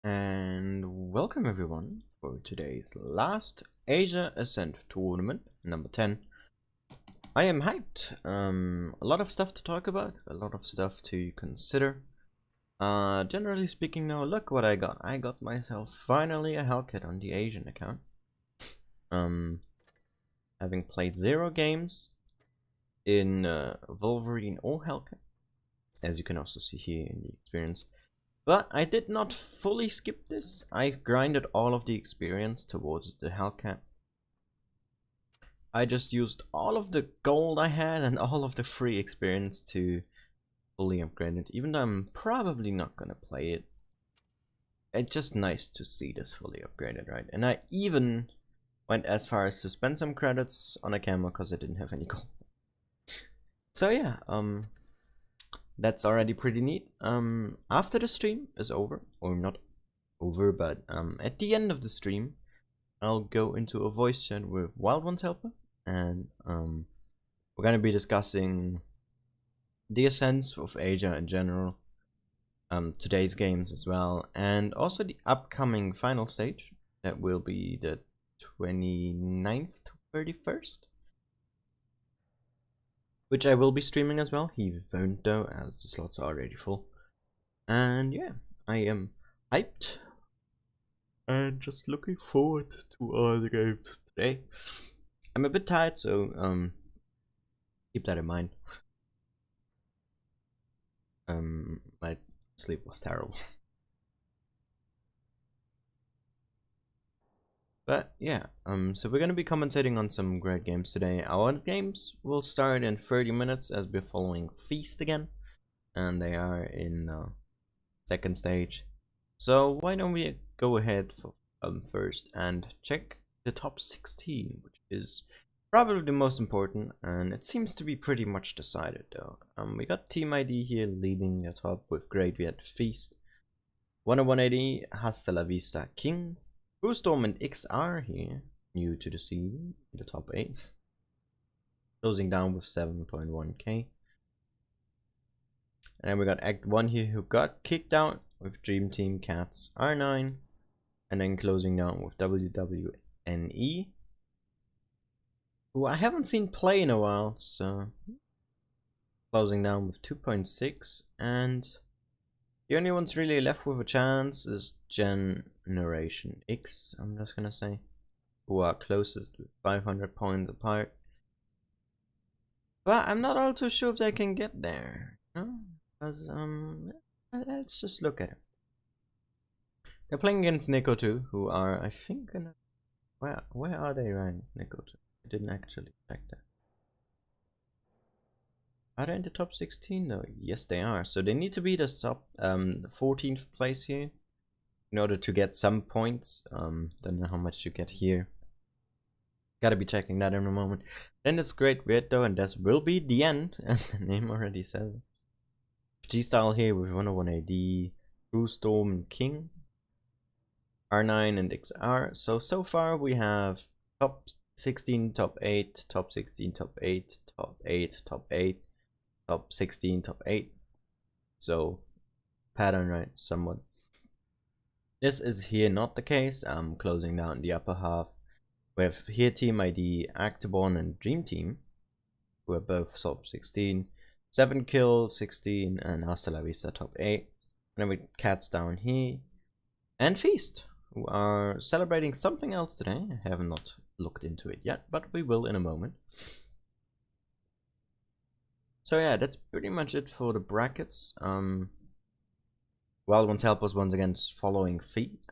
And welcome everyone for today's last Asia Ascent tournament, number 10. I am hyped. A lot of stuff to talk about, a lot of stuff to consider. Generally speaking now, look what I got. I got myself finally a Hellcat on the Asian account. Having played 0 games in Wolverine or Hellcat, as you can also see here in the experience. But I did not fully skip this. I grinded all of the experience towards the Hellcat. I just used all of the gold I had and all of the free experience to fully upgrade it, even though I'm probably not gonna play it. It's just nice to see this fully upgraded, right? And I even went as far as to spend some credits on a camo because I didn't have any gold. So yeah, that's already pretty neat. After the stream is over, or not over, but at the end of the stream, I'll go into a voice chat with Wild Ones Helper, and we're gonna be discussing the Ascent of Asia in general, today's games as well, and also the upcoming final stage that will be the 29th to 31st. Which I will be streaming as well. He won't though, as the slots are already full. And yeah, I am hyped. And just looking forward to all the games today. I'm a bit tired, so keep that in mind. My sleep was terrible. But yeah, so we're gonna be commentating on some great games today. Our games will start in 30 minutes as we're following Feast again, and they are in second stage. So why don't we go ahead for first and check the top 16, which is probably the most important, and it seems to be pretty much decided though. We got Team ID here leading the top with Great Viet Feast, 10180 Hasta la Vista King, Brewstorm and XR here, new to the scene, in the top 8, closing down with 7.1k. And then we got Act 1 here, who got kicked out with Dream Team Cats R9, and then closing down with WWNE, who I haven't seen play in a while, so closing down with 2.6, and the only ones really left with a chance is Generation X, I'm just gonna say, who are closest with 500 points apart. But I'm not all too sure if they can get there, you know? Because, let's just look at it. They're playing against Nico 2, who are, I think, in a... Where are they right, Nico 2? I didn't actually check that. Are they in the top 16 though? Yes, they are. So they need to be the top 14th place here in order to get some points. Don't know how much you get here. Gotta be checking that in a moment. Then it's Great Viet though, and this will be the end, as the name already says. G-Style here with 101 AD, Brewstorm and King, R9 and XR. So far we have top 16, top 8, top 16, top 8, top 8, top 8, top 16, top 8. So pattern, right? Somewhat. This is here not the case. I'm closing down the upper half with here Team ID, Actiborn and Dream Team, who are both top 16. 7 kill, 16, and Hasta la Vista top 8. And then we Cats down here. And Feast, who are celebrating something else today. I have not looked into it yet, but we will in a moment. So yeah, that's pretty much it for the brackets. Wild Ones Help us once again following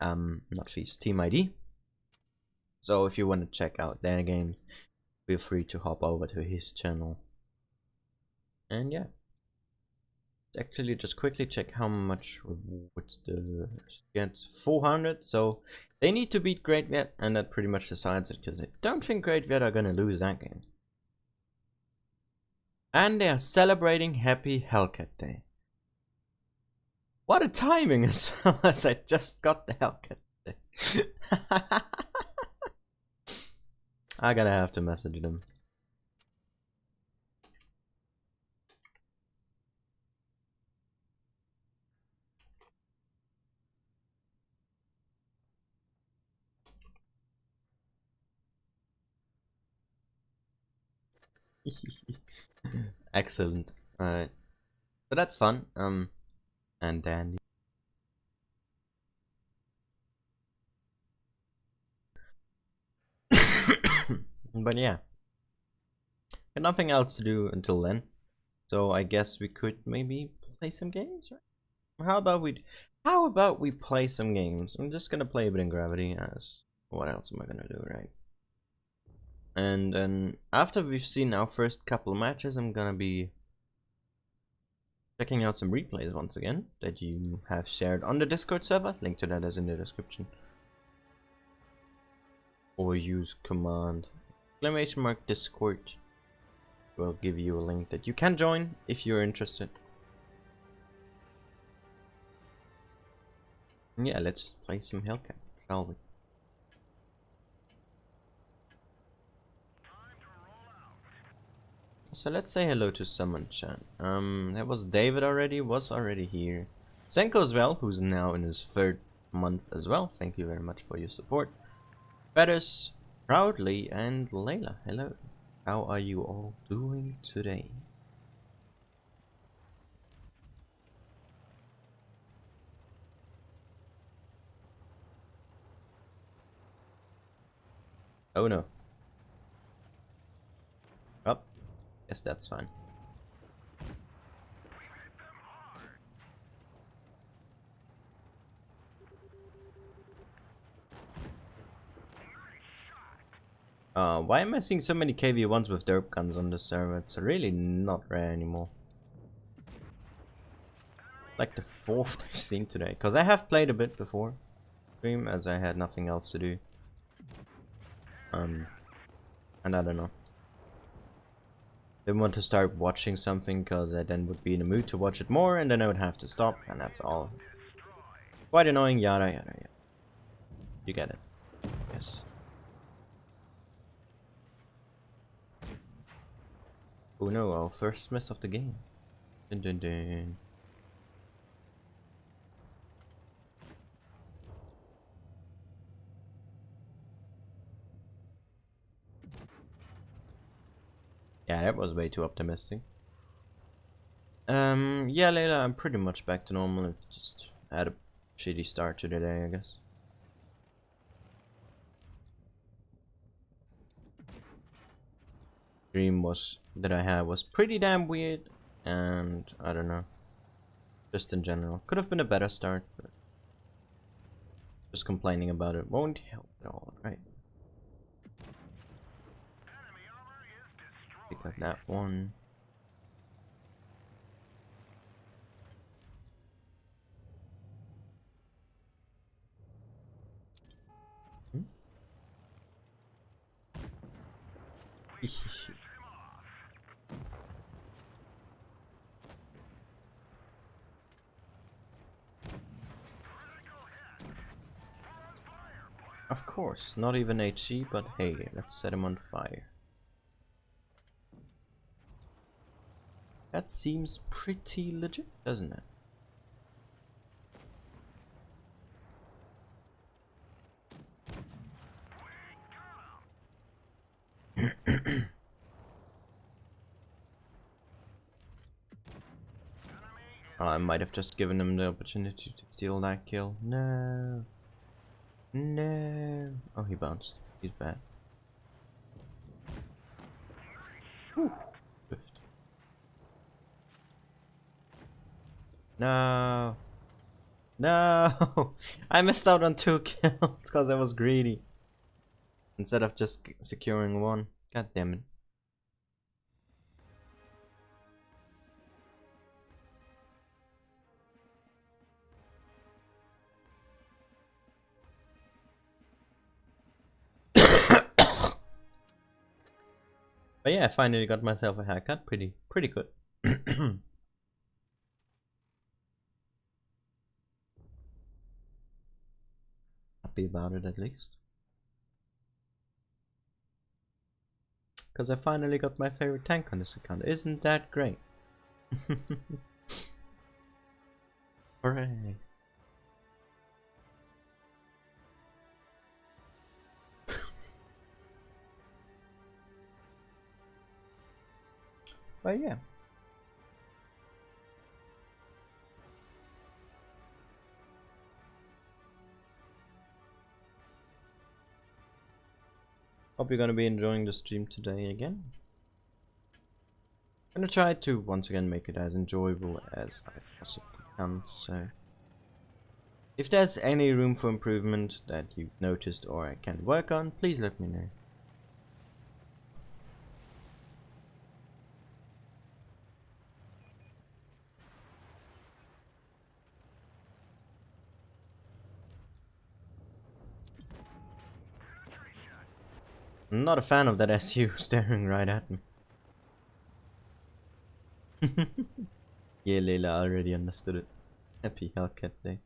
not Feast, Team ID. So if you want to check out their games, feel free to hop over to his channel. And yeah, let's actually just quickly check how much rewards the gets. 400, so they need to beat Great Viet, and that pretty much decides it, because I don't think Great Viet are gonna lose that game. And they are celebrating Happy Hellcat Day. What a timing, as well as I just got the Hellcat Day. I gotta have to message them. Excellent. Alright. So that's fun. And dandy. But yeah. Got nothing else to do until then. So I guess we could maybe play some games, right? How about we play some games? I'm just gonna play a bit in Gravity as what else am I gonna do, right? And then after we've seen our first couple of matches, I'm gonna be checking out some replays once again that you have shared on the Discord server. Link to that is in the description. Or use command !Discord. Will give you a link that you can join if you're interested. Yeah, let's just play some Hellcat, shall we? So let's say hello to someone, chat. That was David already, was already here. Senko as well, who's now in his 3rd month as well. Thank you very much for your support. Feathers, Proudly, and Layla, hello. How are you all doing today? Oh no. Oh, yes, that's fine. Why am I seeing so many KV1s with derp guns on the server? It's really not rare anymore. Like the 4th I've seen today. Because I have played a bit before stream as I had nothing else to do. And I don't know. Didn't want to start watching something because I then would be in the mood to watch it more and then I would have to stop and that's all. Quite annoying, yada yada yada. You get it. Yes. Oh no, our first miss of the game. Dun dun dun. Yeah, that was way too optimistic. Yeah, Layla, I'm pretty much back to normal. I've just had a shitty start to the day, I guess. Dream that I had was pretty damn weird, and I don't know. Just in general, could have been a better start, but just complaining about it won't help at all, right? Pick up that one. Hmm? Of course, not even HE, but hey, let's set him on fire. That seems pretty legit, doesn't it? I might have just given him the opportunity to steal that kill. No. No. Oh, he bounced. He's bad. Whew. Swift. No. No. I missed out on 2 kills because I was greedy. Instead of just securing 1. God damn it. But yeah, I finally got myself a haircut. Pretty good. Happy about it at least. Because I finally got my favorite tank on this account. Isn't that great? Hooray. But yeah. Hope you're gonna be enjoying the stream today again. I'm gonna try to once again make it as enjoyable as I possibly can, so if there's any room for improvement that you've noticed or I can work on, please let me know. I'm not a fan of that SU staring right at me. Yeah, Layla already understood it. Happy Hellcat Day.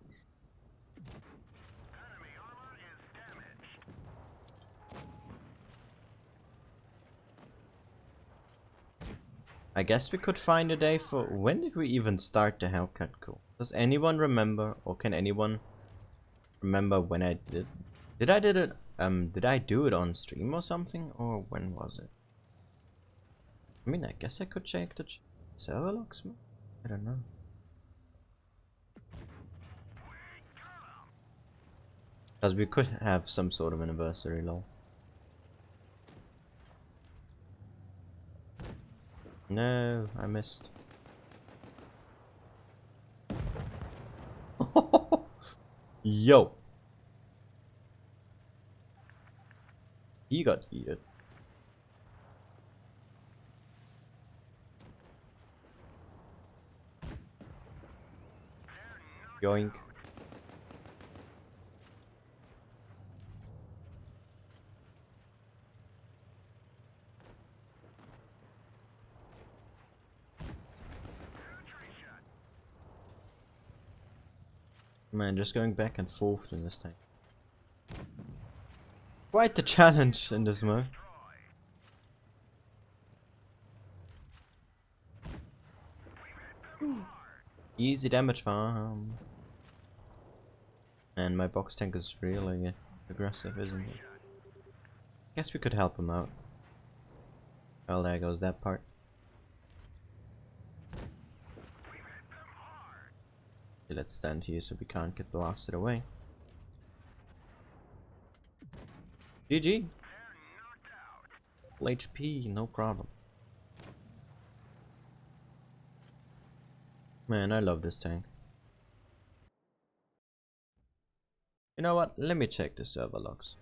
I guess we could find a day for... When did we even start the Hellcat Cool? Does anyone remember, or can anyone remember when I did? Did I do it on stream or something, or when was it? I mean, I guess I could check the server logs. I don't know. Because we could have some sort of anniversary lol. No, I missed. Yo! He got heated. Yoink. Man, just going back and forth in this thing. Quite the challenge in this mode. Easy damage farm. And my box tank is really aggressive, isn't it? Guess we could help him out. Well, there goes that part. Okay, let's stand here so we can't get blasted away. GG. Full HP, no problem. Man, I love this tank. You know what? Let me check the server logs.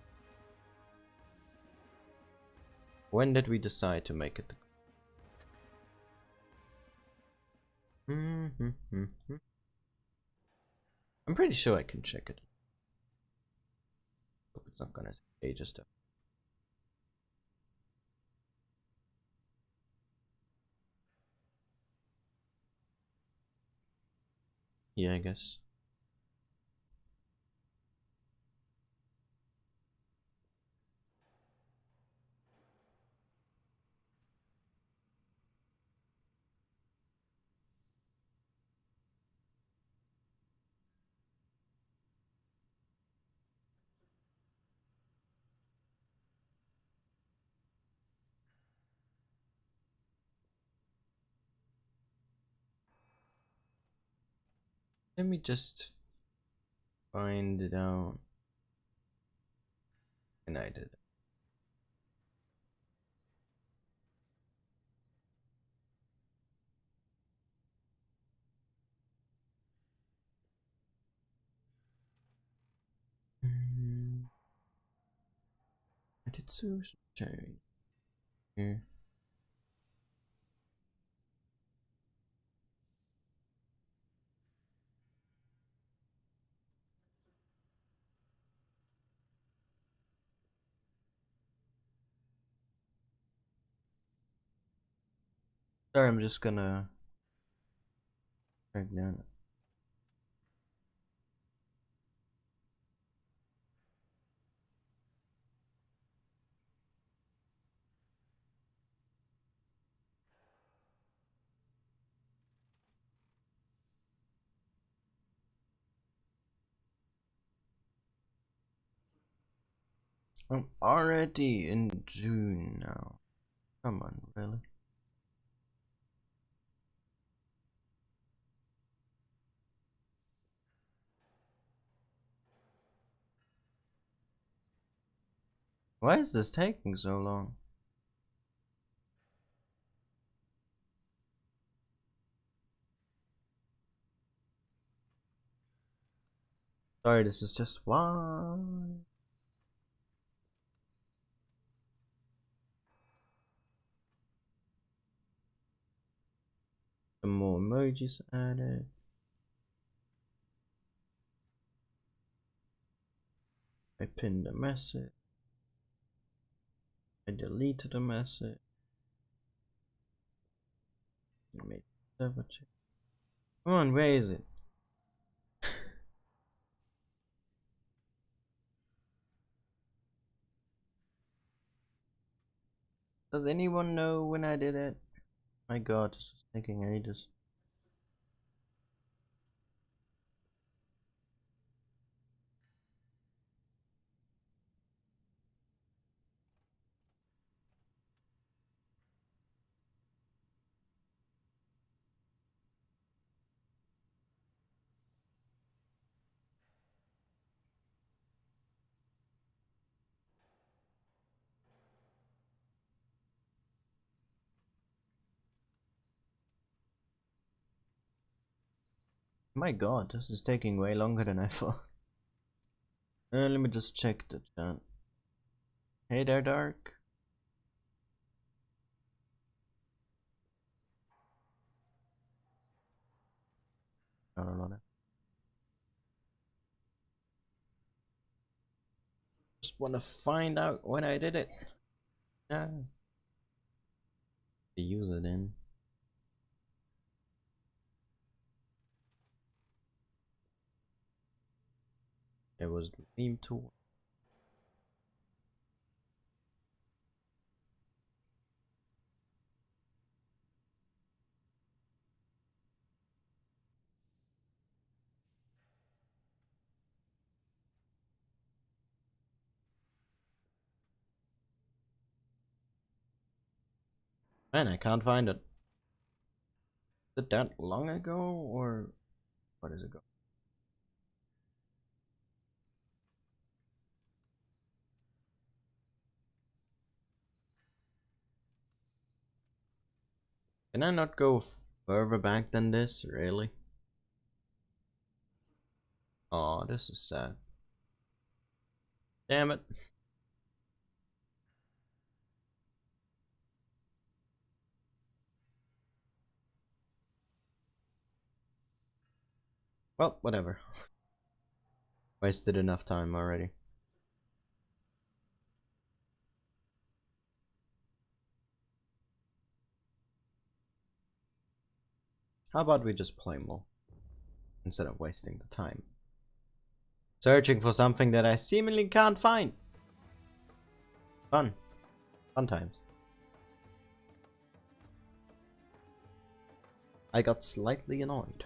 When did we decide to make it? I'm pretty sure I can check it. Hope it's not gonna take ages though. Yeah, I guess. Let me just find it out. And I did it. I did so cherry. Here. Sorry, I'm just gonna track down. I'm already in June now. Come on, really? Why is this taking so long? Sorry, this is just one. Some more emojis added. I pinned the message. I deleted the message. I made server check. Come on, where is it? Does anyone know when I did it? My god, this is taking ages. My god, this is taking way longer than I thought. Let me just check the chat. Hey there, Dark. Not a lot of. Just want to find out when I did it. Yeah. The user then. It was the theme tool. Man, I can't find it. Is it that long ago or what is it ago? Can I not go further back than this, really? Oh, this is sad. Damn it. Well, whatever. Wasted enough time already. How about we just play more instead of wasting the time searching for something that I seemingly can't find. Fun. Fun times. I got slightly annoyed.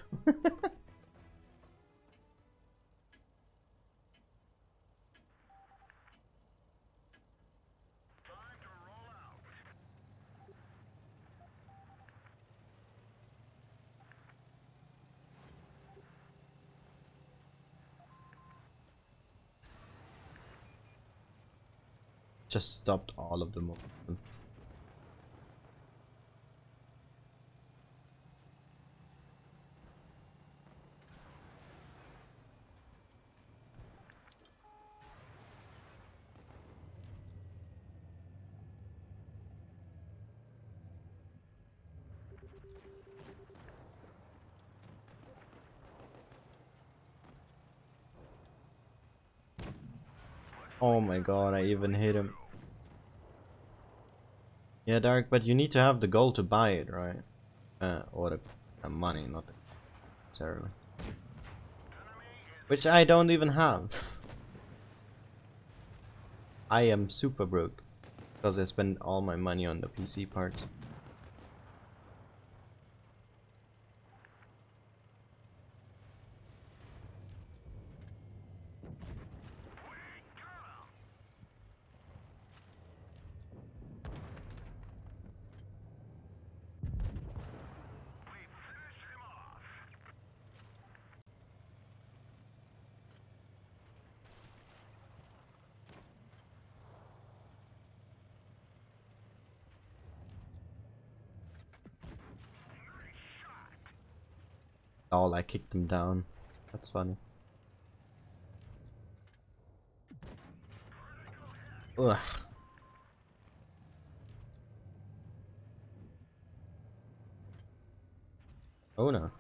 Just stopped all of the momentum. Oh my god, I even hit him. Yeah, Dark, but you need to have the gold to buy it, right? Or the money, not necessarily. Which I don't even have. I am super broke because I spend all my money on the PC parts. Oh, I kicked him down. That's funny. Ugh. Oh no.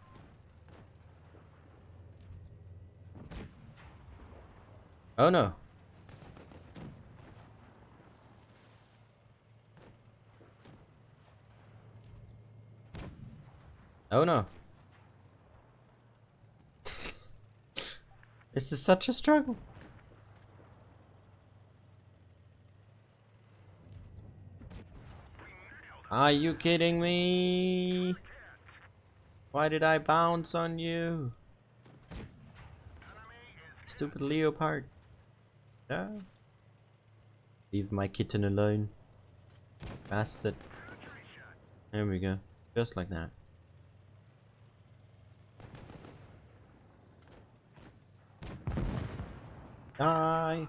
Oh no. Oh no. This is such a struggle. Are you kidding me? Why did I bounce on you? Stupid leopard. Yeah. Leave my kitten alone. Bastard. There we go. Just like that. Die.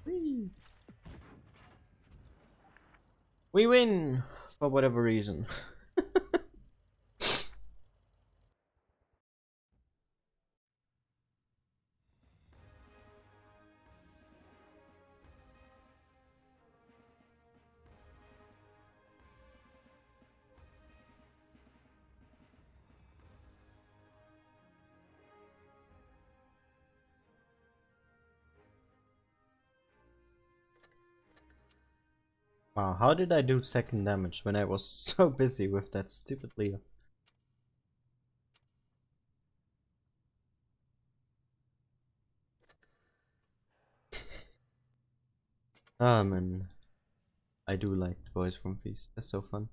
Whee. We win! For whatever reason. Wow, how did I do second damage when I was so busy with that stupid Leo? Ah man, I do like the boys from Feast. That's so fun.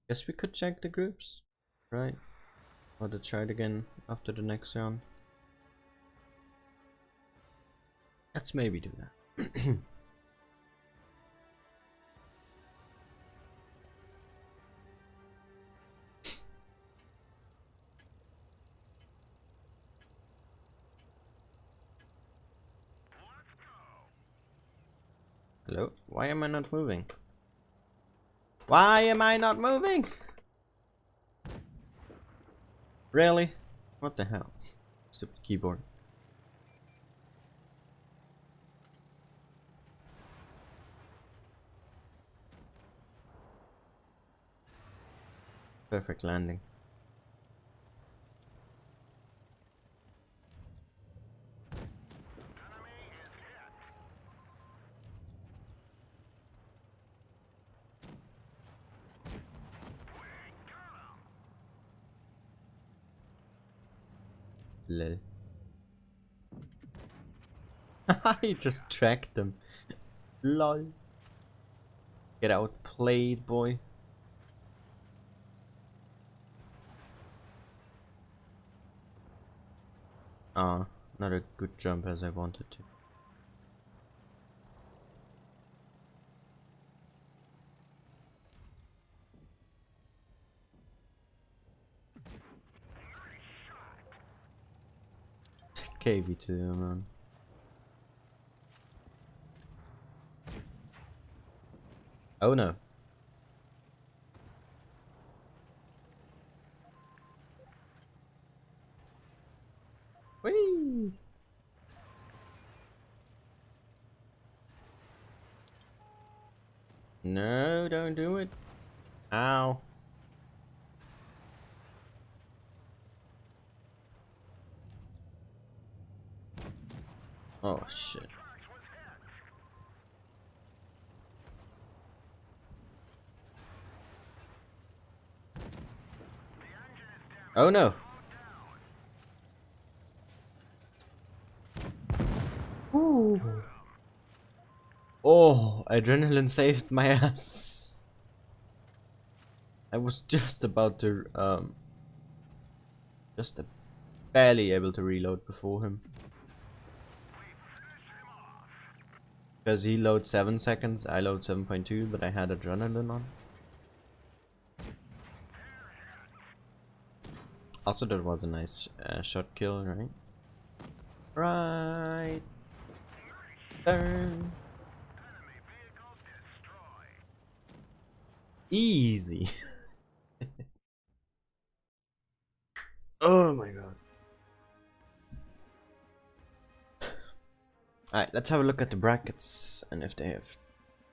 Guess we could check the groups, right? Or to try it again after the next round. Let's maybe do that. Hello? Why am I not moving? Why am I not moving? Really? What the hell? Stupid keyboard. Perfect landing. Lol. He just tracked them. Lol. Get outplayed, boy. Ah, not a good jump as I wanted to. KV2, man. Oh no. Whee! No, don't do it. Ow. Oh shit. Oh no. Ooh. Oh, adrenaline saved my ass. I was just about to just barely able to reload before him. Because he loads 7 seconds, I load 7.2, but I had adrenaline on. Also, that was a nice shot kill, right? Right. Turn. Easy. Oh my god. Alright, let's have a look at the brackets and if they have...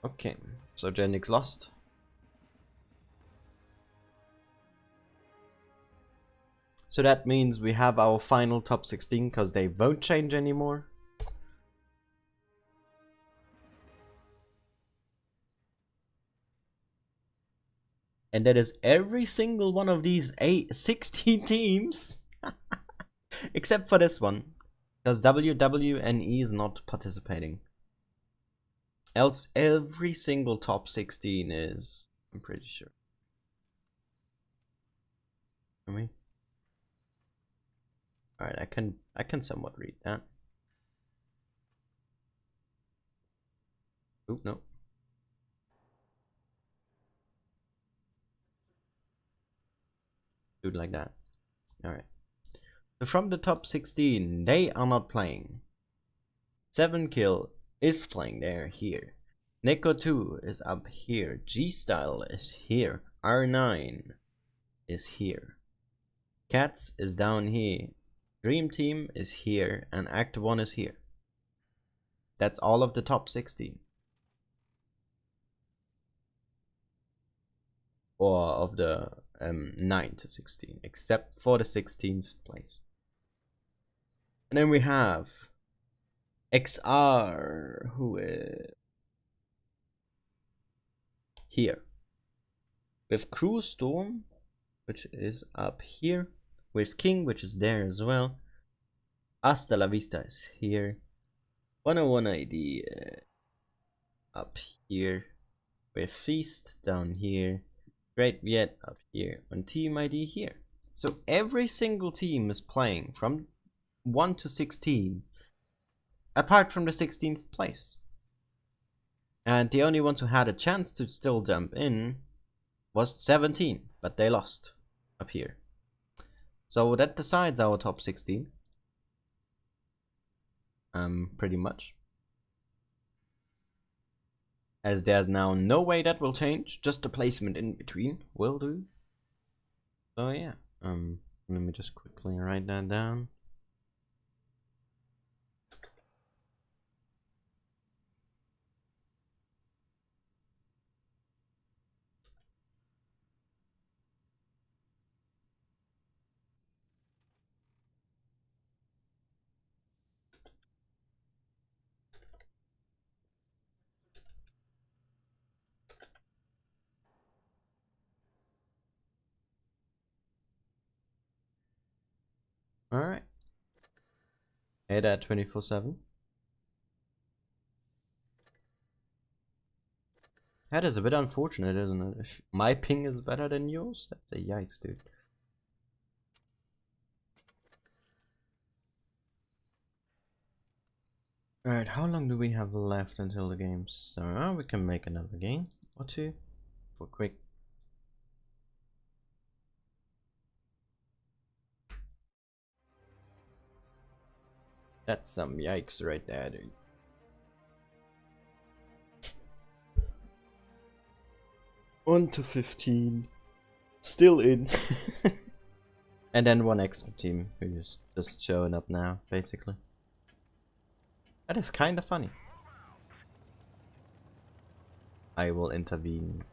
Okay, so Genix lost. So that means we have our final top 16 because they won't change anymore. And that is every single one of these 16 teams. Except for this one. Because WWNE is not participating. Else every single top 16 is. I'm pretty sure. For me. Alright, I can somewhat read that. Oop, no. Do it like that. Alright. So from the top 16, they are not playing. 7kill is playing there, here. Neko 2 is up here. G-Style is here. R9 is here. Cats is down here. Dream Team is here. And Act 1 is here. That's all of the top 16. Or of the 9 to 16. Except for the 16th place. And then we have XR, who is here. With Crew Storm, which is up here. With King, which is there as well. Hasta la Vista is here. 101 ID up here. With Feast down here. Great Viet up here. And Team ID here. So every single team is playing from 1 to 16. Apart from the 16th place. And the only ones who had a chance to still jump in was 17. But they lost up here. So that decides our top 16. Pretty much. As there's now no way that will change, just the placement in between will do. So yeah, let me just quickly write that down. Alright. Hey that 24/7. That is a bit unfortunate, isn't it? If my ping is better than yours? That's a yikes, dude. Alright, how long do we have left until the game? So we can make another game or two for quick. That's some yikes right there, dude. On to 15. Still in. And then one extra team who's just showing up now, basically. That is kinda funny. I will intervene.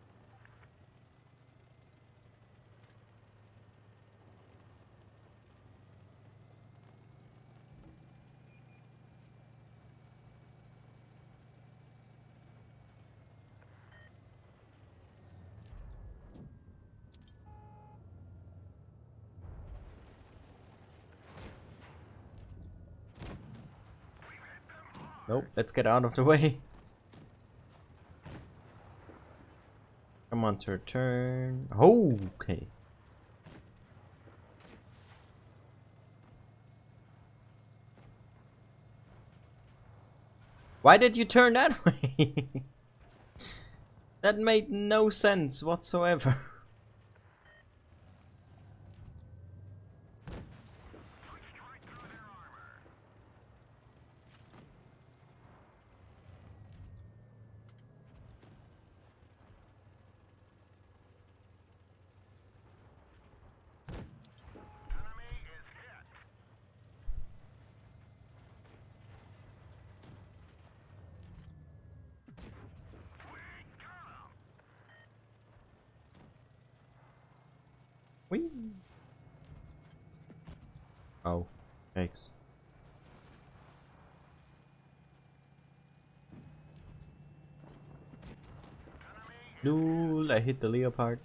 Nope, let's get out of the way. Come on, turn. Oh, okay. Why did you turn that way? That made no sense whatsoever. Whee! Oh, thanks. Lol, I hit the leopard.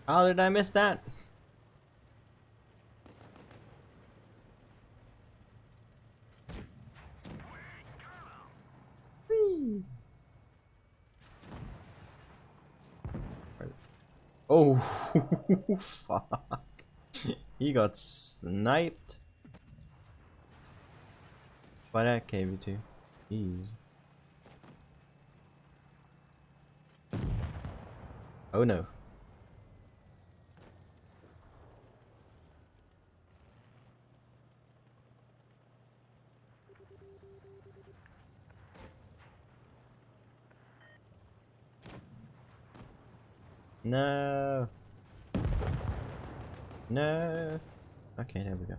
How did I miss that? Whee! Oh, fuck. He got sniped by that KV2. Jeez. Oh no. No. No. Okay, there we go.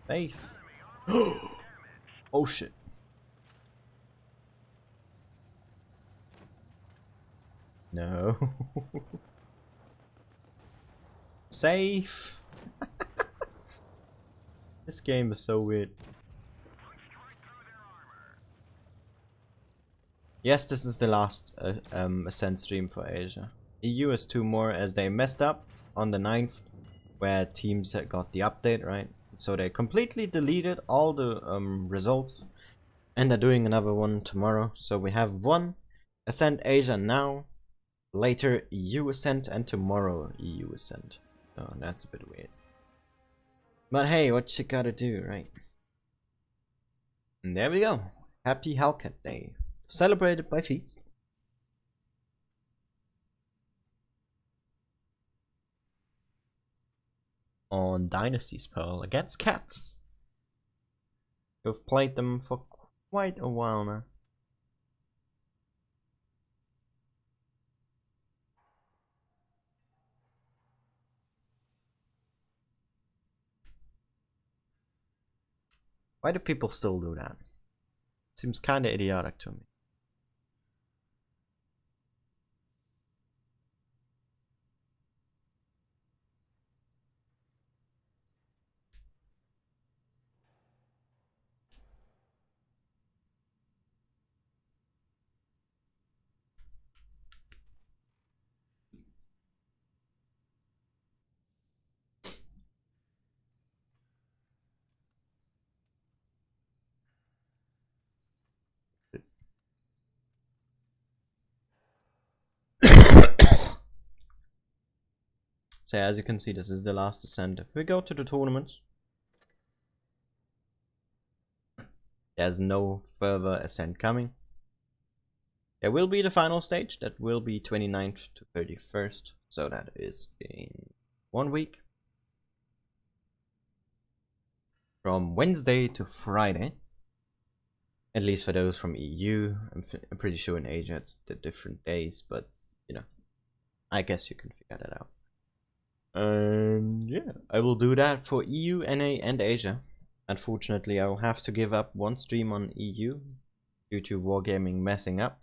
Safe. Oh shit. No. Safe. This game is so weird. Yes, this is the last Ascent stream for Asia. EU has 2 more as they messed up on the 9th, where teams had got the update, right? So they completely deleted all the results, and they're doing another one tomorrow. So we have one Ascent Asia now, later EU Ascent, and tomorrow EU Ascent. So that's a bit weird. But hey, what you gotta do, right? And there we go. Happy Hellcat Day. Celebrated by Feast. On Dynasty's Pearl against Cats. You've played them for quite a while now. Why do people still do that? Seems kinda idiotic to me. So as you can see, this is the last Ascent. If we go to the tournaments, there's no further Ascent coming. There will be the final stage, that will be 29th to 31st, so that is in 1 week. From Wednesday to Friday. At least for those from EU. I'm pretty sure in Asia it's the different days, but you know, I guess you can figure that out. And yeah, I will do that for EU, NA, and Asia. Unfortunately, I will have to give up one stream on EU due to Wargaming messing up.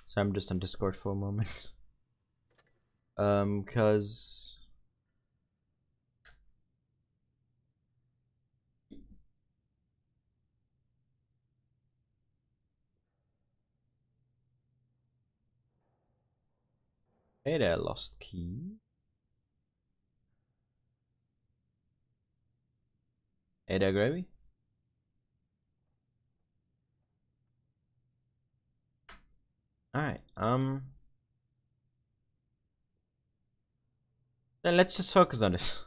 So I'm just on Discord for a moment. Cause hey there, lost key. Hey there, Gravy. Alright, Then let's just focus on this.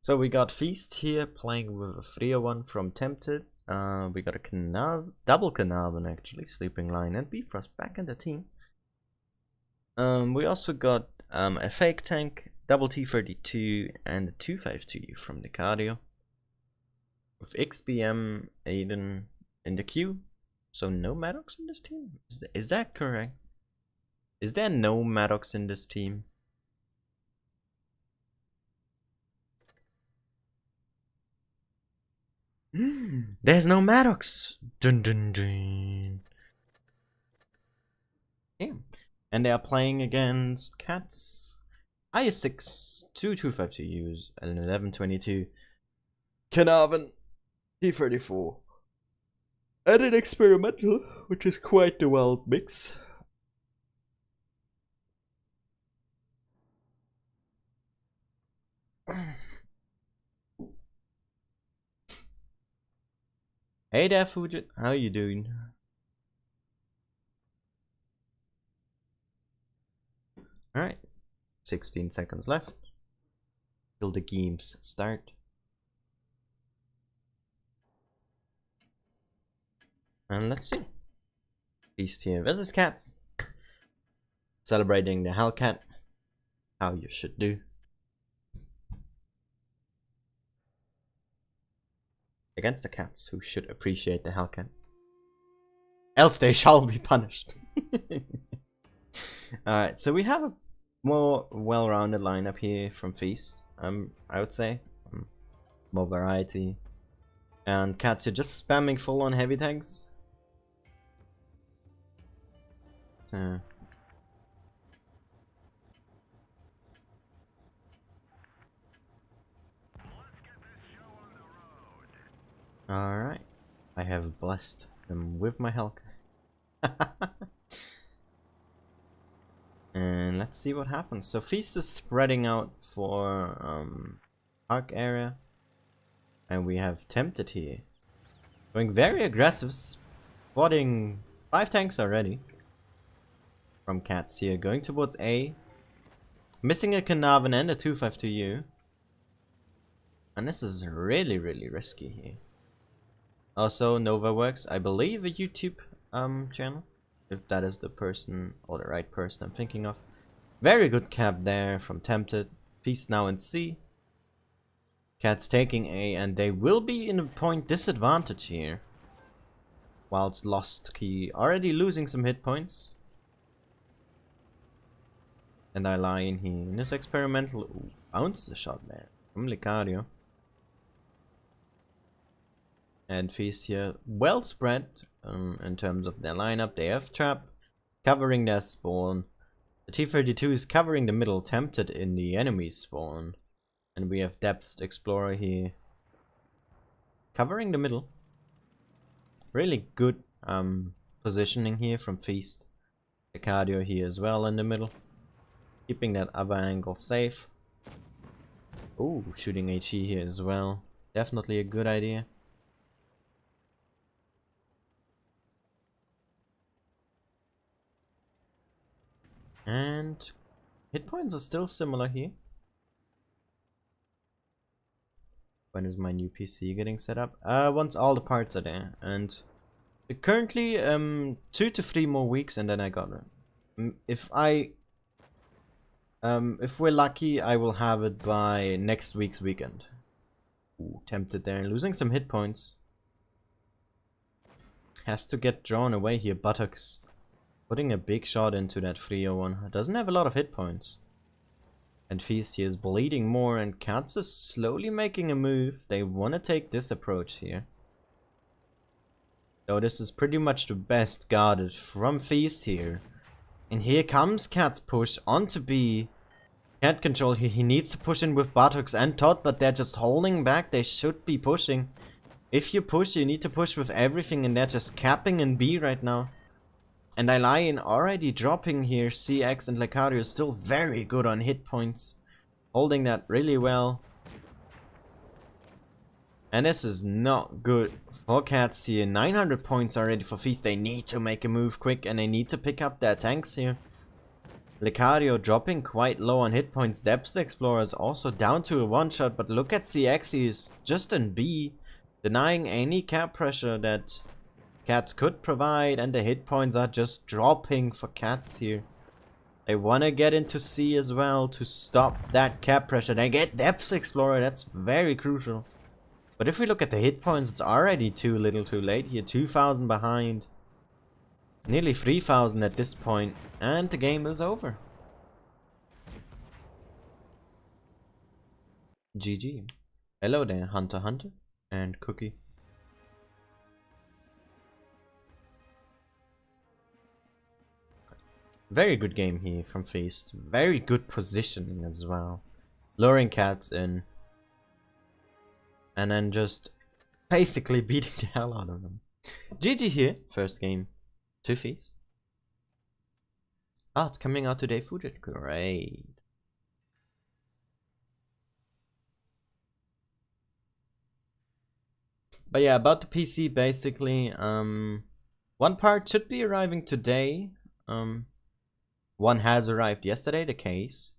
So we got Feast here playing with a 301 from Tempted. We got a double Carnarvon actually, Sleeping Lion and Bifrost back in the team. We also got a fake tank, double T32 and a 252 from the cardio. With XBM Aiden in the queue. So no Maddox in this team? Is that correct? Is there no Maddox in this team? There's no Maddox! Dun dun dun. Yeah. And they are playing against Cats. I6, 2252Us, and 1122. Carnarvon, T34. And an experimental, which is quite the wild mix. Hey there, Fujit. How you doing? Alright. 16 seconds left. Till the games start. And let's see. Beast here versus Cats. Celebrating the Hellcat. How you should do. Against the Cats, who should appreciate the Hellcat. Else they shall be punished. Alright, so we have a more well-rounded lineup here from Feast. I would say. More variety. And Cats are just spamming full on heavy tanks. Alright. I have blessed them with my Hellcat. And let's see what happens. So Feast is spreading out for Park area. And we have Tempted here. Going very aggressive, spotting 5 tanks already. From Cats here, going towards A. Missing a Carnarvon and a 252U. And this is really, really risky here. Also, NovaWorks, I believe a YouTube channel. If that is the person, or the right person I'm thinking of. Very good cap there from Tempted. Feast now in C. Cats taking A, and they will be in a point disadvantage here. Whilst Lost Key already losing some hit points. And I lie in here. In this experimental, ooh, bounce the shot there from Licario. And Feast here well spread in terms of their lineup. They have Trap covering their spawn. The T32 is covering the middle, Tempted in the enemy spawn. And we have Depth Explorer here covering the middle. Really good positioning here from Feast. The cardio here as well in the middle. Keeping that other angle safe. Ooh, shooting HE here as well. Definitely a good idea. And hit points are still similar here. When is my new PC getting set up? Once all the parts are there. And currently 2 to 3 more weeks and then I got it. If we're lucky, I will have it by next week's weekend. Ooh, Tempted there, losing some hit points. Has to get drawn away here, Buttocks. Putting a big shot into that 301. Doesn't have a lot of hit points. And Feast here is bleeding more, and Cats is slowly making a move. They want to take this approach here. So this is pretty much the best guarded from Feast here. And here comes Cat's push onto B. Cat control here. He needs to push in with Buttocks and Todd, but they're just holding back. They should be pushing. If you push, you need to push with everything, and they're just capping in B right now. And I lie in already dropping here. CX and Licario is still very good on hit points. Holding that really well. And this is not good for Cats here. 900 points already for Feast. They need to make a move quick and they need to pick up their tanks here. Licario dropping quite low on hit points. Depth Explorer is also down to a one-shot, but look at CX, he's just in B, denying any cap pressure that Cats could provide, and the hit points are just dropping for Cats here. They want to get into C as well to stop that cap pressure. They get Depth Explorer, that's very crucial. But if we look at the hit points, it's already too little too late here. 2,000 behind. Nearly 3,000 at this point, and the game is over. GG. Hello there, Hunter Hunter and Cookie. Very good game here from Feast. Very good positioning as well. Luring Cats in. And then just basically beating the hell out of them. GG here, first game to Feast. Ah, it's coming out today, Fujit. Great. But yeah, about the PC, basically, one part should be arriving today. One has arrived yesterday, the case.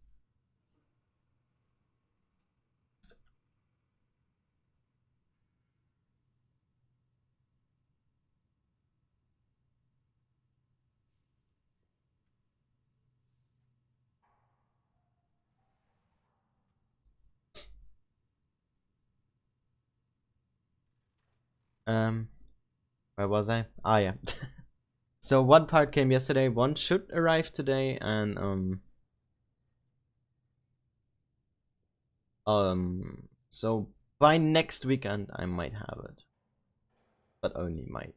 Where was I? Ah, yeah. So one part came yesterday, one should arrive today, and so by next weekend I might have it, but only might.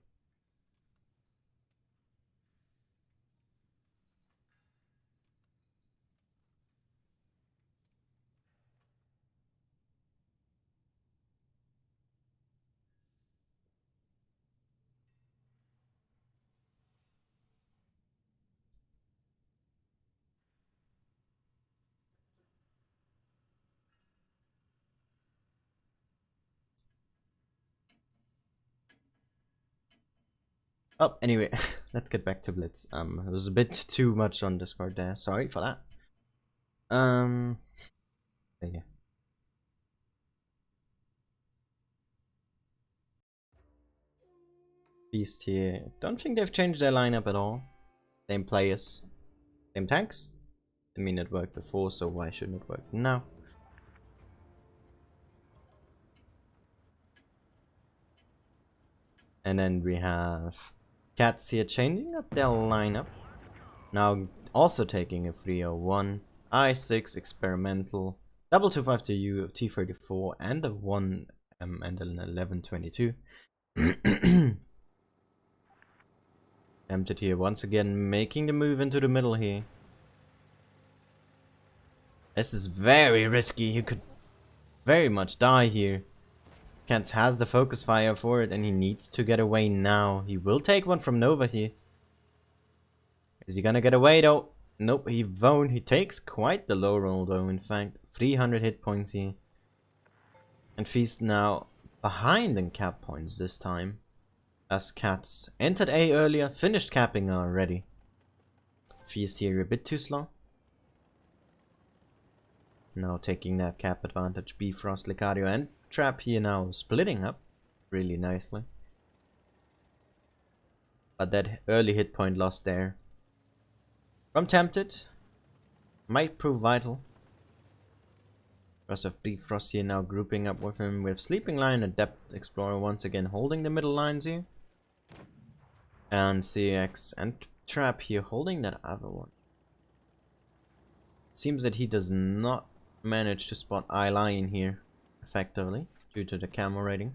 Oh, anyway, let's get back to Blitz. It was a bit too much on Discord there. Sorry for that. Yeah. Beast here. Don't think they've changed their lineup at all. Same players, same tanks. I mean, it worked before, so why shouldn't it work now? And then we have Cats here changing up their lineup. Now also taking a 301, I6 experimental, double 252U, T34, and a 1 and an 1122. Tempted here once again, making the move into the middle here. This is very risky. He could very much die here. Cats has the focus fire for it, and he needs to get away now. He will take one from Nova here. Is he gonna get away though? Nope, he won't. He takes quite the low roll though, in fact. 300 hit points here. And Feast now behind in cap points this time. As Cats entered A earlier, finished capping already. Feast here a bit too slow. Now taking that cap advantage. Bifrost, Licario, and Trap here now splitting up really nicely. But that early hit point loss there from Tempted might prove vital. Rest of Bifrost here now grouping up with him with Sleeping Lion and Depth Explorer once again holding the middle lines here. And CX and Trap here holding that other one. It seems that he does not manage to spot Eye-Lion here effectively due to the camo rating.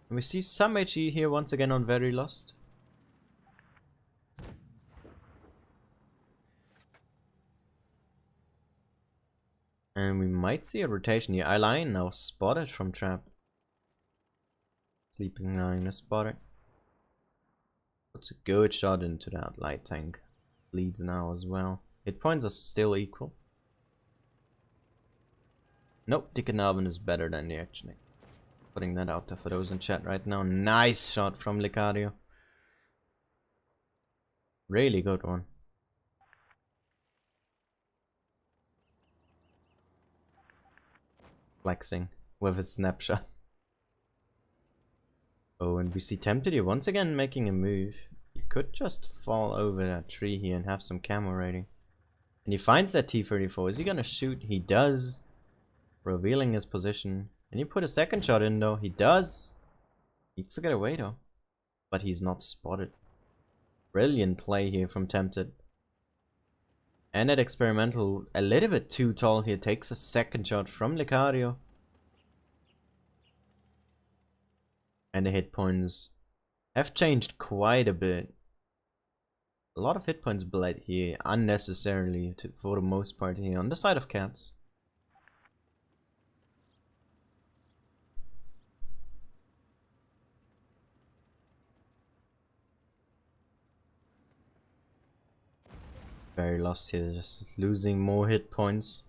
And we see some HE here once again on Very Lost. And we might see a rotation here. Eye-Lion now spotted from Trap. Sleeping Lion is spotted. Puts a good shot into that light tank. Leads now as well. Hit points are still equal. Nope, Deacon Alvin is better than the Action. Putting that out there for those in chat right now. Nice shot from Licario. Really good one. flexing with his snapshot. Oh, and we see Tempted here once again making a move. He could just fall over that tree here and have some camo ready. And he finds that T-34. Is he gonna shoot? He does. Revealing his position. And he put a second shot in though. He does. Needs to get away though. But he's not spotted. Brilliant play here from Tempted. And that experimental a little bit too tall here. Takes a second shot from Licario. And the hit points have changed quite a bit. A lot of hit points bled here unnecessarily for the most part here on the side of cats. Very lost here, just losing more hit points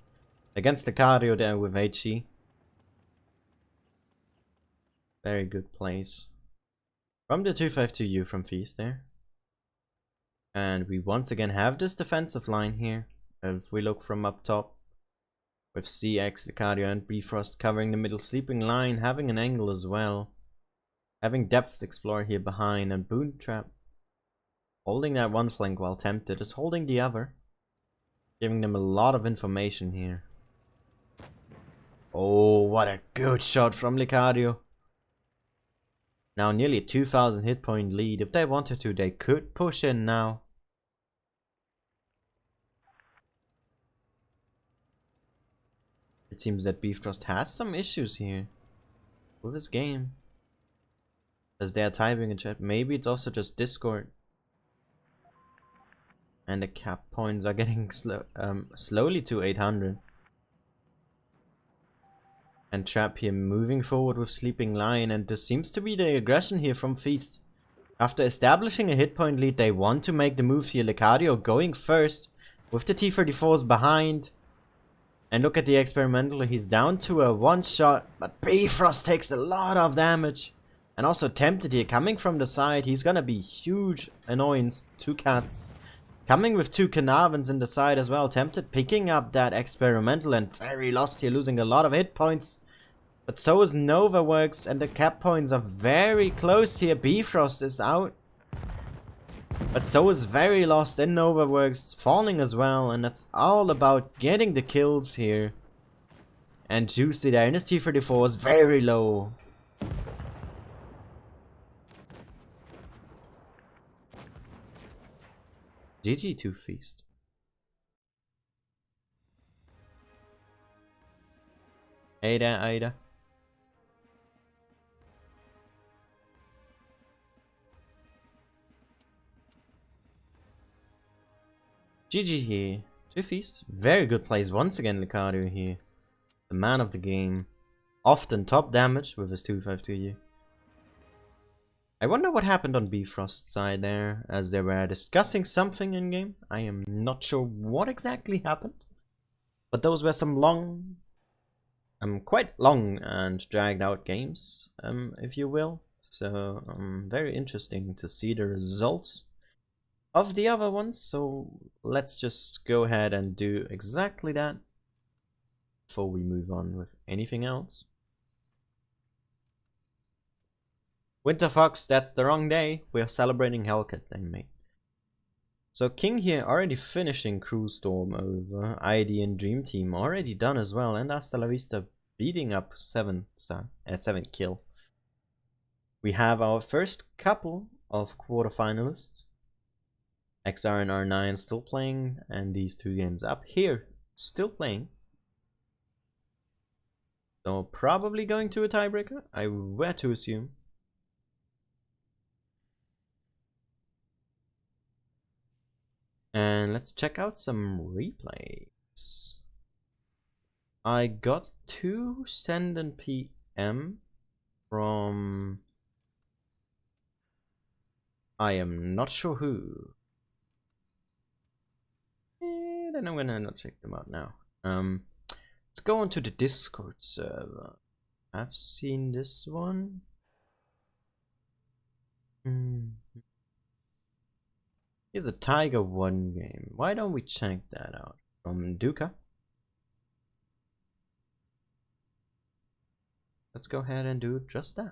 against the cardio there with HE. Very good plays from the 252U from Feast there. And we once again have this defensive line here. If we look from up top with CX, Licario and Bifrost covering the middle sleeping line, having an angle as well. Having Depth Explorer here behind and Boon Trap holding that one flank while Tempted is holding the other. Giving them a lot of information here. Oh, what a good shot from Licario. Now nearly a 2000 hit point lead. If they wanted to, they could push in now. It seems that Bifrost has some issues here with his game. As they are typing in chat. Maybe it's also just Discord. And the cap points are getting slowly to 800. And Trap here moving forward with Sleeping Lion, and this seems to be the aggression here from Feast. After establishing a hit point lead, they want to make the move here. Licario going first with the T-34s behind. And look at the experimental, he's down to a one shot, but Bifrost takes a lot of damage. And also Tempted here coming from the side, he's gonna be huge annoyance to cats. Coming with two Carnarvons in the side as well. Tempted picking up that experimental and very lost here, losing a lot of hit points. But so is NovaWorks and the cap points are very close here. Bifrost is out. But so is very lost and NovaWorks falling as well. And that's all about getting the kills here. And Juicy there in his T-34 is very low. GG to Feast. Ada. GG here to Feast. Very good plays once again, Licario here. The man of the game. Often top damage with his 252U. I wonder what happened on Bifrost's side there, as they were discussing something in game. I am not sure what exactly happened, but those were some long, quite long and dragged out games, if you will. So, very interesting to see the results of the other ones. So let's just go ahead and do exactly that before we move on with anything else. Winter Fox, that's the wrong day. We're celebrating Hellcat Day, mate. So King here already finishing Cruise Storm over. ID and Dream Team already done as well. And Hasta La Vista beating up 7 kill. We have our first couple of quarterfinalists. XR and R9 still playing. And these two games up here still playing. So probably going to a tiebreaker, I were to assume. And let's check out some replays. I got 2 Send and PM from... I am not sure who. Then I'm gonna not check them out now. Let's go on to the Discord server. I've seen this one. Here's a Tiger 1 game. Why don't we check that out? From Duca. let's go ahead and do just that.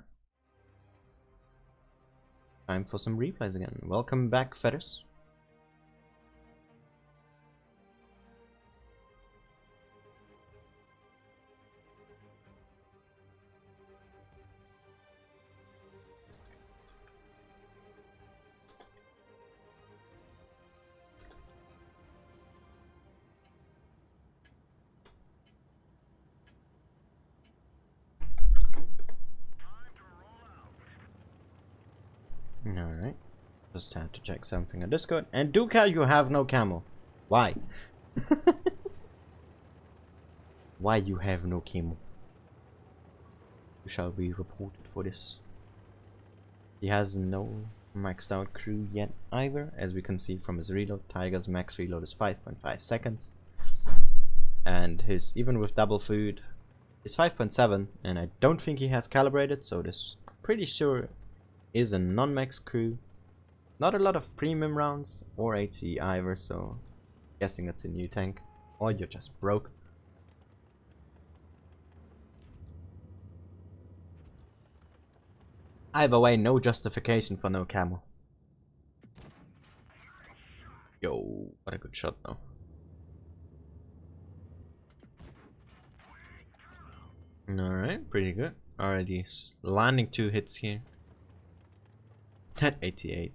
Time for some replays again. Welcome back, Fetters. Alright. Just had to check something on Discord. And Duca, you have no camo. Why? Why you have no camo? You shall be reported for this. He has no maxed out crew yet either. As we can see from his reload, Tiger's max reload is 5.5 seconds. And his, even with double food, is 5.7. And I don't think he has calibrated, so this pretty sure is a non-max crew. Not a lot of premium rounds or HE either, so guessing it's a new tank. Or you're just broke. Either way, no justification for no camo. Yo, what a good shot though. Alright, pretty good. Already landing 2 hits here. At 88.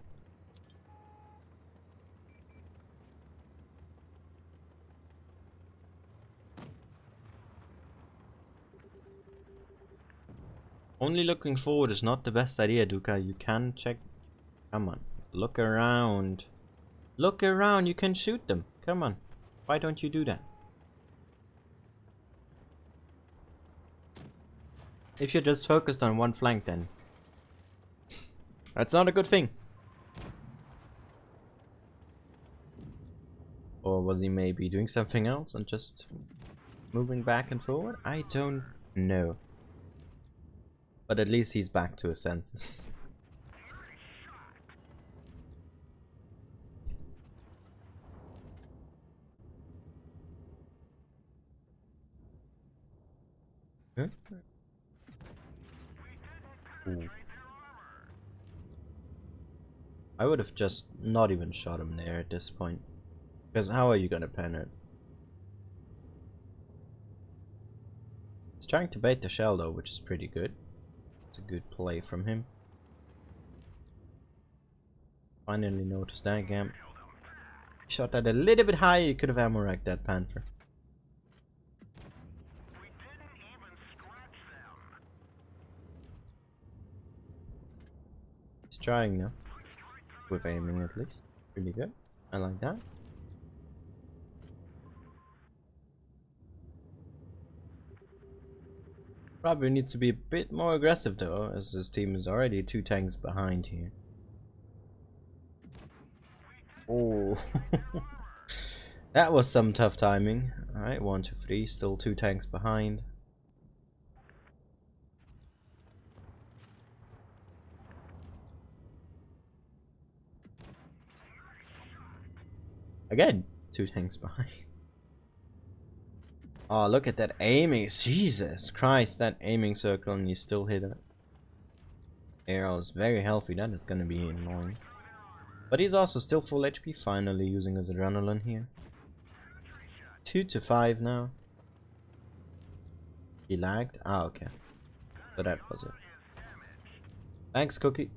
Only looking forward is not the best idea, Duca. You can check. Come on. Look around. Look around. You can shoot them. Come on. Why don't you do that? If you're just focused on one flank, then that's not a good thing. Or was he maybe doing something else and just moving back and forward? I don't know. But at least he's back to his senses. Huh? Ooh. I would have just not even shot him there at this point. Because how are you gonna pen it? He's trying to bait the shell though, which is pretty good. It's a good play from him. Finally noticed that gam. Shot that a little bit higher, you could have ammo racked that Panther. He's trying now. With aiming at least. Pretty good. I like that. Probably needs to be a bit more aggressive though, as his team is already 2 tanks behind here. Oh, that was some tough timing. Alright, 1, 2, 3, still 2 tanks behind. Again, 2 tanks behind. Oh, look at that aiming. Jesus Christ, that aiming circle and you still hit it. Arrow is very healthy. That is gonna be annoying. But he's also still full HP, finally using his adrenaline here. 2 to 5 now. He lagged? Ah, okay. So that was it. Thanks, Cookie.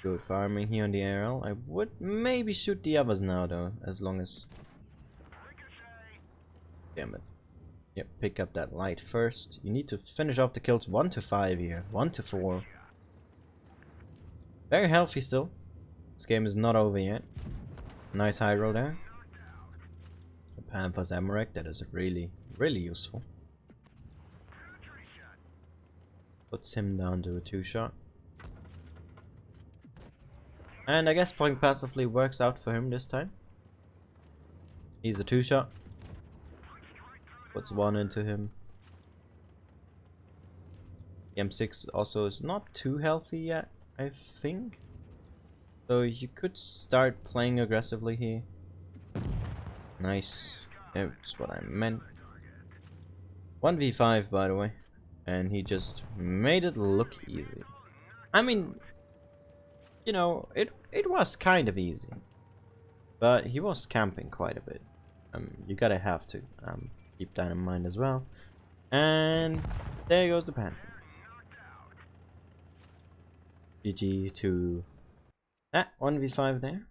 Good farming here on the arrow. I would maybe shoot the others now though, as long as... Damn it. Yep, pick up that light first. You need to finish off the kills 1 to 5 here. 1 to 4. Very healthy still. This game is not over yet. Nice high roll there. The Panther's Emmerich, that is really, really useful. Puts him down to a 2-shot. And I guess playing passively works out for him this time. He's a 2-shot. Puts 1 into him. The M6 also is not too healthy yet, I think. So you could start playing aggressively here. Nice. That's what I meant. 1v5 by the way, and he just made it look easy. I mean, you know, it was kind of easy, but he was camping quite a bit. You gotta have to keep that in mind as well. And there goes the Panther. GG to that 1v5 there.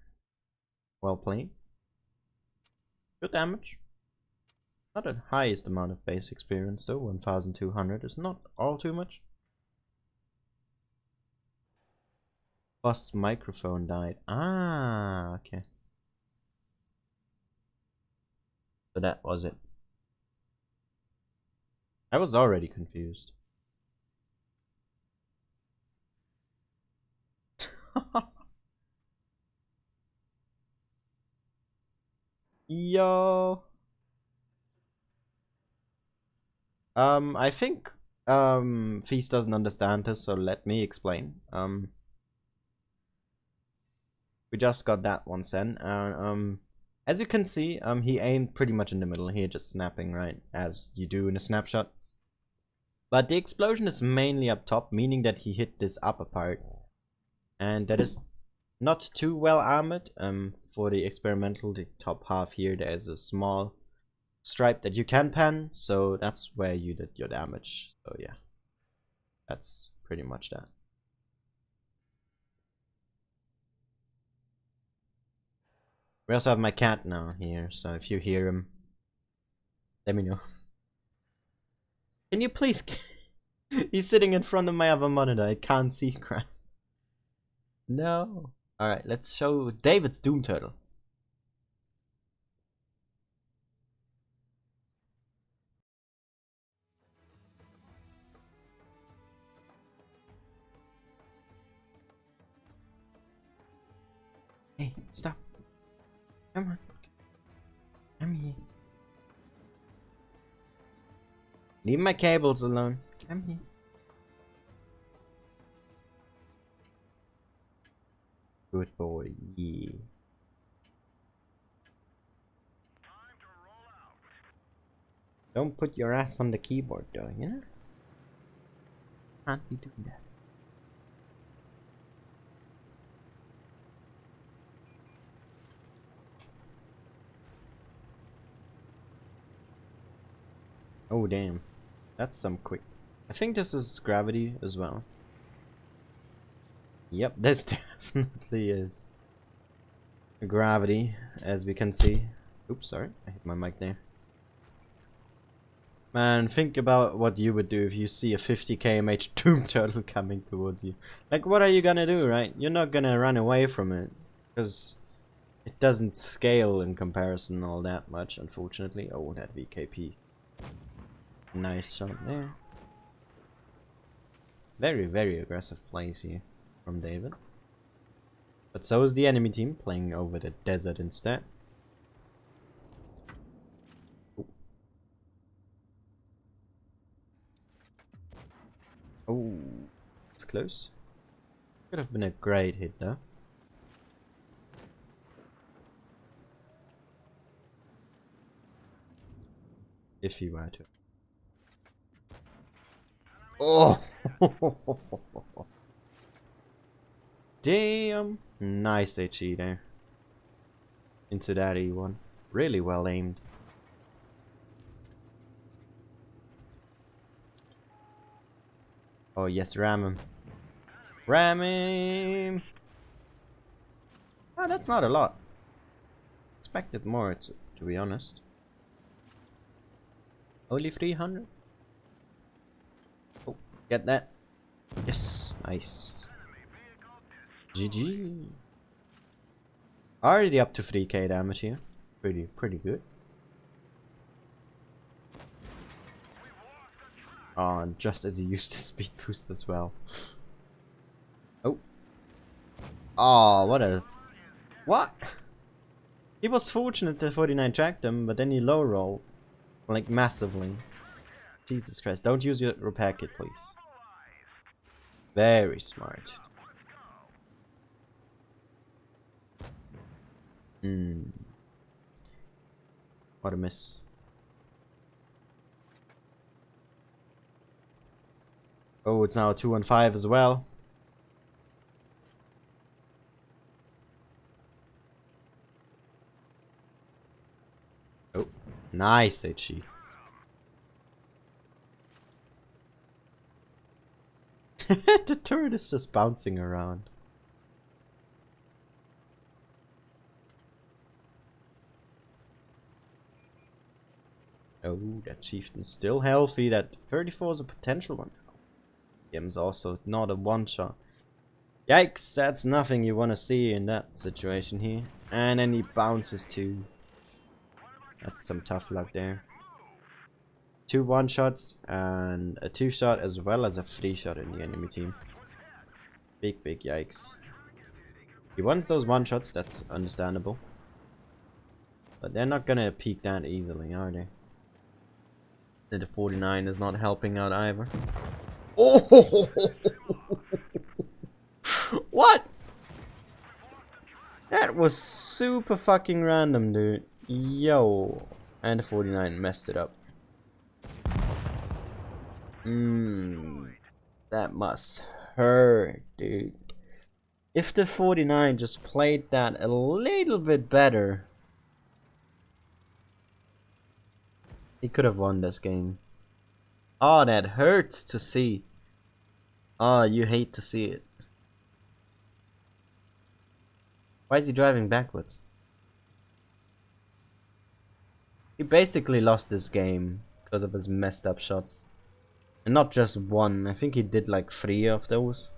Well played. Good damage. Not the highest amount of base experience though. 1200 is not all too much. Boss microphone died. Ah, okay. So that was it. I was already confused. Yo. I think Feast doesn't understand this, so let me explain. We just got that one sent. As you can see, he aimed pretty much in the middle here, just snapping, right, as you do in a snapshot. But the explosion is mainly up top, meaning that he hit this upper part, and that is not too well armored. For the experimental, the top half here, there is a small stripe that you can pan, so that's where you did your damage. So yeah, that's pretty much that. We also have my cat now here, so if you hear him, let me know. Can you please? He's sitting in front of my other monitor. I can't see crap. No. Alright, let's show David's Doom Turtle. Hey, stop. Come on. Come here. Leave my cables alone. Come here. Good boy. Yeah. Don't put your ass on the keyboard though, you know? Can't be doing that. Oh damn. That's some quick. I think this is gravity as well. Yep, this definitely is gravity, as we can see. Oops, sorry, I hit my mic there. Man, think about what you would do if you see a 50 kmh Doom Turtle coming towards you. Like, what are you gonna do, right? You're not gonna run away from it, because it doesn't scale in comparison all that much, unfortunately. Oh, that VKP. Nice shot there. Very, very aggressive plays here from David. But so is the enemy team, playing over the desert instead. Oh, it's close. Could have been a great hit though. If he were to. Oh! Damn! Nice HE there. Into that E1. Really well aimed. Oh yes, ram him. Ram him! Oh, that's not a lot. Expected more, to be honest. Only 300? Oh, get that. Yes, nice. GG. Already up to 3k damage here. Pretty good. Oh, just as he used the speed boost as well. Oh. Oh, what a... What? He was fortunate that 49 tracked him, but then he low rolled. Like, massively. Jesus Christ. Don't use your repair kit, please. Very smart. What a miss. Oh, it's now 2-5 as well. Oh, nice HE. The turret is just bouncing around. Oh, that chieftain's still healthy. That 34 is a potential one. Him's also not a one-shot. Yikes, that's nothing you want to see in that situation here. And then he bounces too. That's some tough luck there. 2 one-shots and a 2-shot as well as a 3-shot in the enemy team. Big yikes. He wants those one-shots, that's understandable. But they're not gonna peak that easily, are they? And the 49 is not helping out either. Oh! What? That was super fucking random, dude. Yo. And the 49 messed it up. That must hurt, dude. If the 49 just played that a little bit better, he could have won this game. Oh, that hurts to see. Oh, you hate to see it. Why is he driving backwards? He basically lost this game because of his messed up shots. And not just one, I think he did like 3 of those.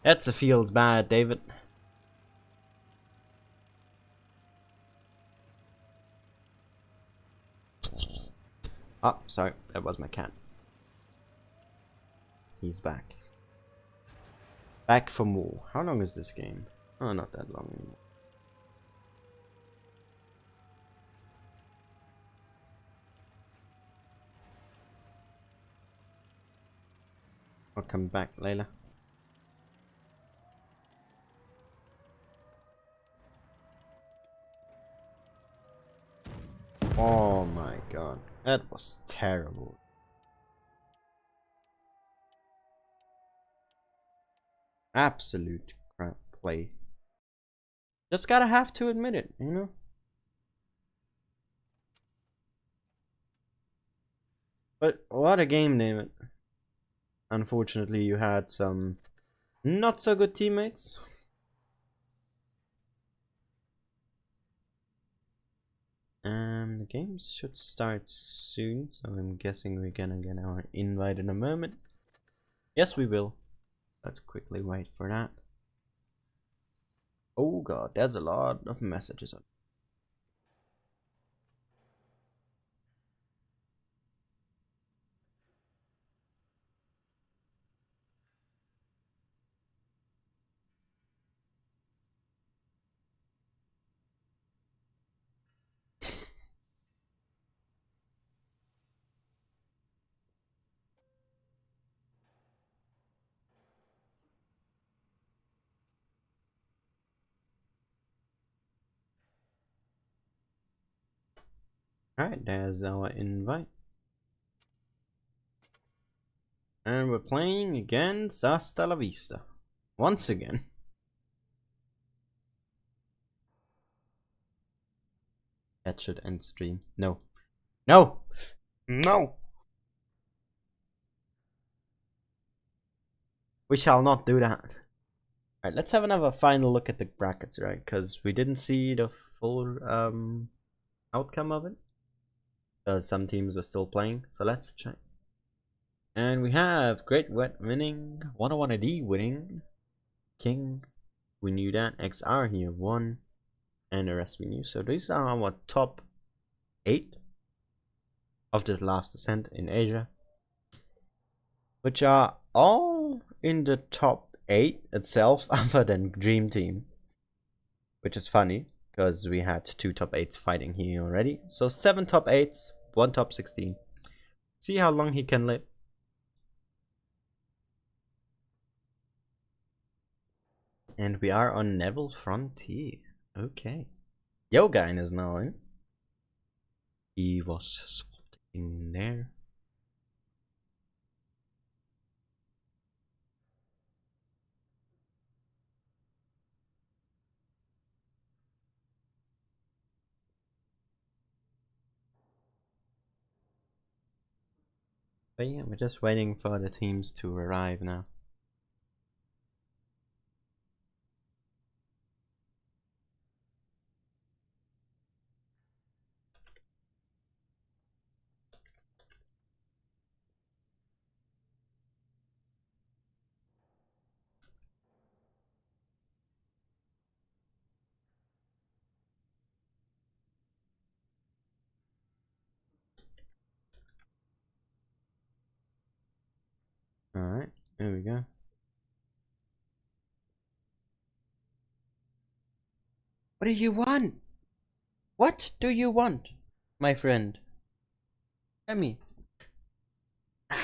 That's a feels bad, David. Oh, sorry, that was my cat. He's back. Back for more. How long is this game? Oh, not that long anymore. I'll come back, Layla. Oh my god. That was terrible. Absolute crap play. Just gotta have to admit it, you know? But what a game, David. Unfortunately, you had some not so good teammates. The games should start soon, so I'm guessing we're gonna get our invite in a moment. Yes, we will. Let's quickly wait for that. Oh god, there's a lot of messages on. Alright, there's our invite. And we're playing against Hasta La Vista. Once again. That should end stream. No. No! No! We shall not do that. Alright, let's have another final look at the brackets, right? Because we didn't see the full outcome of it. Some teams were still playing, so let's check. And we have Great Wet winning, 101AD winning, King, we knew that, XR here won, and the rest we knew. So these are our top 8 of this last Ascent in Asia, which are all in the top 8 itself other than Dream Team, which is funny because we had 2 top 8s fighting here already. So 7 top 8s, 1 top 16. See how long he can live. And we are on Neville Frontier. Okay. Yogain is now in. He was swapped in there. But yeah, we're just waiting for the teams to arrive now. Alright, here we go. What do you want? What do you want, my friend? Tell me. Do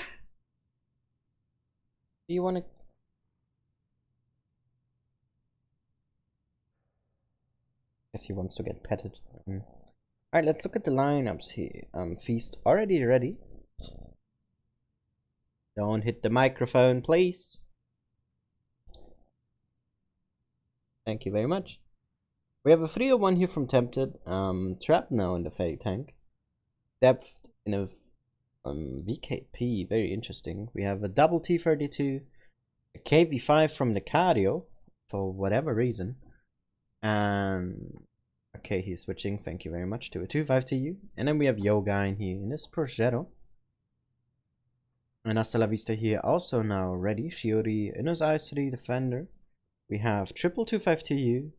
you wanna... Guess he wants to get petted. Alright, let's look at the lineups here. Feast already ready. Don't hit the microphone, please. Thank you very much. We have a 301 here from Tempted. Trapped now in the Fake Tank. Depth in a VKP, very interesting. We have a double T32, a KV5 from Lucario, for whatever reason. And okay, he's switching, thank you very much, to a 252. And then we have Yoga in here in this Progetto. And Hasta La Vista here also now ready. Shiori in his Ice 3 Defender. We have triple 252,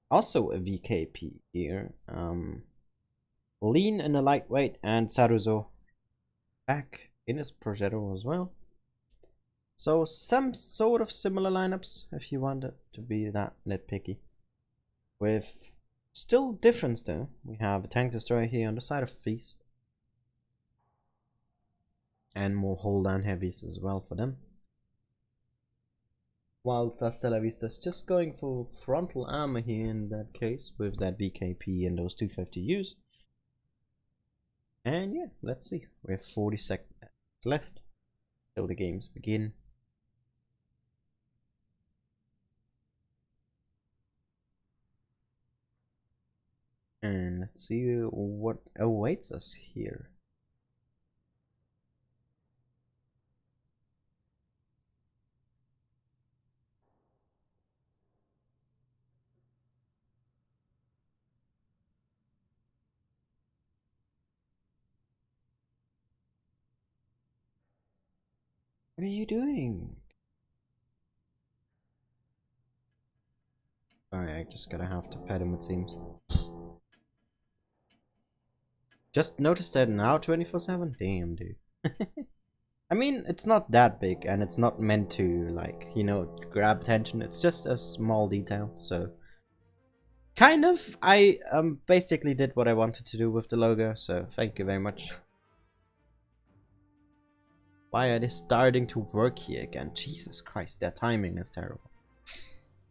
also a VKP here. Lean in a lightweight, and Saruzo back in his Progetto as well. So some sort of similar lineups if you want it to be that nitpicky. With still difference though. We have a Tank Destroyer here on the side of Feast. And more hold down heavies as well for them. Whilst Hasta La Vista is just going for frontal armor here in that case with that VKP and those 250Us. And yeah, let's see. We have 40 seconds left till the games begin. And let's see what awaits us here. What are you doing? Sorry, I just gotta have to pet him, it seems. Just noticed that now 24/7? Damn, dude. I mean, it's not that big, and it's not meant to, like, you know, grab attention. It's just a small detail, so... Kind of, I basically did what I wanted to do with the logo, so thank you very much. Why are they starting to work here again? Jesus Christ, their timing is terrible.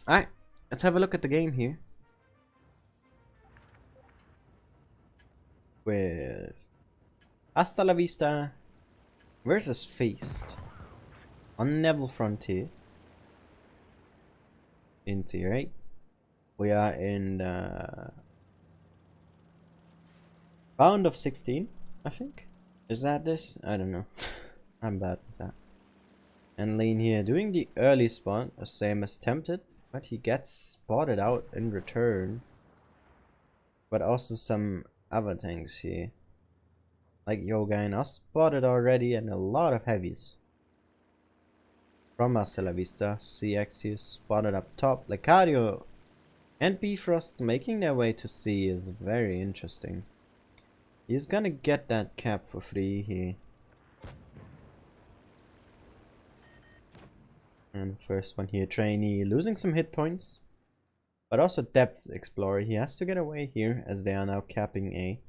Alright, let's have a look at the game here. With Hasta La Vista versus Feast on Neville Frontier in Tier 8. We are in the round of 16, I think. Is that this? I don't know. I'm bad with that. And Lane here doing the early spot, the same as Tempted, but he gets spotted out in return. But also some other things here. Like Yoga and us spotted already, and a lot of heavies. From Hasta La Vista, CX here spotted up top. Lucario and Bifrost making their way to C is very interesting. He's gonna get that cap for free here. And first one here, Trainee, losing some hit points. But also Depth Explorer, he has to get away here as they are now capping A.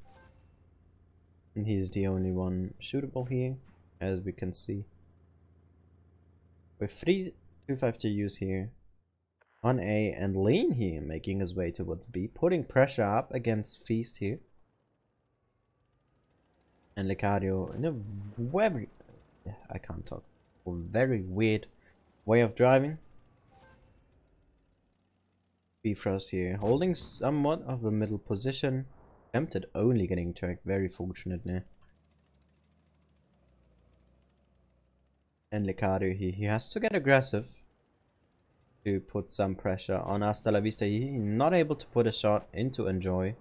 And he's the only one shootable here, as we can see. With 3 250Us here on A, and Lane here making his way towards B, putting pressure up against Feast here. And Lucario in a very... I can't talk. A very weird way of driving. Bifrost here holding somewhat of a middle position. Tempted only getting tracked, very fortunate there. And Licario, he has to get aggressive to put some pressure on Hasta La Vista. He's not able to put a shot into Enjoy.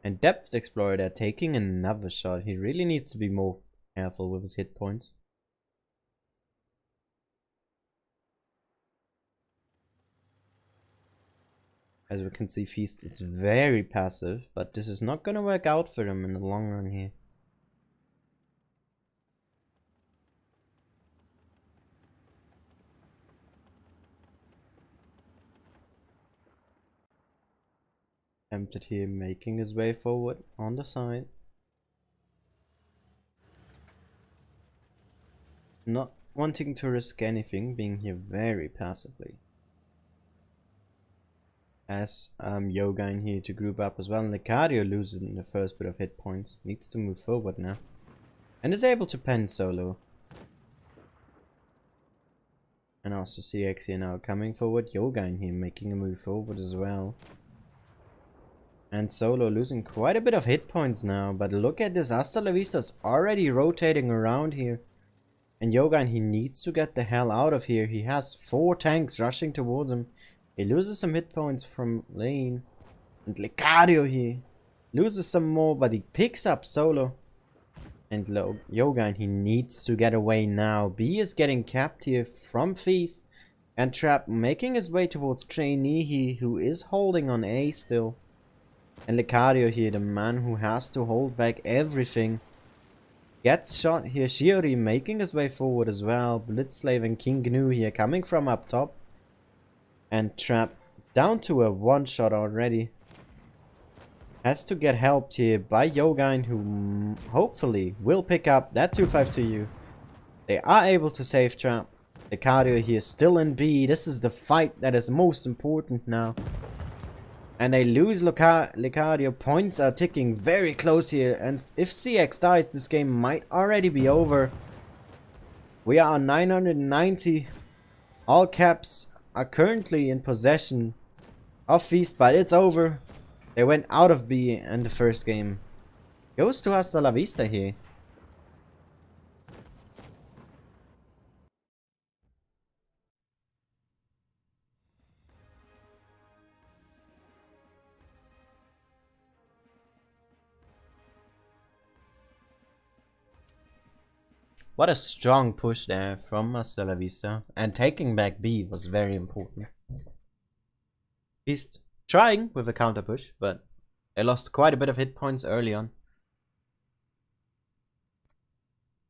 And Depth Explorer, they're taking another shot. He really needs to be more careful with his hit points. As we can see, Feast is very passive, but this is not gonna work out for him in the long run here. Tempted here, making his way forward on the side. Not wanting to risk anything, being here very passively. As Yoga in here to group up as well. And Licario loses in the first bit of hit points. Needs to move forward now. And is able to pen solo. And also CX here now coming forward. Yoga in here making a move forward as well. And Solo losing quite a bit of hit points now. But look at this. Hasta La Vista's already rotating around here. And Yoga, he needs to get the hell out of here. He has 4 tanks rushing towards him. He loses some hit points from lane. And Licario here loses some more, but he picks up Solo. And Yoga, he needs to get away now. B is getting capped here from Feast. And Trap making his way towards Trainee, who is holding on A still. And Licario here, the man who has to hold back everything. Gets shot here. Shiori making his way forward as well. Blitzslave and King Gnu here coming from up top. And Trap down to a 1-shot already. Has to get helped here by Yogain, who hopefully will pick up that 252U. They are able to save Trap. Licario here still in B. This is the fight that is most important now. And they lose Licario. Points are ticking very close here. And if CX dies, this game might already be over. We are on 990. All caps are currently in possession of Feast, but it's over. They went out of B in the first game. Goes to Hasta La Vista here. What a strong push there from Hasta La Vista. And taking back B was very important. He's trying with a counter push, but they lost quite a bit of hit points early on.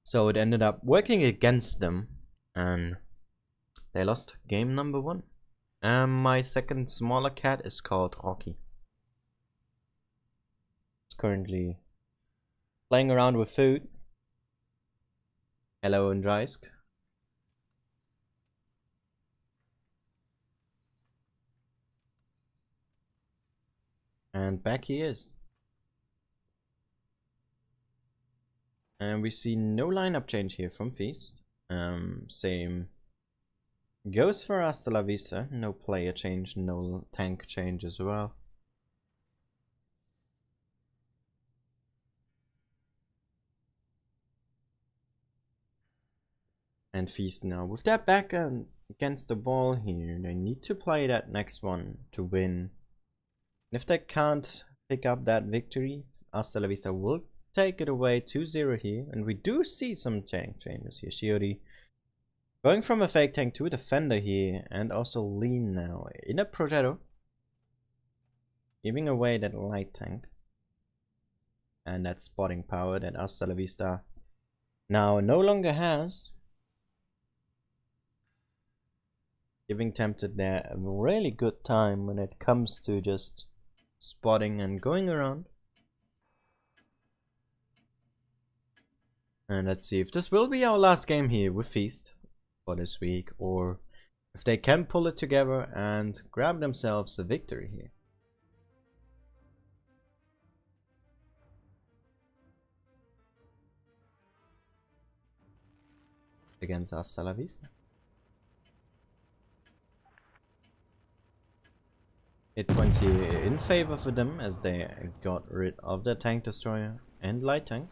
So it ended up working against them. And they lost game number 1. My second smaller cat is called Rocky. It's currently playing around with food. Hello, Andrejsk. And back he is. And we see no lineup change here from Feast. Same goes for Hasta La Vista. No player change, no tank change as well. And Feast now with their back against the wall here. They need to play that next one to win. And if they can't pick up that victory, Hasta La Vista will take it away 2-0 here. And we do see some tank changes here. Shiori going from a fake tank to a defender here. And also Lean now in a Progetto. Giving away that light tank. And that spotting power that Hasta La Vista now no longer has. Giving Tempted there a really good time when it comes to just spotting and going around. And let's see if this will be our last game here with Feast for this week, or if they can pull it together and grab themselves a victory here against Hasta La Vista. Hit points here in favor for them as they got rid of their tank destroyer and light tank.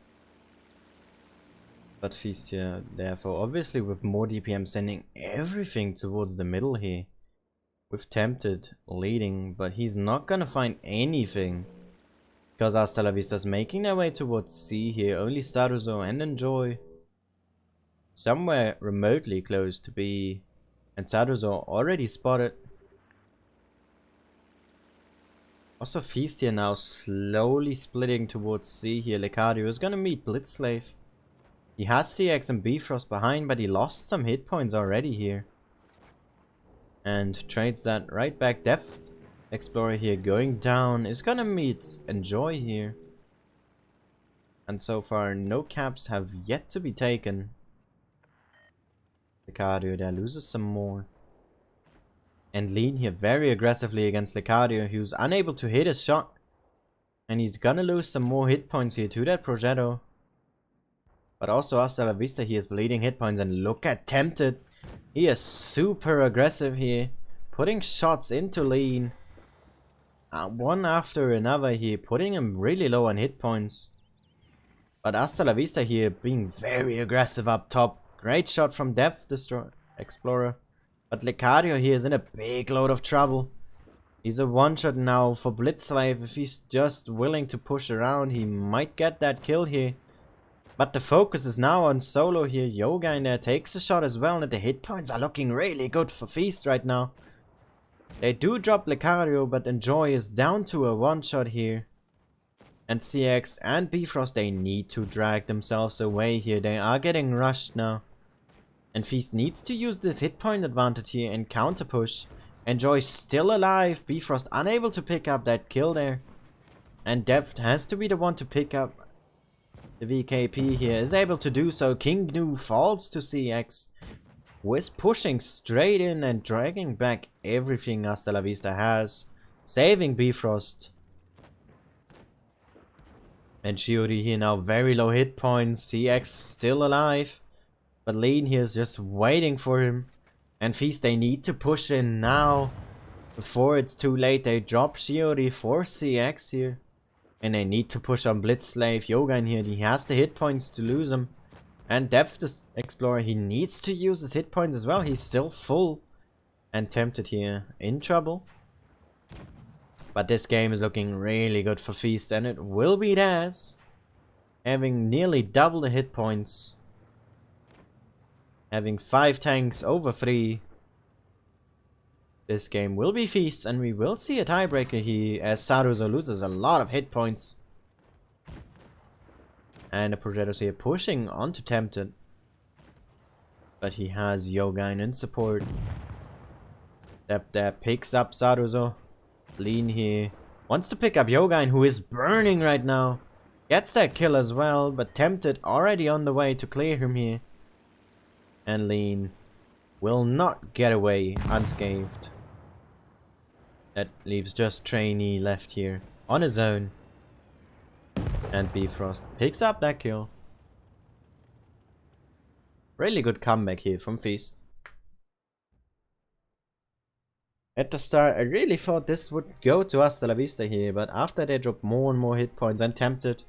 But Feast here, therefore, obviously with more DPM sending everything towards the middle here. With Tempted leading, but he's not gonna find anything. Because Hasta La Vista's making their way towards C here. Only Saruzo and Enjoy somewhere remotely close to B. And Saruzo already spotted. Also Feast here now slowly splitting towards C here. Lecario is gonna meet Blitzslave. He has CX and Bifrost behind, but he lost some hit points already here. And trades that right back. Depth Explorer here going down is gonna meet Enjoy here. And so far no caps have yet to be taken. Lecario there loses some more. And Lean here very aggressively against Lecario, who's unable to hit his shot. And he's gonna lose some more hit points here to that Progetto. But also Hasta La Vista, he is bleeding hit points, and look at Tempted. He is super aggressive here, putting shots into Lean. One after another here, putting him really low on hit points. But Hasta La Vista here being very aggressive up top. Great shot from Depth Explorer. But Lecario here is in a big load of trouble. He's a one-shot now for Blitzslave. If he's just willing to push around, he might get that kill here. But the focus is now on solo here. Yoga in there takes a shot as well, and the hit points are looking really good for Feast right now. They do drop Lecario, but Enjoy is down to a one-shot here. And CX and Bifrost, they need to drag themselves away here. They are getting rushed now. And Feast needs to use this hit point advantage here and counter push. Enjoy still alive. Bifrost unable to pick up that kill there. And Depth has to be the one to pick up the VKP here. Is able to do so. King Gnu falls to CX. Who is pushing straight in and dragging back everything Hasta La Vista has. Saving Bifrost. And Shiori here now very low hit points. CX still alive. But Lean here is just waiting for him. And Feast, they need to push in now. Before it's too late, they drop Shiori for CX here. And they need to push on Blitzslave. Yoga in here, he has the hit points to lose him. And Depth Explorer, he needs to use his hit points as well. He's still full. And Tempted here, in trouble. But this game is looking really good for Feast, and it will be theirs. Having nearly double the hit points. Having 5 tanks over 3. This game will be Feast, and we will see a tiebreaker here as Saruzo loses a lot of hit points. And the Progetto's here pushing onto Tempted. But he has Yogain in support. Depth there picks up Saruzo. Lean here wants to pick up Yogain, who is burning right now. Gets that kill as well, but Tempted already on the way to clear him here. And Lean will not get away unscathed. That leaves just Trainee left here on his own. And Bifrost picks up that kill. Really good comeback here from Feast. At the start, I really thought this would go to Hasta La Vista here, but after they drop more and more hit points and Tempted.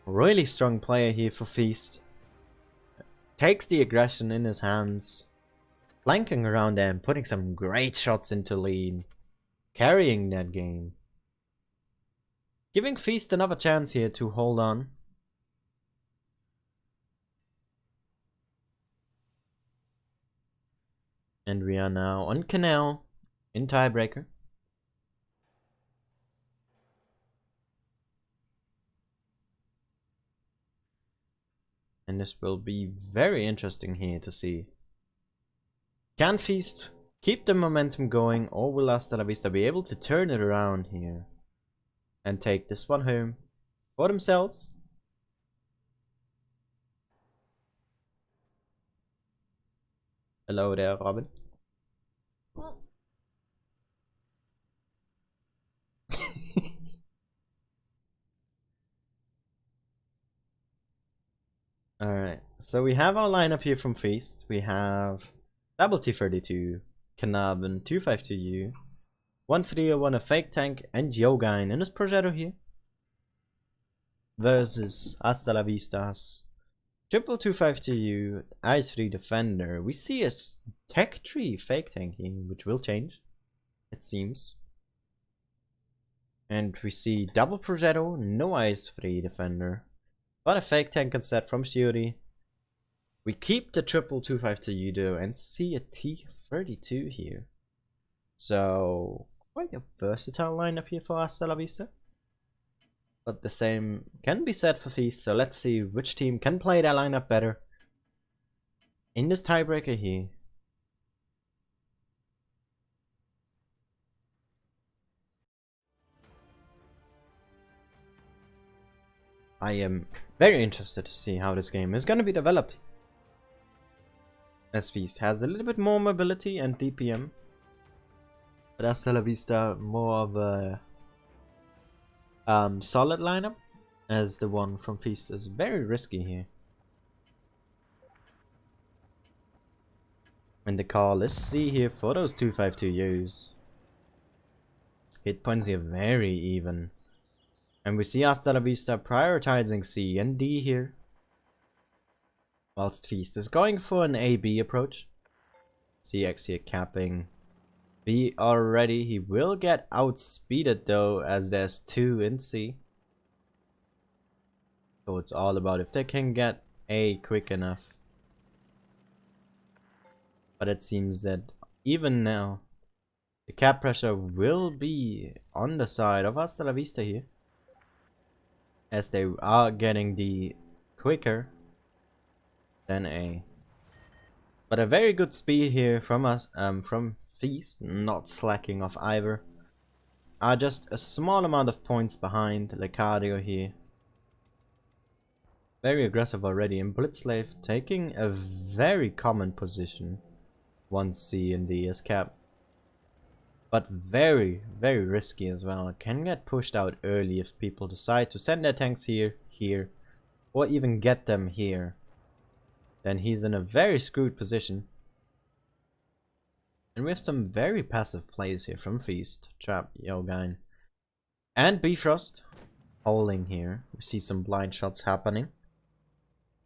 Really strong player here for Feast. Takes the aggression in his hands. Flanking around them, putting some great shots into Lean. Carrying that game. Giving Feast another chance here to hold on. And we are now on Canal in tiebreaker. And this will be very interesting here to see. Can Feast keep the momentum going, or will Hasta La Vista be able to turn it around here and take this one home for themselves? Hello there, Robin. Alright, so we have our lineup here from Feast. We have Double T32, Knaben, 252U, 1301, a fake tank, and Yogain in his Progetto here. Versus Hasta La Vista's Triple 252 Ice 3 Defender. We see a Tech Tree fake tank here, which will change, it seems. And we see double Progetto, no Ice 3 Defender, but a fake tank instead from Shiori. We keep the triple 252 though and see a T32 here. So, quite a versatile lineup here for Hasta La Vista. But the same can be said for Feast, so let's see which team can play their lineup better in this tiebreaker here. I am very interested to see how this game is going to be developed, as Feast has a little bit more mobility and DPM, but Hasta La Vista more of a solid lineup, as the one from Feast is very risky here. And the call, let's see here for those 252Us. Hit points here very even. And we see Hasta La Vista prioritizing C and D here, whilst Feast is going for an A-B approach. CX here capping B already. He will get outspeeded though, as there's 2 in C. So it's all about if they can get A quick enough. But it seems that even now, the cap pressure will be on the side of Hasta La Vista here, as they are getting D quicker than A. But a very good speed here from us, from Feast, not slacking off either. Are just a small amount of points behind Lecadio here. Very aggressive already, and Blitzslave taking a very common position. 1C and D is cap. But very, very risky as well. Can get pushed out early if people decide to send their tanks here, or even get them here. Then he's in a very screwed position. And we have some very passive plays here from Feast, Trap, Yogain, and Bifrost holding here. We see some blind shots happening.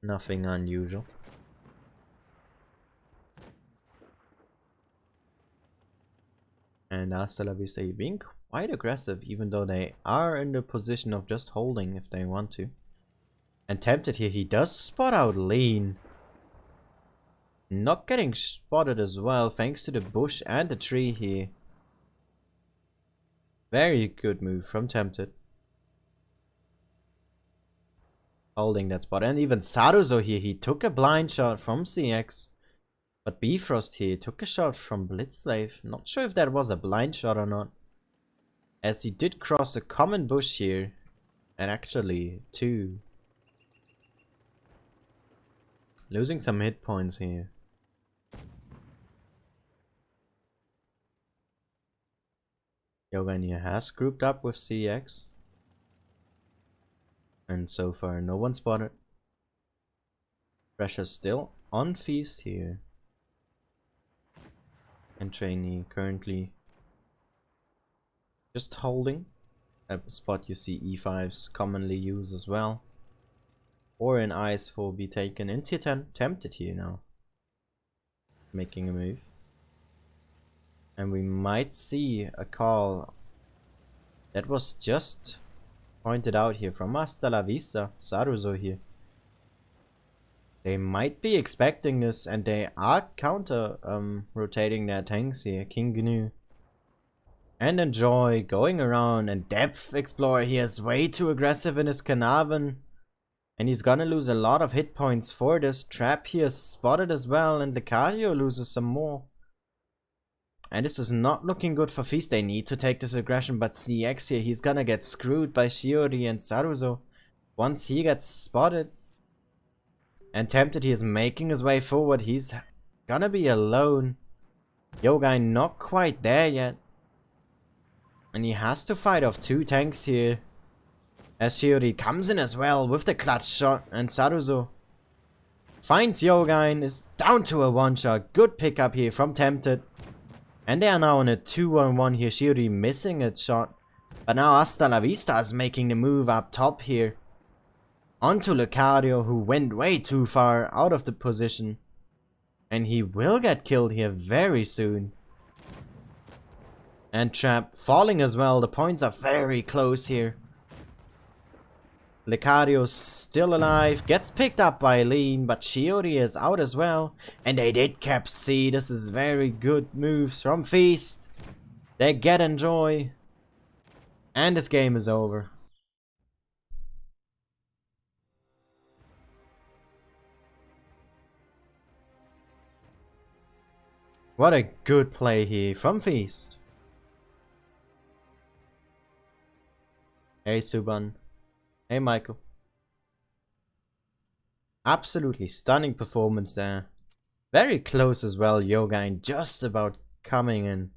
Nothing unusual. And Hasta La Vista being quite aggressive, even though they are in the position of just holding if they want to. And Tempted here, he does spot out Lean. Not getting spotted as well, thanks to the bush and the tree here. Very good move from Tempted. Holding that spot. And even Saruzo here, he took a blind shot from CX. But Bifrost here took a shot from Blitzslave. Not sure if that was a blind shot or not, as he did cross a common bush here. And actually 2. Losing some hit points here. Yogan here has grouped up with CX. And so far no one spotted. Pressure still on Feast here. And Trainee currently just holding. A spot you see E5s commonly use as well. Or an Ice for be taken into Tempted here now. Making a move. And we might see a call that was just pointed out here from Hasta La Vista, Saruzo here. They might be expecting this, and they are counter rotating their tanks here. King Gnu and Enjoy going around, and Depth Explorer here is way too aggressive in his Carnarvon. And he's gonna lose a lot of hit points for this. Trap here spotted as well, and Lecadio loses some more. And this is not looking good for Feast. They need to take this aggression, but CX here, he's gonna get screwed by Shiori and Saruzo once he gets spotted. And Tempted, he is making his way forward. He's gonna be alone. Yogai not quite there yet. And he has to fight off 2 tanks here, as Shiori comes in as well with the clutch shot. And Saruzo finds Yogain, is down to a 1-shot. Good pickup here from Tempted. And they are now on a 2-on-1 here. Shiori missing a shot. But now Hasta La Vista is making the move up top here. onto Lucario, who went way too far out of the position. And he will get killed here very soon. And Trap falling as well. The points are very close here. Lucario's still alive. Gets picked up by Lean, but Shiori is out as well. And they did cap C. This is very good moves from Feast. They get Enjoy. And this game is over. What a good play here from Feast. Hey Suban. Hey Michael. Absolutely stunning performance there. Very close as well, Yogain just about coming in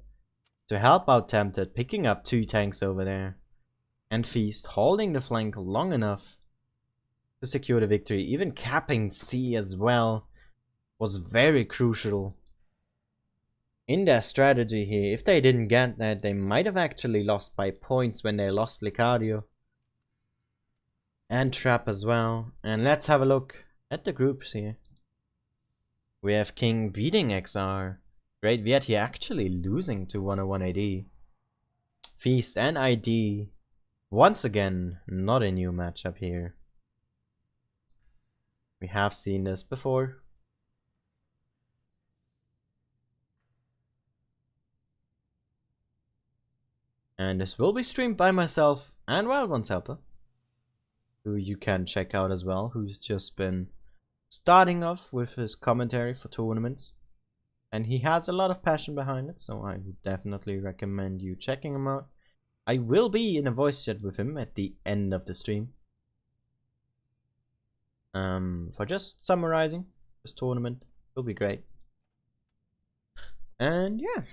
to help out Tempted, picking up 2 tanks over there. And Feast holding the flank long enough to secure the victory. Even capping C as well was very crucial in their strategy here. If they didn't get that, they might have actually lost by points when they lost Lucario. And Trap as well. And let's have a look at the groups here. We have King beating XR. Great Vieti actually losing to 101 AD. Feast and ID. Once again, not a new matchup here. We have seen this before. And this will be streamed by myself and Wild Ones Helper, who you can check out as well, who's just been starting off with his commentary for tournaments. And he has a lot of passion behind it, so I would definitely recommend you checking him out. I will be in a voice chat with him at the end of the stream. For just summarizing this tournament. Will be great. And yeah,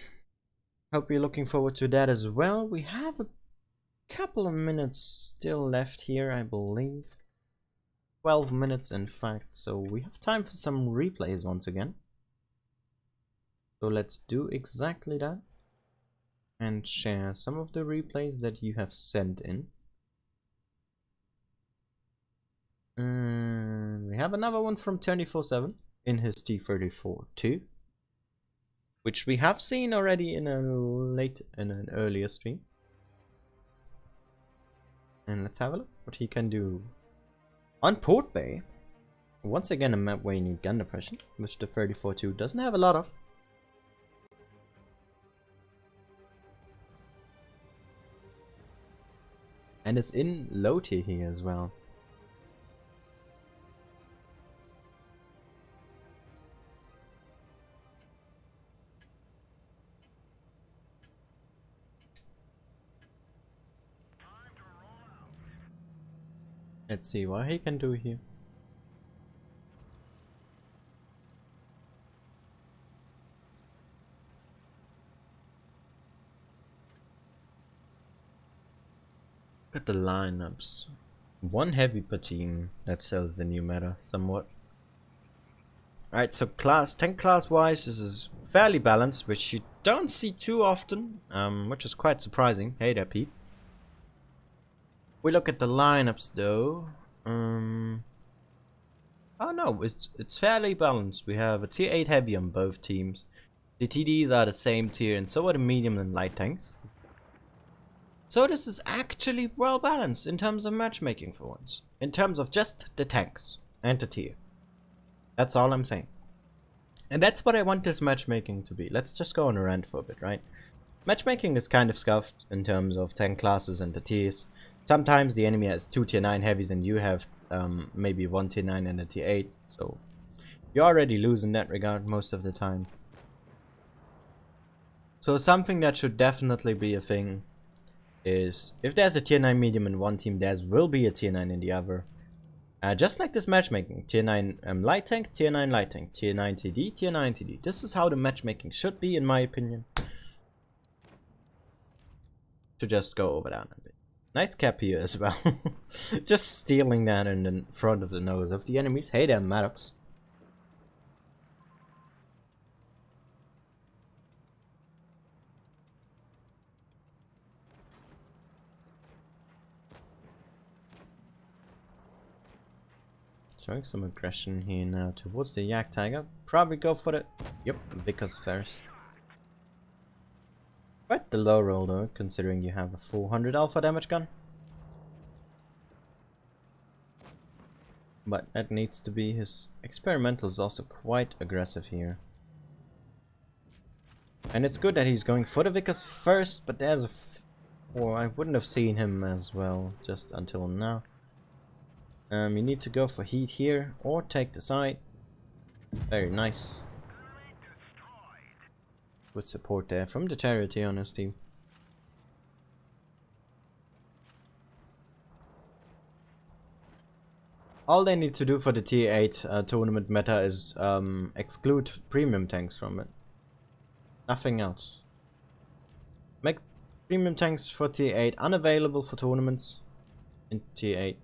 hope you're looking forward to that as well. We have a couple of minutes still left here, I believe. 12 minutes in fact, so we have time for some replays once again. So let's do exactly that and share some of the replays that you have sent in. We have another one from 24/7 in his T34 too, which we have seen already in an earlier stream. And let's have a look what he can do on Port Bay. Once again, a map where you need gun depression, which the 34-2 doesn't have a lot of. And it's in low tier here as well. Let's see what he can do here. Look at the lineups. 1 heavy per team. That sells the new meta somewhat. Alright, so tank class wise, this is fairly balanced, which you don't see too often, which is quite surprising. Hey there, Pete. We look at the lineups though. Oh no, it's fairly balanced. We have a tier 8 heavy on both teams. The TDs are the same tier, and so are the medium and light tanks. So this is actually well balanced in terms of matchmaking for once. In terms of just the tanks and the tier. That's all I'm saying. And that's what I want this matchmaking to be. Let's just go on a rant for a bit, right? Matchmaking is kind of scuffed in terms of tank classes and the tiers. Sometimes the enemy has 2 tier 9 heavies and you have maybe 1 tier 9 and a tier 8. So you already lose in that regard most of the time. So something that should definitely be a thing is if there's a tier 9 medium in one team, there will be a tier 9 in the other. Just like this matchmaking, tier 9 light tank, tier 9 light tank, tier 9 TD, tier 9 TD. This is how the matchmaking should be, in my opinion. To just go over that a bit. Nice cap here as well. Just stealing that in the front of the nose of the enemies. Hey there, Maddox. showing some aggression here now towards the Yak Tiger. Probably go for the... Yep, Vickers first. Quite the low roll though, considering you have a 400 alpha damage gun. But that needs to be his... Experimental is also quite aggressive here. And it's good that he's going for the Vickers first, but there's a... Or I wouldn't have seen him as well just until now. You need to go for heat here or take the side. Very nice. Good support there from the charity on his team. All they need to do for the tier 8 tournament meta is exclude premium tanks from it. Nothing else. Make premium tanks for tier 8 unavailable for tournaments in tier 8.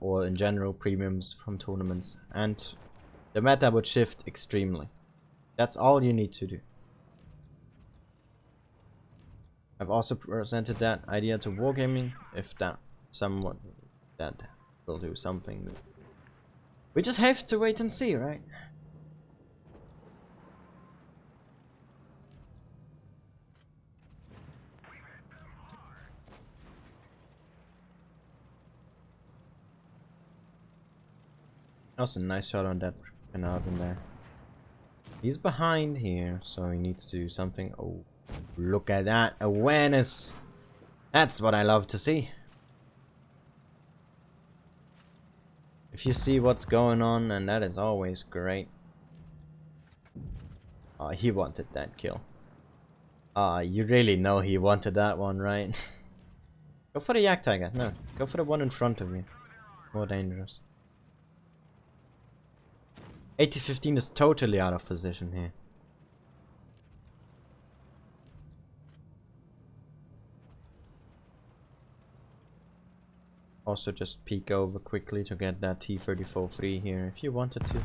Or in general premiums from tournaments, and the meta would shift extremely. That's all you need to do. I've also presented that idea to Wargaming, if that somewhat that will do something. We just have to wait and see, right? Also, nice shot on that canard in there. He's behind here, so he needs to do something. Oh, look at that awareness! That's what I love to see. If you see what's going on, and that is always great. Oh, he wanted that kill. You really know he wanted that one, right? Go for the Yak Tiger. No, go for the one in front of you. More dangerous. 80-15 is totally out of position here. Also just peek over quickly to get that T-34 free here if you wanted to.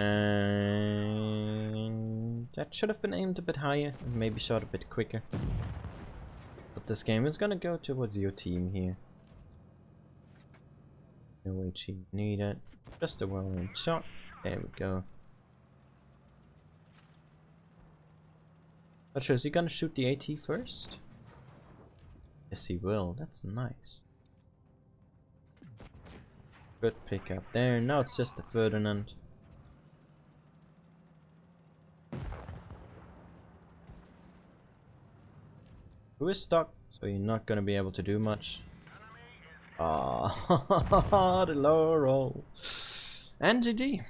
And that should have been aimed a bit higher and maybe shot a bit quicker. But this game is gonna go towards your team here. No HE needed. Just a well-aimed shot. There we go. Not sure, is he gonna shoot the AT first? Yes, he will. That's nice. Good pick up there. Now it's just the Ferdinand. Who is stuck, so you're not gonna be able to do much. Ah, the low roll. And GG.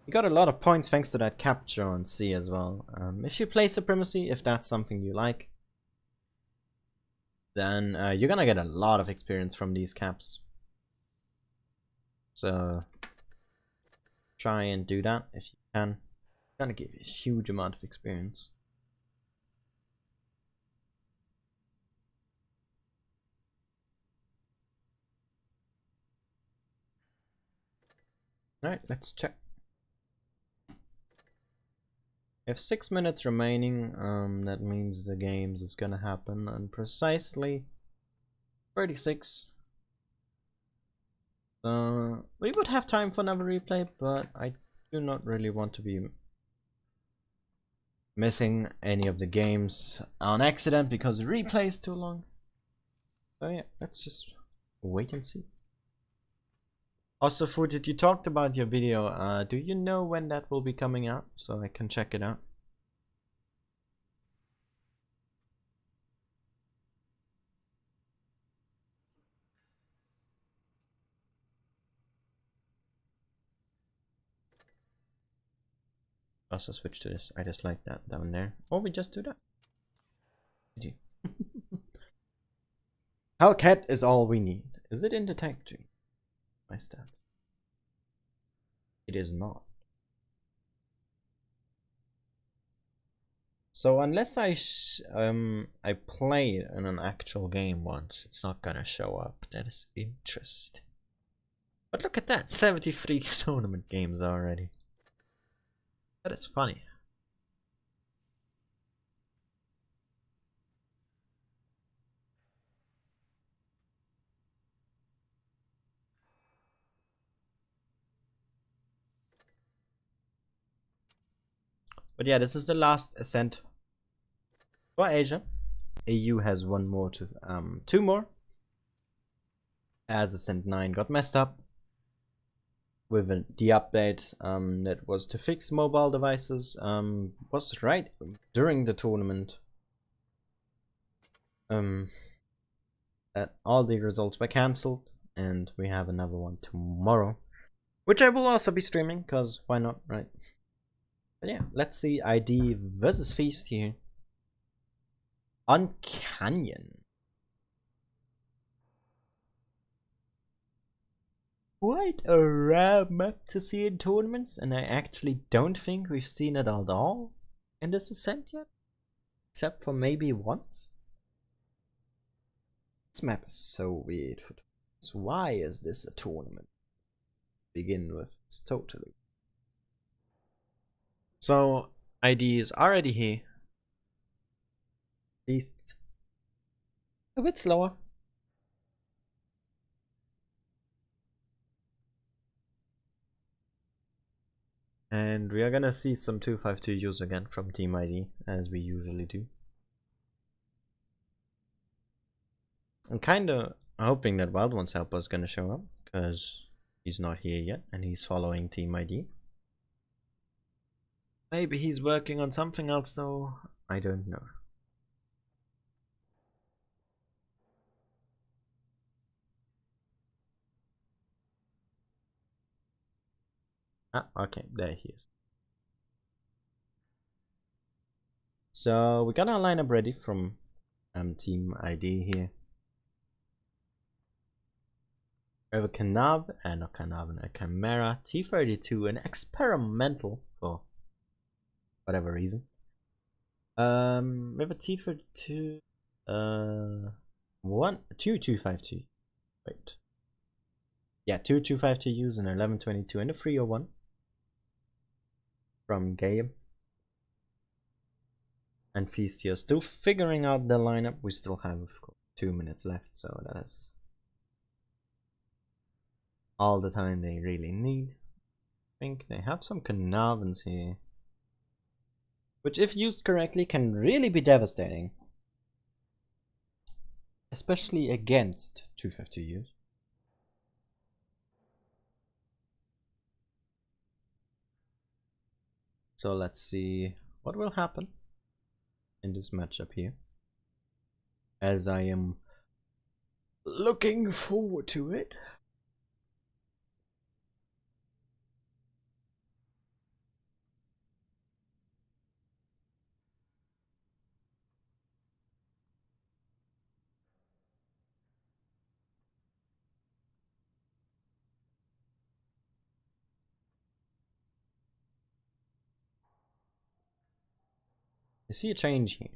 You got a lot of points thanks to that capture on C as well. If you play Supremacy, if that's something you like, then you're gonna get a lot of experience from these caps. So try and do that if you can. It's gonna give you a huge amount of experience. Alright, let's check. We have 6 minutes remaining. That means the games is gonna happen on precisely 36. We would have time for another replay, but I do not really want to be missing any of the games on accident because the replay is too long. So yeah, let's just wait and see. Also, Fujit, you talked about your video. Do you know when that will be coming out so I can check it out? Also switch to this. I just like that down there. Or we just do that. GG. Hellcat is all we need. Is it in the tech tree? My stats. It is not. So unless I play it in an actual game once, it's not gonna show up. That is interesting. But look at that, 73 tournament games already. That is funny. But yeah, this is the last Ascent for Asia. EU has one more to two more, as Ascent 9 got messed up with the update that was to fix mobile devices. Was right during the tournament that all the results were cancelled, and we have another one tomorrow, which I will also be streaming, because why not, right? But yeah, let's see ID versus Feast here on Canyon. Quite a rare map to see in tournaments, and I actually don't think we've seen it at all in this Ascent yet, except for maybe once. This map is so weird for tournaments. Why is this a tournament to begin with? It's totally. So ID is already here. At least a bit slower. And we are gonna see some 252Us again from Team ID, as we usually do. I'm kinda hoping that Wild One's helper is gonna show up, because he's not here yet, and he's following Team ID. Maybe he's working on something else though, I don't know. Ah, okay, there he is. So we got our lineup ready from Team ID here. We have a Canav, and a Canav and a Chimera, T32, an experimental for whatever reason. We have a T32, two 252. Wait. Yeah, two 252Us, an 1122, and a 301 from Game. And Feast here still figuring out the lineup. We still have 2 minutes left, so that is all the time they really need. I think they have some Canavans here, which if used correctly can really be devastating, especially against 252Us. So let's see what will happen in this matchup here, as I am looking forward to it. I see a change here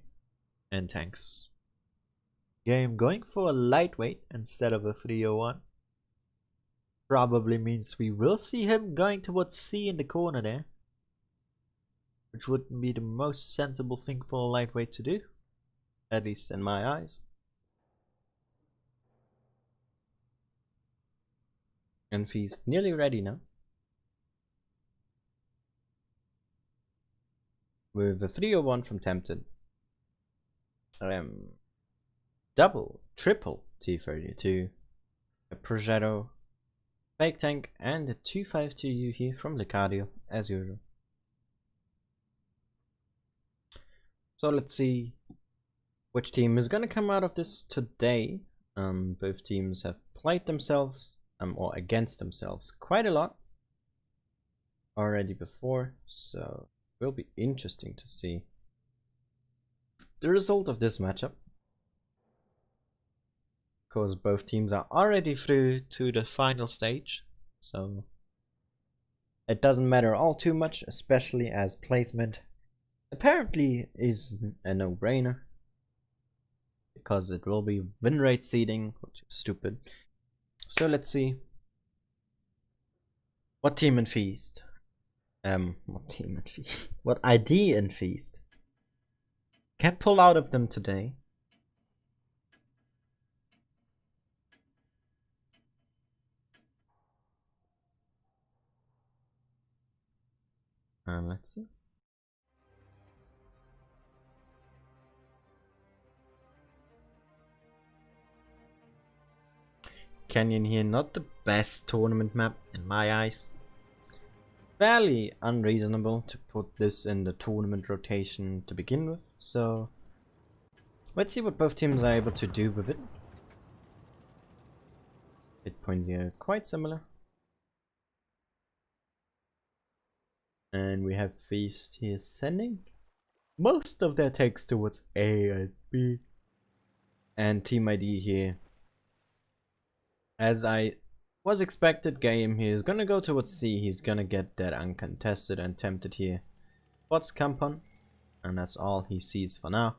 in tanks. Game going for a lightweight instead of a 301. Probably means we will see him going towards C in the corner there, which wouldn't be the most sensible thing for a lightweight to do, at least in my eyes. And Feast nearly ready now, with a 301 from Tempted, double, triple T32, a Progetto, Fake Tank, and a 252U here from Licadio, as usual. So let's see which team is gonna come out of this today. Both teams have played themselves, or against themselves, quite a lot already before, so it will be interesting to see the result of this matchup, because both teams are already through to the final stage, so it doesn't matter all too much, especially as placement apparently is a no-brainer, because it will be win rate seeding, which is stupid. So let's see what team in Feast, what ID in Feast can pull out of them today. Let's see. Canyon here, not the best tournament map in my eyes. Fairly unreasonable to put this in the tournament rotation to begin with, so let's see what both teams are able to do with it. Hit points here quite similar. And we have Feast here sending most of their attacks towards A and B. And Team ID here, as I was expected, Game here is gonna go towards C. He's gonna get that uncontested and tempted here. What's Kampon? And that's all he sees for now.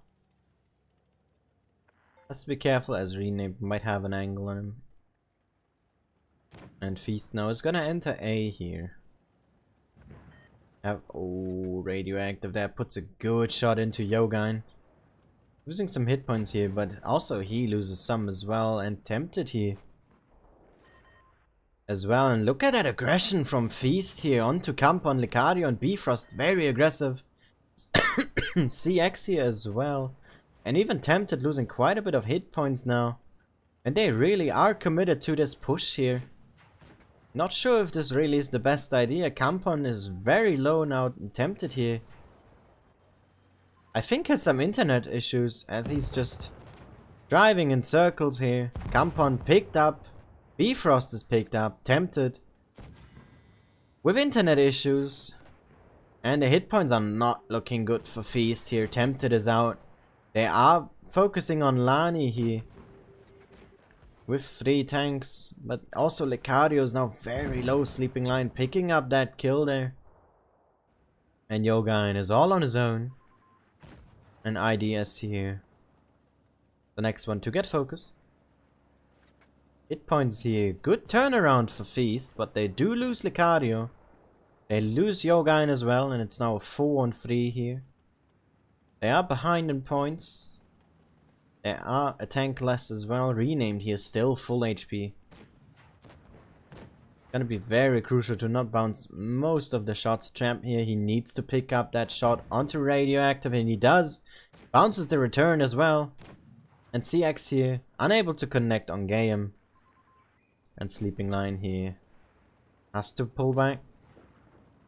Has to be careful as Rename might have an angle on him. And Feast now is gonna enter A here. Oh, radioactive, that puts a good shot into Yogine. Losing some hit points here, but also he loses some as well, and tempted here as well. And look at that aggression from Feast here onto Kampon, Licario and Bifrost, very aggressive. CX here as well, and even tempted, losing quite a bit of hit points now. And they really are committed to this push here. Not sure if this really is the best idea. Kampon is very low now, tempted here. I think has some internet issues as he's just driving in circles here. Kampon picked up. Bifrost is picked up, tempted. With internet issues. And the hit points are not looking good for Feast here. Tempted is out. They are focusing on Lani here. With 3 tanks. But also Licario is now very low. Sleeping Lion picking up that kill there. And Yogine is all on his own. And IDS here. The next one to get focused. Hit points here. Good turnaround for Feast, but they do lose Licario. They lose Yogine as well, and it's now a 4-on-3 here. They are behind in points. They are a tank less as well. Renamed here, still full HP. Gonna be very crucial to not bounce most of the shots. Tramp here, he needs to pick up that shot onto radioactive, and he does. Bounces the return as well. And CX here, unable to connect on Gaiam. And Sleeping Lion here has to pull back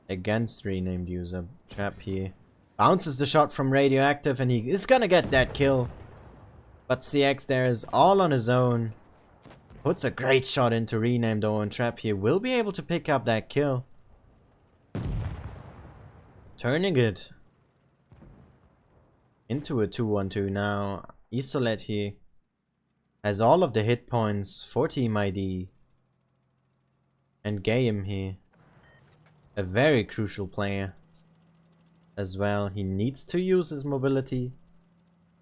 against renamed user. Trap here bounces the shot from radioactive, and he is gonna get that kill. But CX there is all on his own. Puts a great shot into renamed though, and Trap here will be able to pick up that kill. Turning it into a 2-1-2 now. Isolet here has all of the hit points for Team ID. And Gaiam here, a very crucial player as well. He needs to use his mobility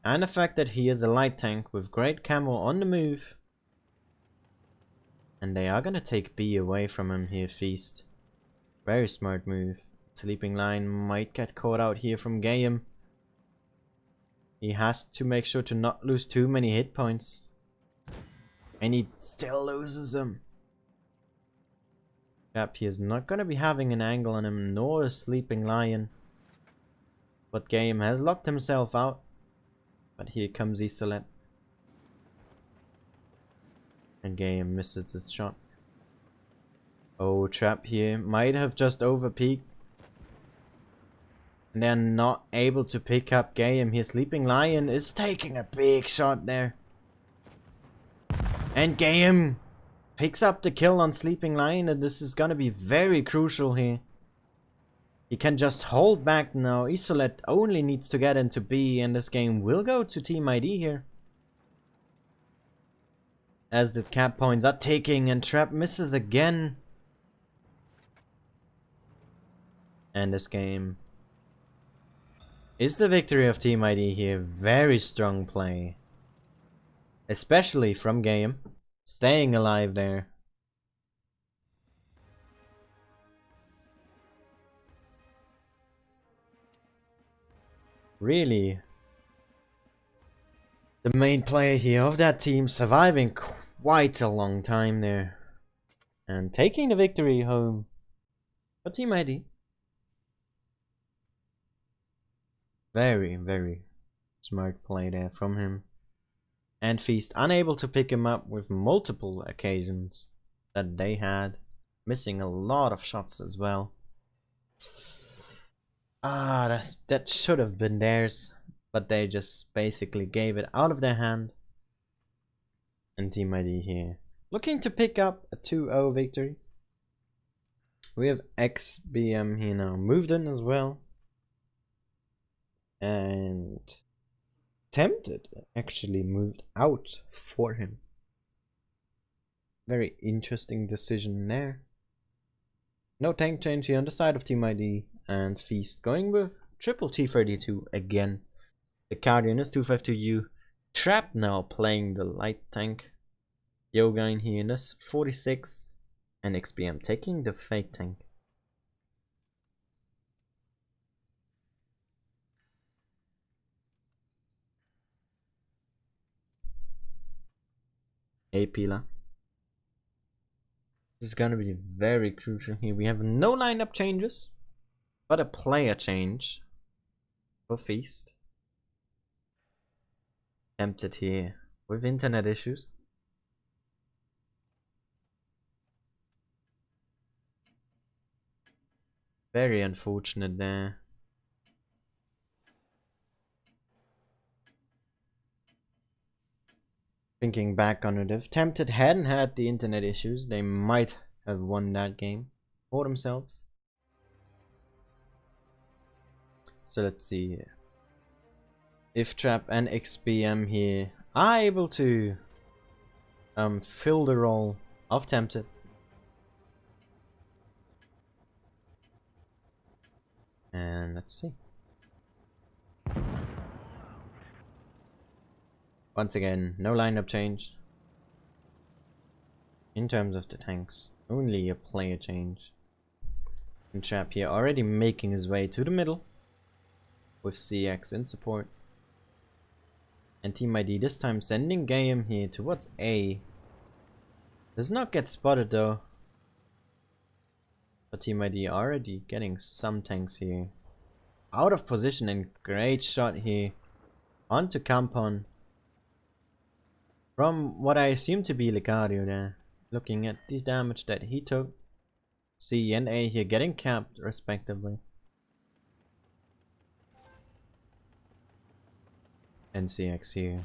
and the fact that he is a light tank with great camo on the move. And they are gonna take B away from him here, Feast. Very smart move. Sleeping Lion might get caught out here from Gaiam. He has to make sure to not lose too many hit points. And he still loses them. Yep, he is not gonna be having an angle on him, nor a Sleeping Lion. But Gaiam has locked himself out. But here comes Isolet. And Gaiam misses his shot. Oh, Trap here might have just overpeaked. And they're not able to pick up Gaiam here. Sleeping Lion is taking a big shot there. And Gaiam picks up the kill on Sleeping Lion, and this is gonna be very crucial here. He can just hold back now. Isolet only needs to get into B, and this game will go to Team ID here. As the cap points are ticking, and Trap misses again. And this game is the victory of Team ID here. Very strong play. Especially from Gaiam. Staying alive there. Really, the main player here of that team, surviving quite a long time there. And taking the victory home for Team ID. Very, very smart play there from him. And Feast unable to pick him up with multiple occasions that they had, missing a lot of shots as well. That should have been theirs, but they just basically gave it out of their hand. And Team ID here looking to pick up a 2-0 victory. We have XBM here now moved in as well. And Tempted actually moved out for him. Very interesting decision there. No tank change here on the side of Team ID, and Feast going with triple T32 again. The Guardian is 252U. Trap now playing the light tank. Yoga in here in this 46, and XBM taking the fake tank. Apila. This is gonna be very crucial here. We have no lineup changes, but a player change for Feast. Tempted here with internet issues. Very unfortunate there. Thinking back on it, if Tempted hadn't had the internet issues, they might have won that game for themselves. So let's see here. If Trap and XBM here are able to fill the role of Tempted. And let's see. Once again, no lineup change. In terms of the tanks, only a player change. And Trap here already making his way to the middle with CX in support. And Team ID this time sending Game here towards A. Does not get spotted though. But Team ID already getting some tanks here. Out of position, and great shot here onto Kampon. From what I assume to be Licario there. Looking at the damage that he took. C and A here getting capped respectively. And CX here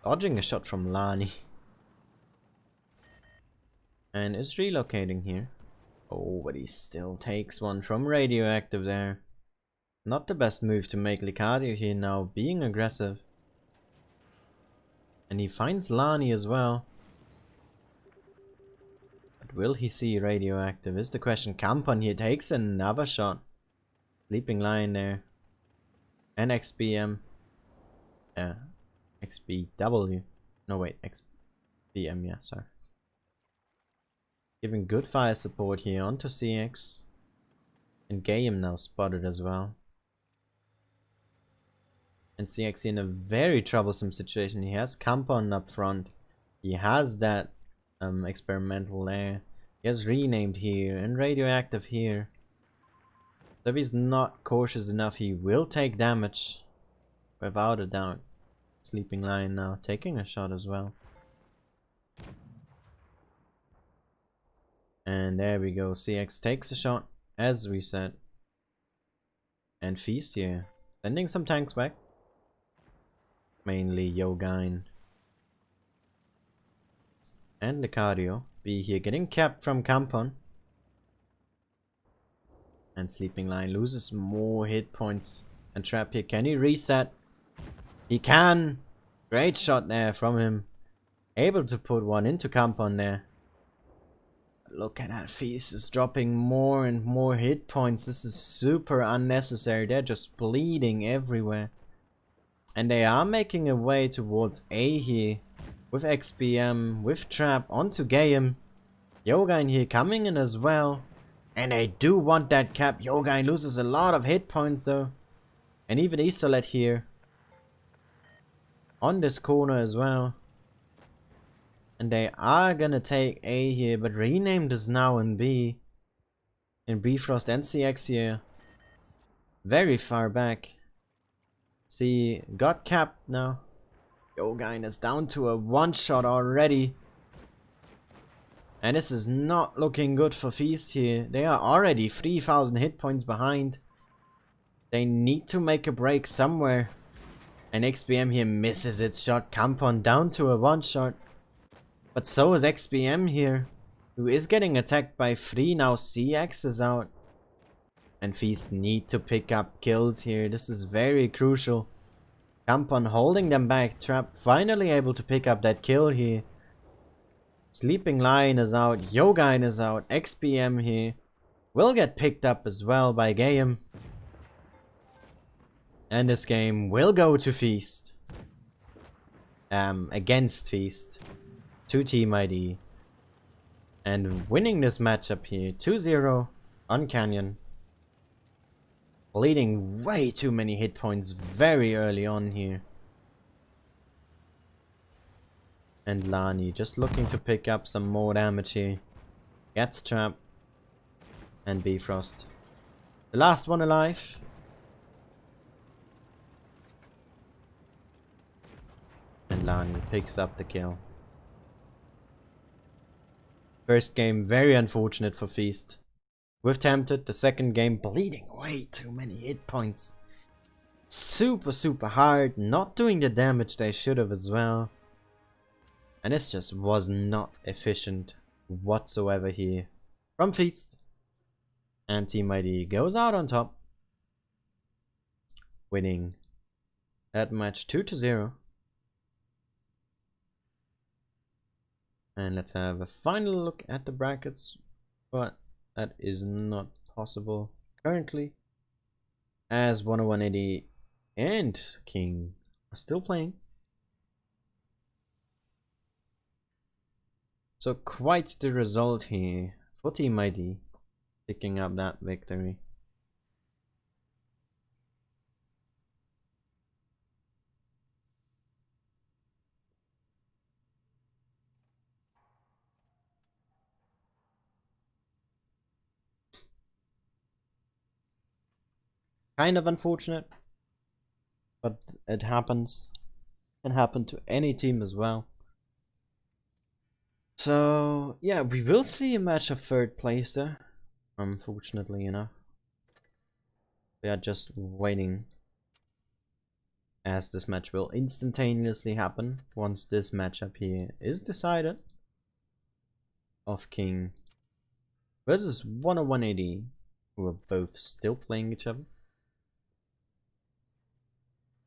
dodging a shot from Lani. And is relocating here. Oh, but he still takes one from Radioactive there. Not the best move to make Licario here now, being aggressive. And he finds Lani as well. But will he see Radioactive is the question. Kampon here takes another shot. Sleeping Lion there. And XBM. XBW. No wait, XBM, yeah, sorry. Giving good fire support here onto CX. And Gayam now spotted as well. And CX in a very troublesome situation. He has Kampon up front. He has that experimental there. He has renamed here and Radioactive here. So if he's not cautious enough, he will take damage. Without a doubt. Sleeping Lion now taking a shot as well. And there we go. CX takes a shot, as we said. And Feast here sending some tanks back. Mainly Yogine and Licario. B here getting capped from Kampon. And Sleeping Lion loses more hit points. And Trap here, can he reset? He can! Great shot there from him. Able to put one into Kampon there. Look at that, Feast is dropping more and more hit points. This is super unnecessary. They're just bleeding everywhere. And they are making a way towards A here. With XBM, with Trap, onto Gayam. Yogine here coming in as well. And they do want that cap. Yogine loses a lot of hit points though. And even Isolet here. On this corner as well. And they are gonna take A here, but renamed is now in B. In Bifrost and CX here. Very far back. See, got capped now. Yogain is down to a one-shot already. And this is not looking good for Feast here. They are already 3000 hit points behind. They need to make a break somewhere. And XBM here misses its shot. Kampon down to a one-shot. But so is XBM here, who is getting attacked by 3 now. CX is out. And Feast need to pick up kills here. This is very crucial. Kampon holding them back. Trap finally able to pick up that kill here. Sleeping Lion is out. Yogain is out. XBM here will get picked up as well by Gayam. And this game will go to Feast. Against Feast. To Team ID. And winning this matchup here. 2-0 on Canyon. Bleeding way too many hit points very early on here. And Lani just looking to pick up some more damage here. Gets trapped. And Bifrost. The last one alive. And Lani picks up the kill. First game very unfortunate for Feast. With Tempted, the second game bleeding way too many hit points. Super hard, not doing the damage they should have as well. And this just was not efficient whatsoever here from Feast. And Team ID goes out on top. Winning that match 2-0. And let's have a final look at the brackets. But that is not possible currently, as 10180 and King are still playing. So quite the result here for Team ID, picking up that victory. Kind of unfortunate, but it happens. Can happen to any team as well. So yeah, we will see a match of third place there, unfortunately enough. We are just waiting, as this match will instantaneously happen once this matchup here is decided. Of King versus 10180, who are both still playing each other.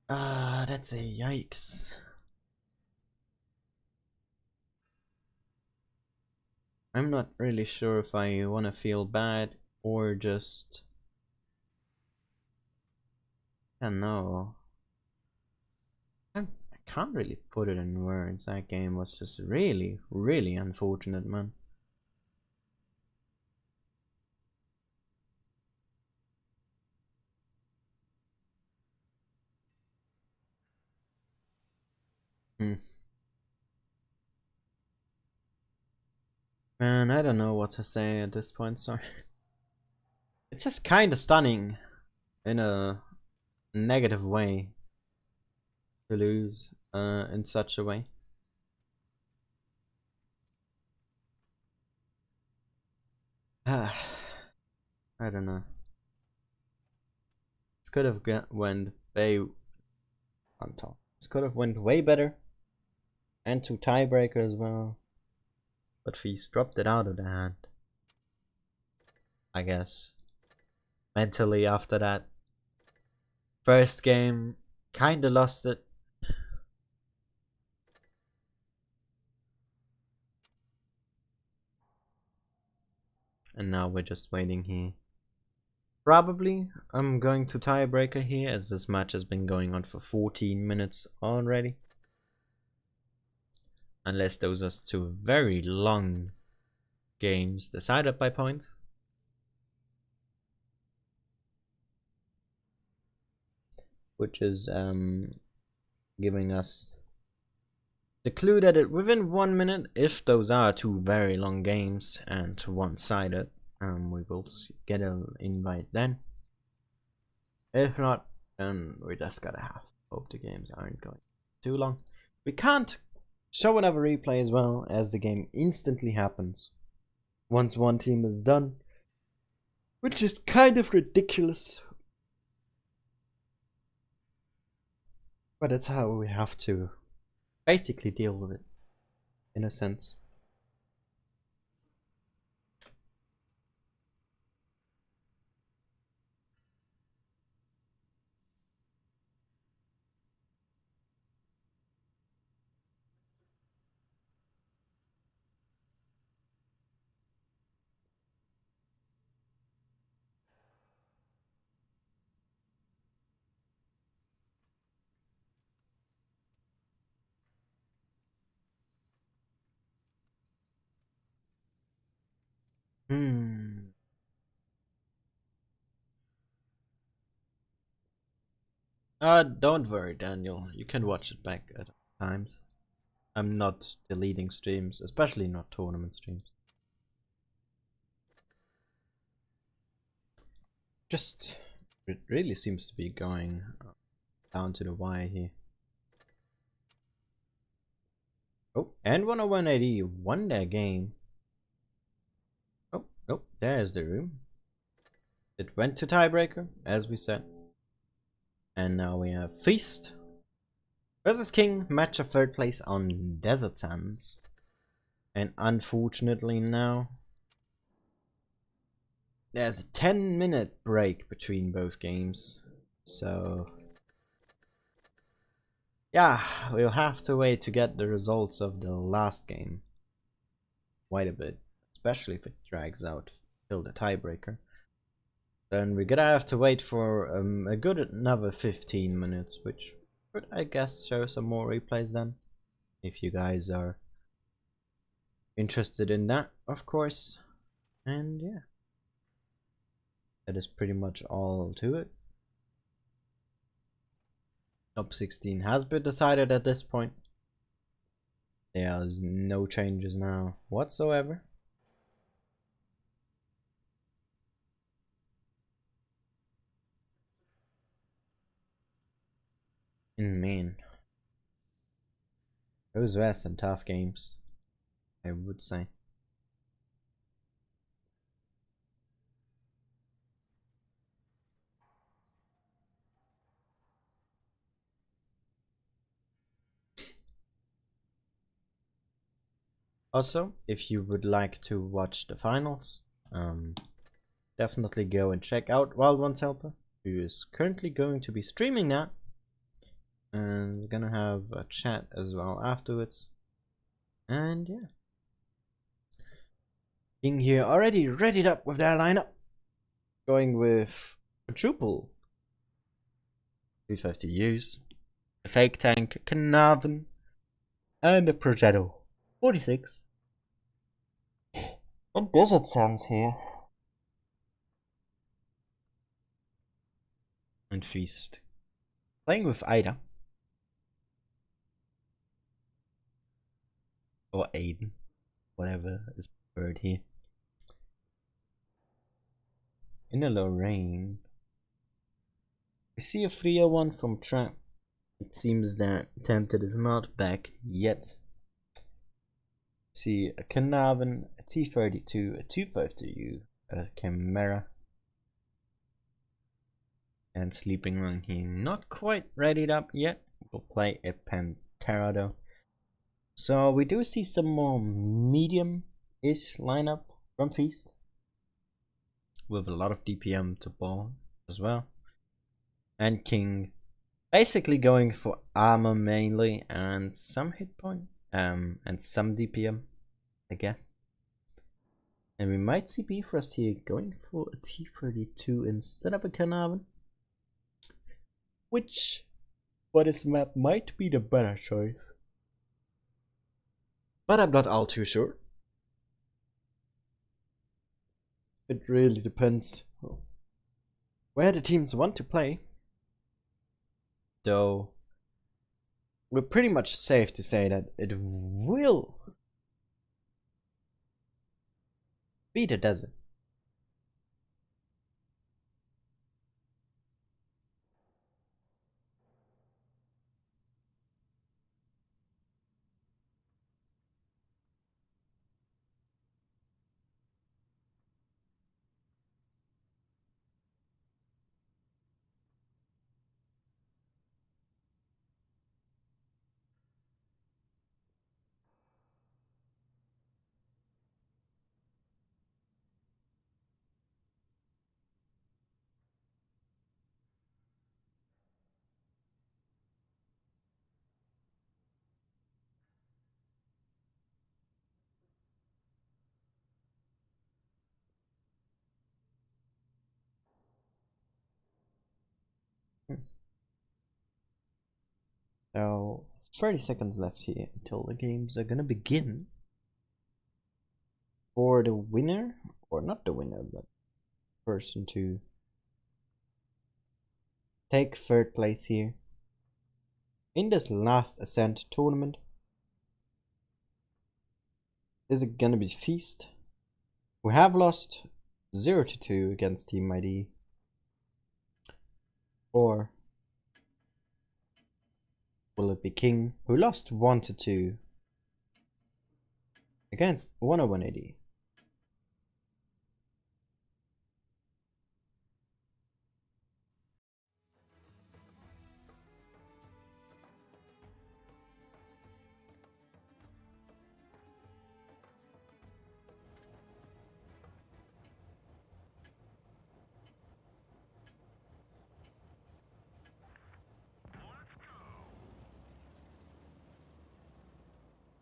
That's a yikes. I'm not really sure if I want to feel bad or just... I don't know. I can't really put it in words. That game was just really unfortunate, man. Man, I don't know what to say at this point, sorry. It's just kinda stunning in a negative way to lose in such a way. I don't know. This could have went way on top. This could have went way better. And to tiebreaker as well. But Feast dropped it out of the hand, I guess. Mentally after that first game, kinda lost it. And now we're just waiting here. Probably I'm going to tiebreaker here, as this match has been going on for 14 minutes already. Unless those are two very long games decided by points. Which is giving us the clue that within 1 minute, if those are two very long games and one-sided, we will get an invite then. If not, then we just gotta hope the games aren't going too long. We can't show another replay as well, as the game instantly happens once one team is done, which is kind of ridiculous. But it's how we have to basically deal with it, in a sense. Don't worry, Daniel. You can watch it back at times. I'm not deleting streams, especially not tournament streams. Just, it really seems to be going down to the wire here. Oh, and 10180 won their game. Oh, there's the room. It went to tiebreaker, as we said. And now we have Feast versus King, match of third place on Desert Sands. And unfortunately now, there's a 10-minute break between both games. So, yeah, we'll have to wait to get the results of the last game. Quite a bit, especially if it drags out till the tiebreaker. Then we're gonna have to wait for a good another 15 minutes, which could, I guess, show some more replays then. If you guys are interested in that, of course. And yeah, that is pretty much all to it. Top 16 has been decided at this point. There's no changes now whatsoever. Man, those were some tough games, I would say. Also, if you would like to watch the finals, definitely go and check out Wild Ones Helper, who is currently going to be streaming that. And we're gonna have a chat as well afterwards. And yeah. King here already readied up with their lineup. Going with quadruple 250 use, a fake tank, Carnarvon, and a Progetto 46. And Desert Sands here. And Feast. Playing with Ida. Or Aiden. Whatever is preferred here. In a Lorraine. I see a 301 from Trap. It seems that Tempted is not back yet. See a Carnarvon, a T32, a 250U, a Chimera. And Sleeping Run here, not quite readied up yet. We'll play a Pantera though. So we do see some more medium-ish lineup from Feast. With a lot of DPM to ball as well. And King basically going for armor mainly and some hit point. And some DPM, I guess. And we might see Bifrost here going for a T32 instead of a Carnarvon. Which, for this map, might be the better choice. But I'm not all too sure. It really depends where the teams want to play. Though, we're pretty much safe to say that it will be the desert. So 30 seconds left here until the games are gonna begin. For the winner, or not the winner, but person to take third place here in this last Ascent tournament, is it gonna be Feast, who have lost 0-2 against Team ID, or will it be King, who lost 1-2 against 101AD?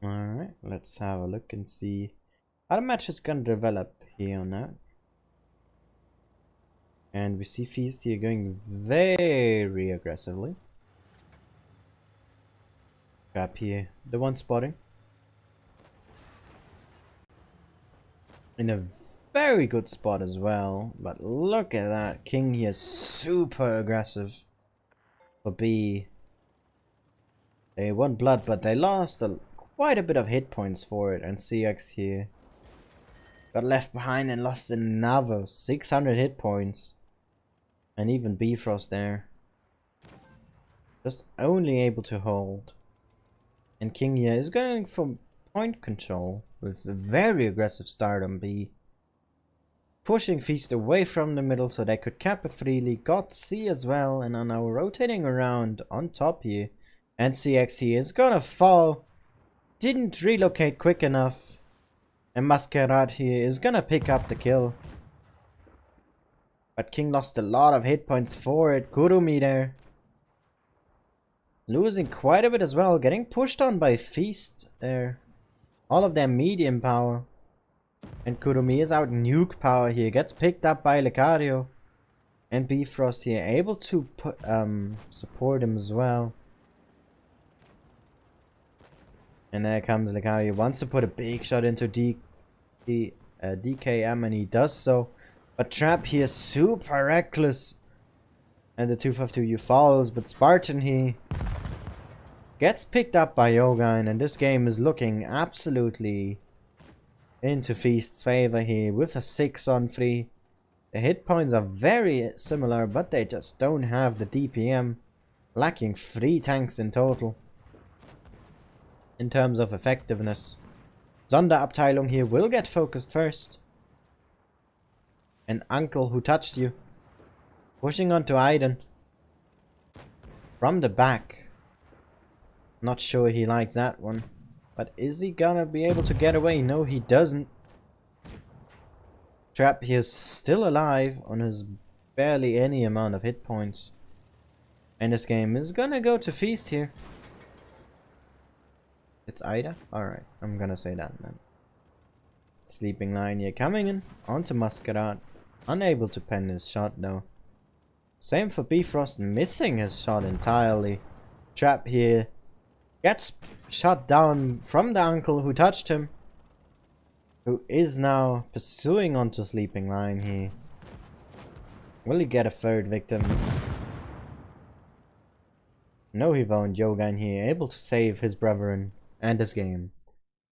Alright, let's have a look and see how the match is gonna develop here on that. And we see Feast here going very aggressively. Trap here, the one spotting. In a very good spot as well, but look at that. King here is super aggressive for B. They won blood, but they lost quite a bit of hit points for it, and CX here got left behind and lost another 600 hit points. And even Bifrost there, just only able to hold. And King here is going for point control with a very aggressive start on B, pushing Feast away from the middle so they could cap it freely. Got C as well, and are now rotating around on top here. And CX here is gonna fall. Didn't relocate quick enough. And Masquerade here is gonna pick up the kill. But King lost a lot of hit points for it. Kurumi there, losing quite a bit as well. Getting pushed on by Feast there. All of their medium power. And Kurumi is out nuke power here. Gets picked up by Lecario. And Bifrost here able to support him as well. And there comes Lecario. Wants to put a big shot into DKM, and he does so. But Trap here super reckless. And the 252U falls, but Spartan here gets picked up by Yogain, and this game is looking absolutely into Feast's favor here with a 6-on-3. The hit points are very similar, but they just don't have the DPM, lacking 3 tanks in total. In terms of effectiveness, Sonderabteilung here will get focused first. And Uncle who touched you, pushing onto Aiden from the back. Not sure he likes that one, but is he gonna be able to get away? No, he doesn't. Trap here is still alive on his barely any amount of hit points, and this game is gonna go to Feast here. It's Ida? Alright, I'm gonna say that then. Sleeping Lion here coming in onto Masquerade. Unable to pen his shot though. Same for Bifrost, missing his shot entirely. Trap here gets shot down from the uncle who touched him, who is now pursuing onto Sleeping Lion here. Will he get a third victim? No, he won't. Yogain here able to save his brethren, and this game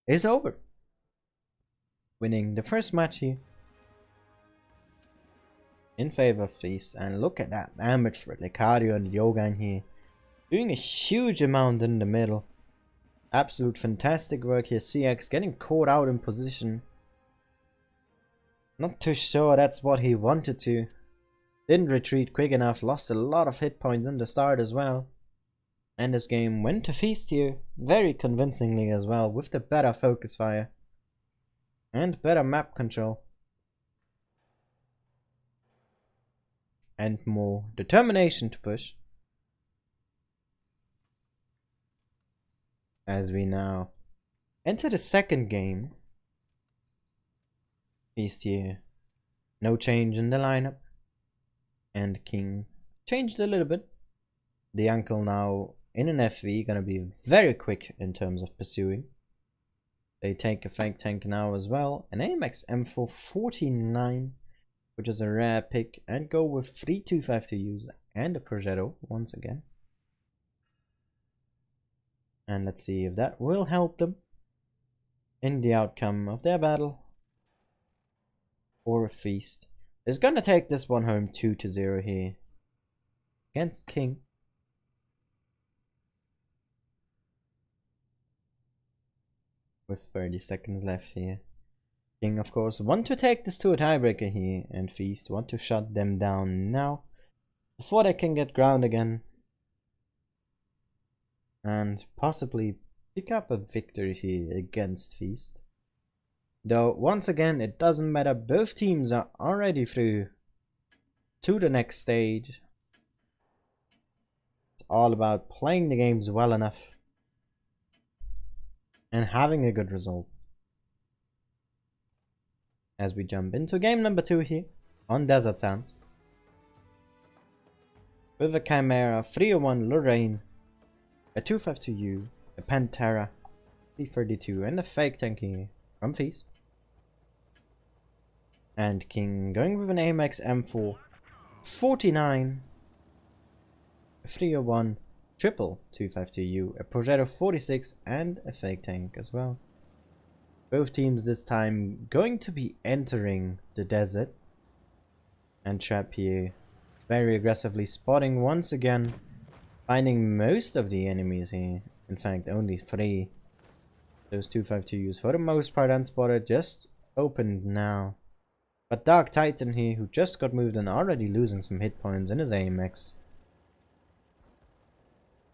is over. Winning the first match here in favor of Feast. And look at that damage with Lecario and Yogain here, doing a huge amount in the middle. Absolute fantastic work here. CX getting caught out in position. Not too sure that's what he wanted to. Didn't retreat quick enough. Lost a lot of hit points in the start as well. And this game went to Feast here very convincingly as well, with the better focus fire and better map control. And more determination to push. As we now enter the second game. Feast here, no change in the lineup. And King changed a little bit. The uncle now in an FV, gonna be very quick in terms of pursuing. They take a fake tank now as well. An AMX M4 49, which is a rare pick, and go with 325 to use and a Progetto once again. And let's see if that will help them in the outcome of their battle. Or a feast. Is gonna take this one home 2-0 here against King. With 30 seconds left here. King, of course, want to take this to a tiebreaker here, and Feast want to shut them down now before they can get ground again and possibly pick up a victory here against Feast. Though once again, it doesn't matter, both teams are already through to the next stage. It's all about playing the games well enough and having a good result. As we jump into game number 2 here on Desert Sands. With a Chimera, 301 Lorraine, a 252U, a Pantera, 332, and a fake tank here from Feast. And King going with an AMX M4 49, a 301 triple 252U, a Progetto 46, and a fake tank as well. Both teams this time going to be entering the desert. And Trap here very aggressively spotting once again, finding most of the enemies here. In fact, only 3. Those 252Us for the most part unspotted, just opened now. But Dark Titan here, who just got moved and already losing some hit points in his AMX.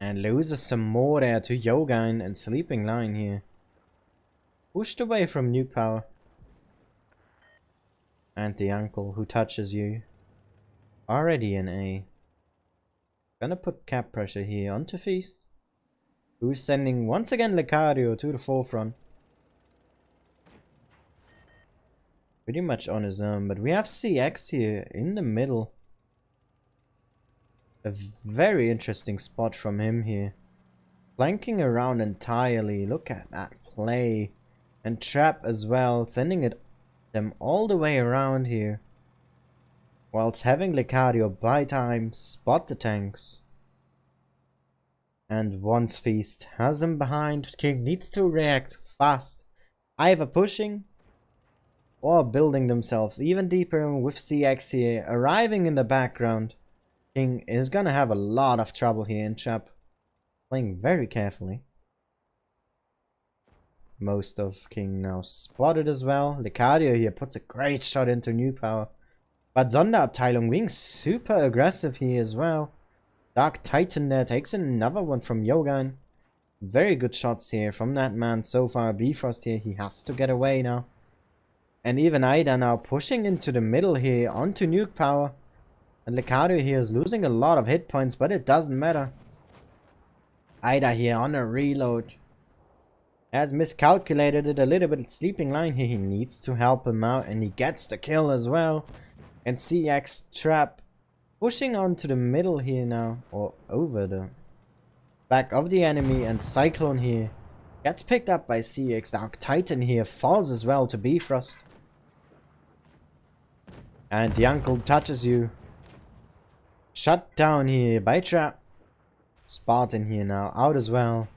And loses some more there to Yogain and Sleeping Line here. Pushed away from nuke power. And the uncle who touches you. Already in A. Gonna put cap pressure here onto Feast. Who's sending once again Lecario to the forefront. Pretty much on his own, but we have CX here in the middle. A very interesting spot from him here. Flanking around entirely, look at that play. And Trap as well, sending them all the way around here. Whilst having Lecario buy time, spot the tanks. And once Feast has him behind, King needs to react fast. Either pushing or building themselves even deeper with CX here, arriving in the background. King is gonna have a lot of trouble here in Trap. Playing very carefully. Most of King now spotted as well. Lecario here puts a great shot into new power. But Sonderabteilung being super aggressive here as well. Dark Titan there takes another one from Yogan. Very good shots here from that man so far. Bifrost here, he has to get away now. And even Ida now pushing into the middle here onto nuke power. And Lecario here is losing a lot of hit points, but it doesn't matter. Ida here on a reload. Has miscalculated it a little bit. Sleeping Line here, he needs to help him out, and he gets the kill as well. And CX Trap pushing onto the middle here now, or over the back of the enemy, and Cyclone here gets picked up by CX. Dark Titan here falls as well to Bifrost. And the uncle touches you. Shut down here by Trap. Spartan here now out as well.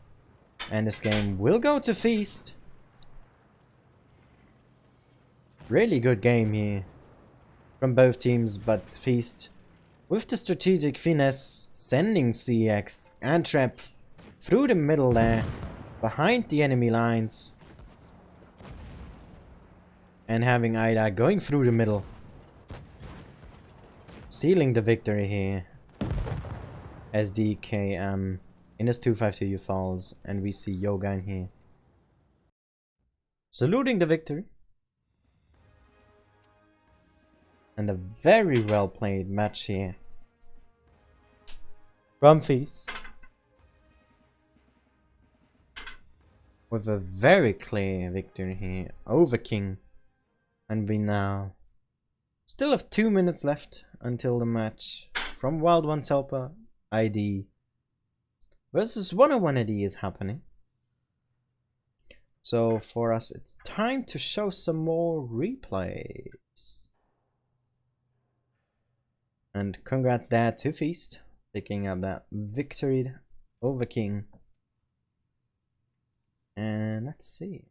And this game will go to Feast. Really good game here from both teams, but Feast with the strategic finesse, sending CX and Trap through the middle there, behind the enemy lines. And having Ida going through the middle. Sealing the victory here. As DK in his 252U falls, and we see Yogan here saluting the victory. And a very well played match here from Feast, with a very clear victory here over King. And we now still have 2 minutes left until the match from Wild Ones Helper ID versus 101 AD is happening. So for us, it's time to show some more replays. And congrats there to Feast, picking up that victory over King. And let's see,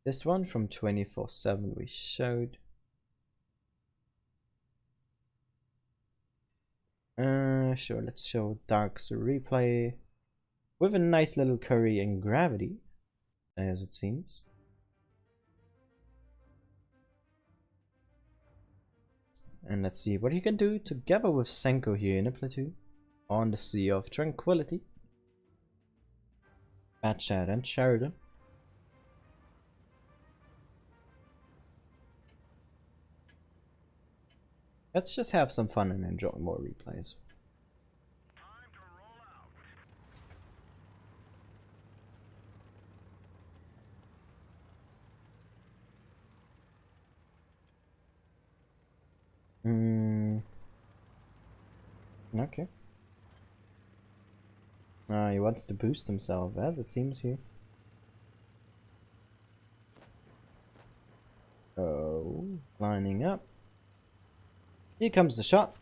this one from 24/7 we showed. Sure, let's show Dark's replay with a nice little curry and gravity, as it seems. And let's see what he can do together with Senko here in a platoon on the Sea of Tranquility. Batchat and Sheridan. Let's just have some fun and enjoy more replays. Okay. He wants to boost himself, as it seems here. Oh, lining up. Here comes the shot.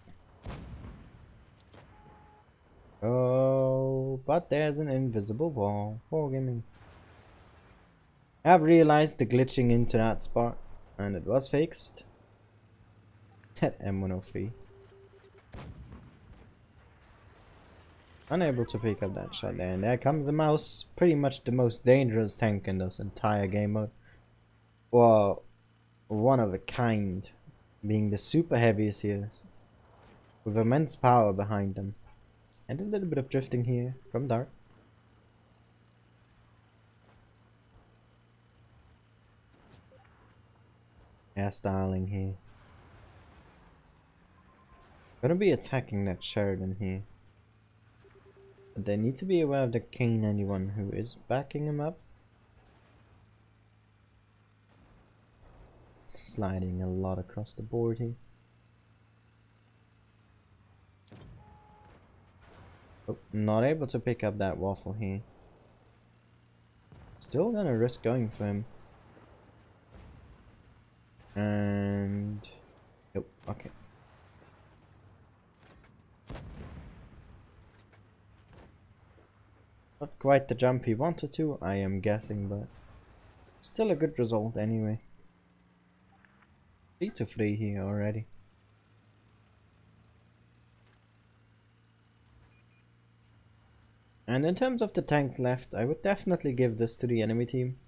Oh, but there's an invisible wall. Oh, gimme. I've realized the glitching into that spot, and it was fixed. That M103. Unable to pick up that shot there, and there comes the mouse. Pretty much the most dangerous tank in this entire game mode. Well, one of a kind, being the super heaviest here, with immense power behind them. And a little bit of drifting here from Dark. Hairstyling here. Gonna be attacking that Sheridan here. But they need to be aware of the K91 who is backing him up. Sliding a lot across the board here. Oh, not able to pick up that waffle here. Still gonna risk going for him. And... oh, okay. Not quite the jump he wanted to, I am guessing, but still a good result anyway. 3-3 here already. And in terms of the tanks left, I would definitely give this to the enemy team.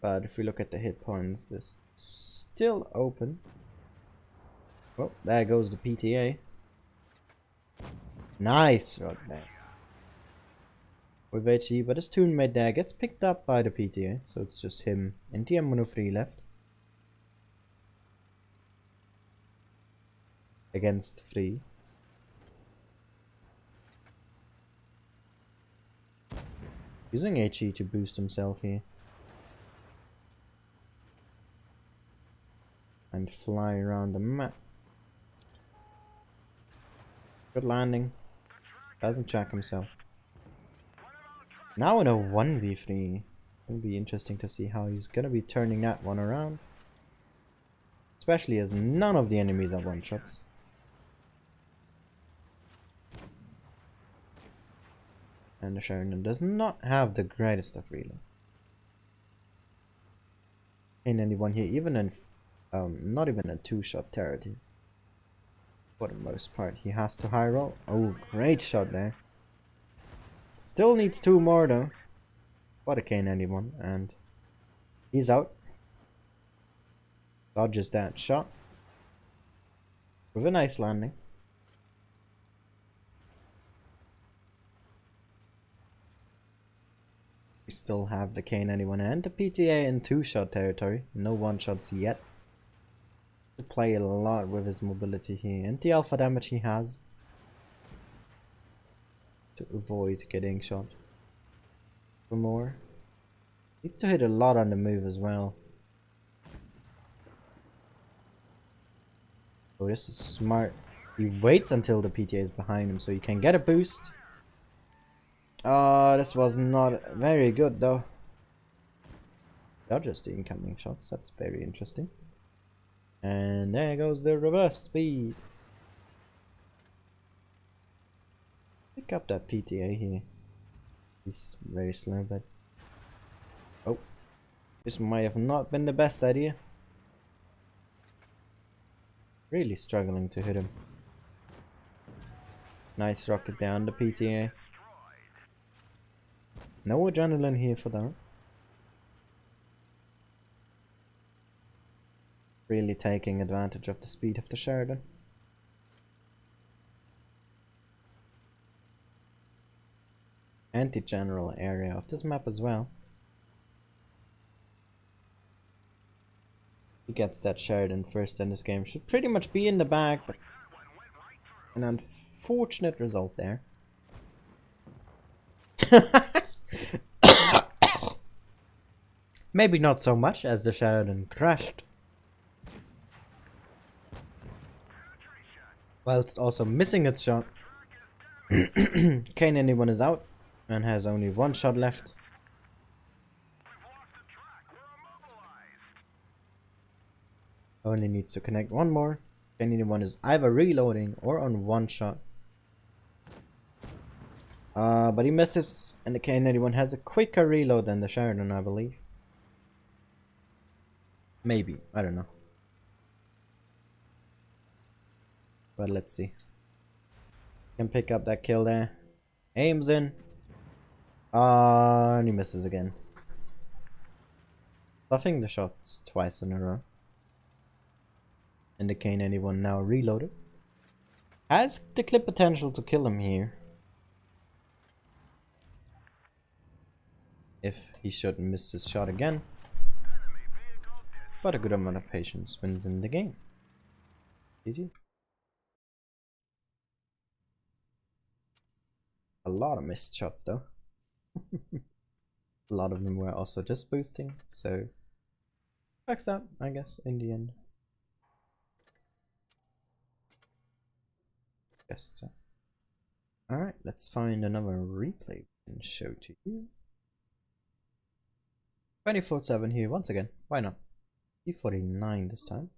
But if we look at the hit points, this is still open. Well, there goes the PTA. Nice shot there. With HE, but his teammate there gets picked up by the PTA, so it's just him and the M103 left. Against 3. Using HE to boost himself here. And fly around the map. Good landing. Doesn't track himself. Now in a 1v3. It'll be interesting to see how he's gonna be turning that one around. Especially as none of the enemies are one-shots. And the Sheridan does not have the greatest of reload. Ain't anyone here, even in not even a 2-shot territory. For the most part, he has to high roll. Oh, great shot there. Still needs 2 more though. What a K91, and he's out. Dodges that shot with a nice landing. We still have the K91 and the PTA in 2-shot territory. No 1-shots yet. To play a lot with his mobility here and the alpha damage he has. To avoid getting shot for more. Needs to hit a lot on the move as well. Oh, this is smart. He waits until the PTA is behind him so he can get a boost. This was not very good though. Dodges the incoming shots, that's very interesting. And there goes the reverse speed. Pick up that PTA here. He's very slow, but... Oh. This might have not been the best idea. Really struggling to hit him. Nice rocket down the PTA. No adrenaline here for that. Really taking advantage of the speed of the Sheridan. Anti-general area of this map as well. He gets that Sheridan first in this game. Should pretty much be in the bag, but an unfortunate result there. Maybe not so much as the Sheridan crashed, whilst also missing its shot. Kane anyone is out and has only one shot left. Only needs to connect one more. Kane anyone is either reloading or on one shot. But he misses, and the Kane anyone has a quicker reload than the Sheridan, I believe. Maybe, I don't know. But let's see. Can pick up that kill there. Aims in. And he misses again. Buffing the shots twice in a row. And the Kane anyone now reloaded. Has the clip potential to kill him here. If he shouldn't miss his shot again. But a good amount of patience wins him the game. GG. A lot of missed shots though. A lot of them were also just boosting, so works out, I guess, in the end. Guess so. Alright, let's find another replay and show to you. 24/7 here once again, why not? T49 this time.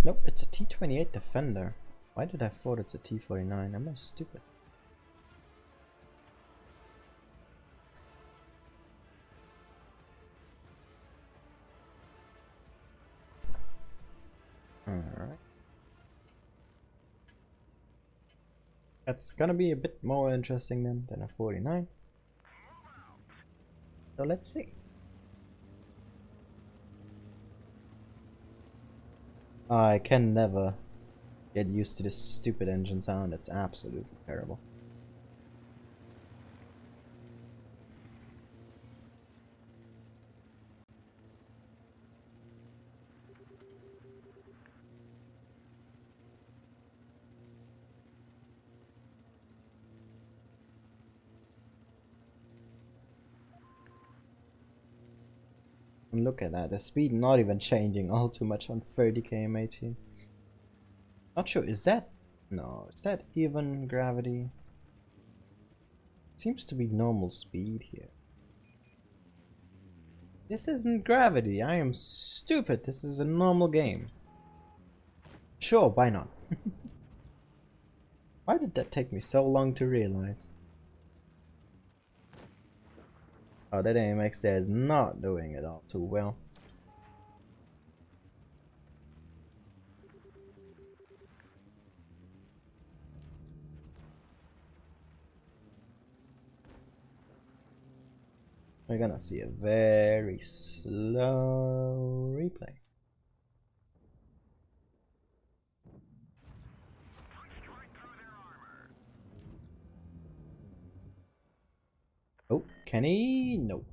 Nope, it's a T28 Defender. Why did I thought it's a T49? Am I stupid? Alright. That's gonna be a bit more interesting than a 49. So let's see. I can never get used to this stupid engine sound. It's absolutely terrible. And look at that, the speed not even changing all too much on 30 km/h here. Not sure, is that... No, is that even gravity? Seems to be normal speed here. This isn't gravity, I am stupid, this is a normal game. Sure, why not? Why did that take me so long to realize? Oh, that AMX there is not doing it all too well. We're gonna see a very slow replay. Oh, can he? Nope.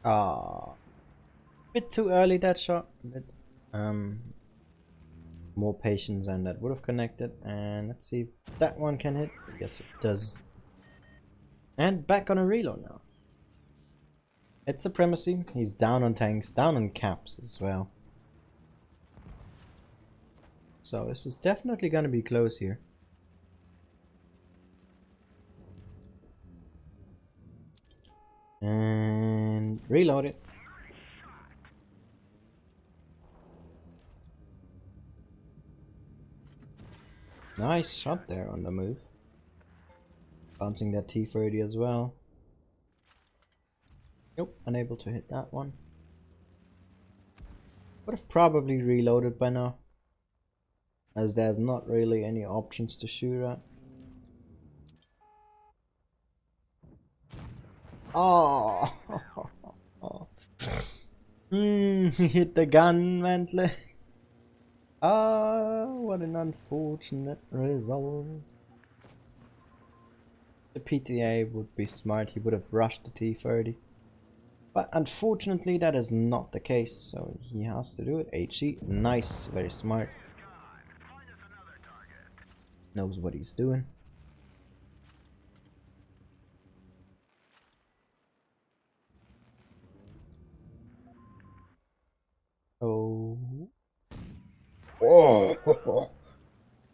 Ah, bit too early that shot. Bit, more patience and that would have connected. And let's see if that one can hit. Yes, it does. And back on a reload now. It's supremacy. He's down on tanks, down on caps as well. So this is definitely gonna be close here. And reload it. Nice shot there on the move. Bouncing that T30 as well. Nope, unable to hit that one. Would have probably reloaded by now, as there's not really any options to shoot at. Oh, he hit the gun mentally. Ah, what an unfortunate result. The PTA would be smart, he would have rushed the T30. But unfortunately that is not the case, so he has to do it. HE, nice, very smart. Knows what he's doing. Oh. Oh.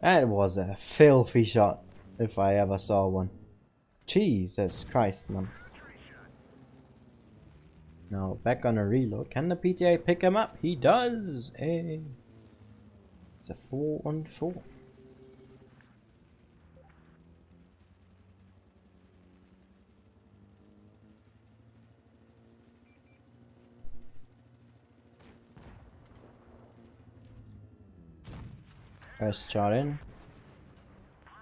That was a filthy shot, if I ever saw one. Jesus Christ, man. Now back on a reload. Can the PTA pick him up? He does! Hey. It's a 4-on-4. First shot in.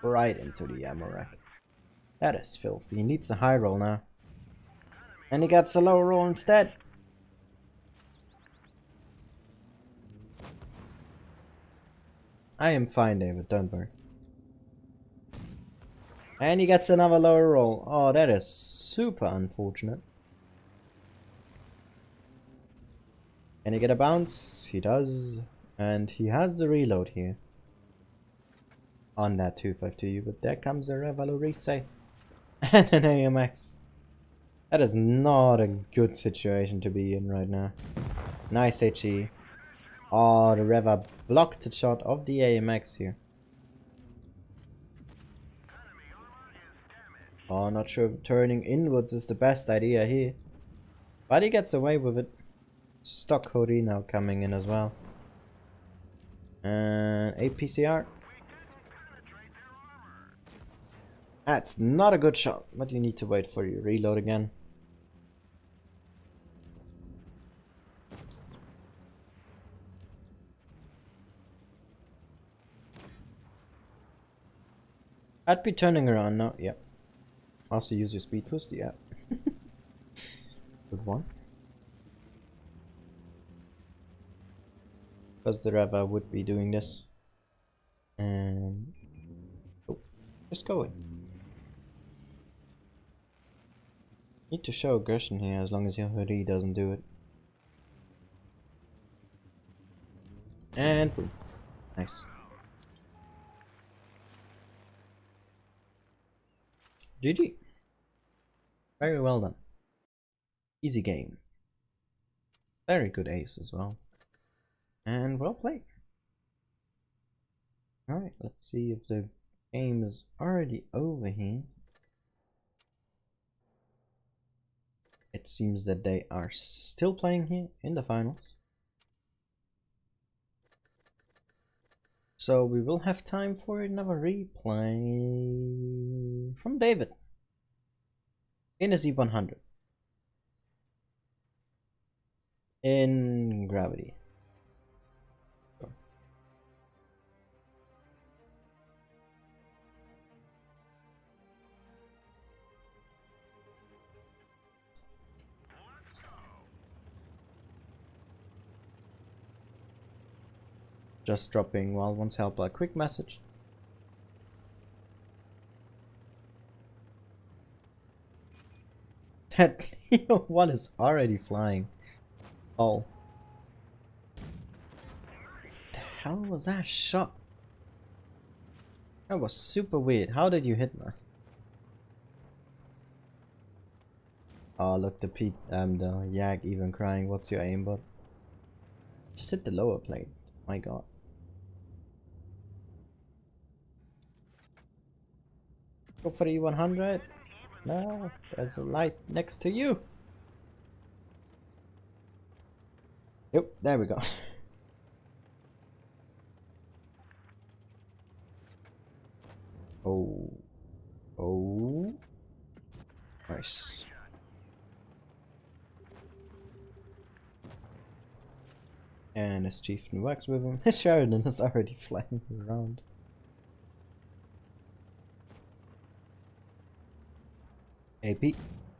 Right into the ammo rack. That is filthy. He needs a high roll now. And he gets a low roll instead. I am fine, David, don't worry. And he gets another lower roll. Oh, that is super unfortunate. Can he get a bounce? He does. And he has the reload here. On that 252, but there comes a Revalorice. And an AMX. That is not a good situation to be in right now. Nice HE. Oh, the Reva blocked the shot of the AMX here. Oh, not sure if turning inwards is the best idea here. But he gets away with it. Stock Cody now coming in as well. And APCR. That's not a good shot, but you need to wait for your reload again. I'd be turning around now, yeah. Also use your speed boost, yeah. Good one. Because the Reva would be doing this. And... oh, just go in. Need to show aggression here as long as your hoodie doesn't do it. And boom. Nice. GG. Very well done. Easy game. Very good ace as well. And well played. Alright, let's see if the game is already over here. It seems that they are still playing here in the finals. So we will have time for another replay from David in a Z100 in gravity. Just dropping while once help a quick message. That Leo 1 is already flying. Oh. The hell was that shot? That was super weird. How did you hit that? Oh, look, the Yak even crying. What's your aimbot? Just hit the lower plate. My god. Go for the 100. No, there's a light next to you. Yep, there we go. Oh. Oh. Nice. And his chieftain works with him. His Sheridan is already flying around. AP.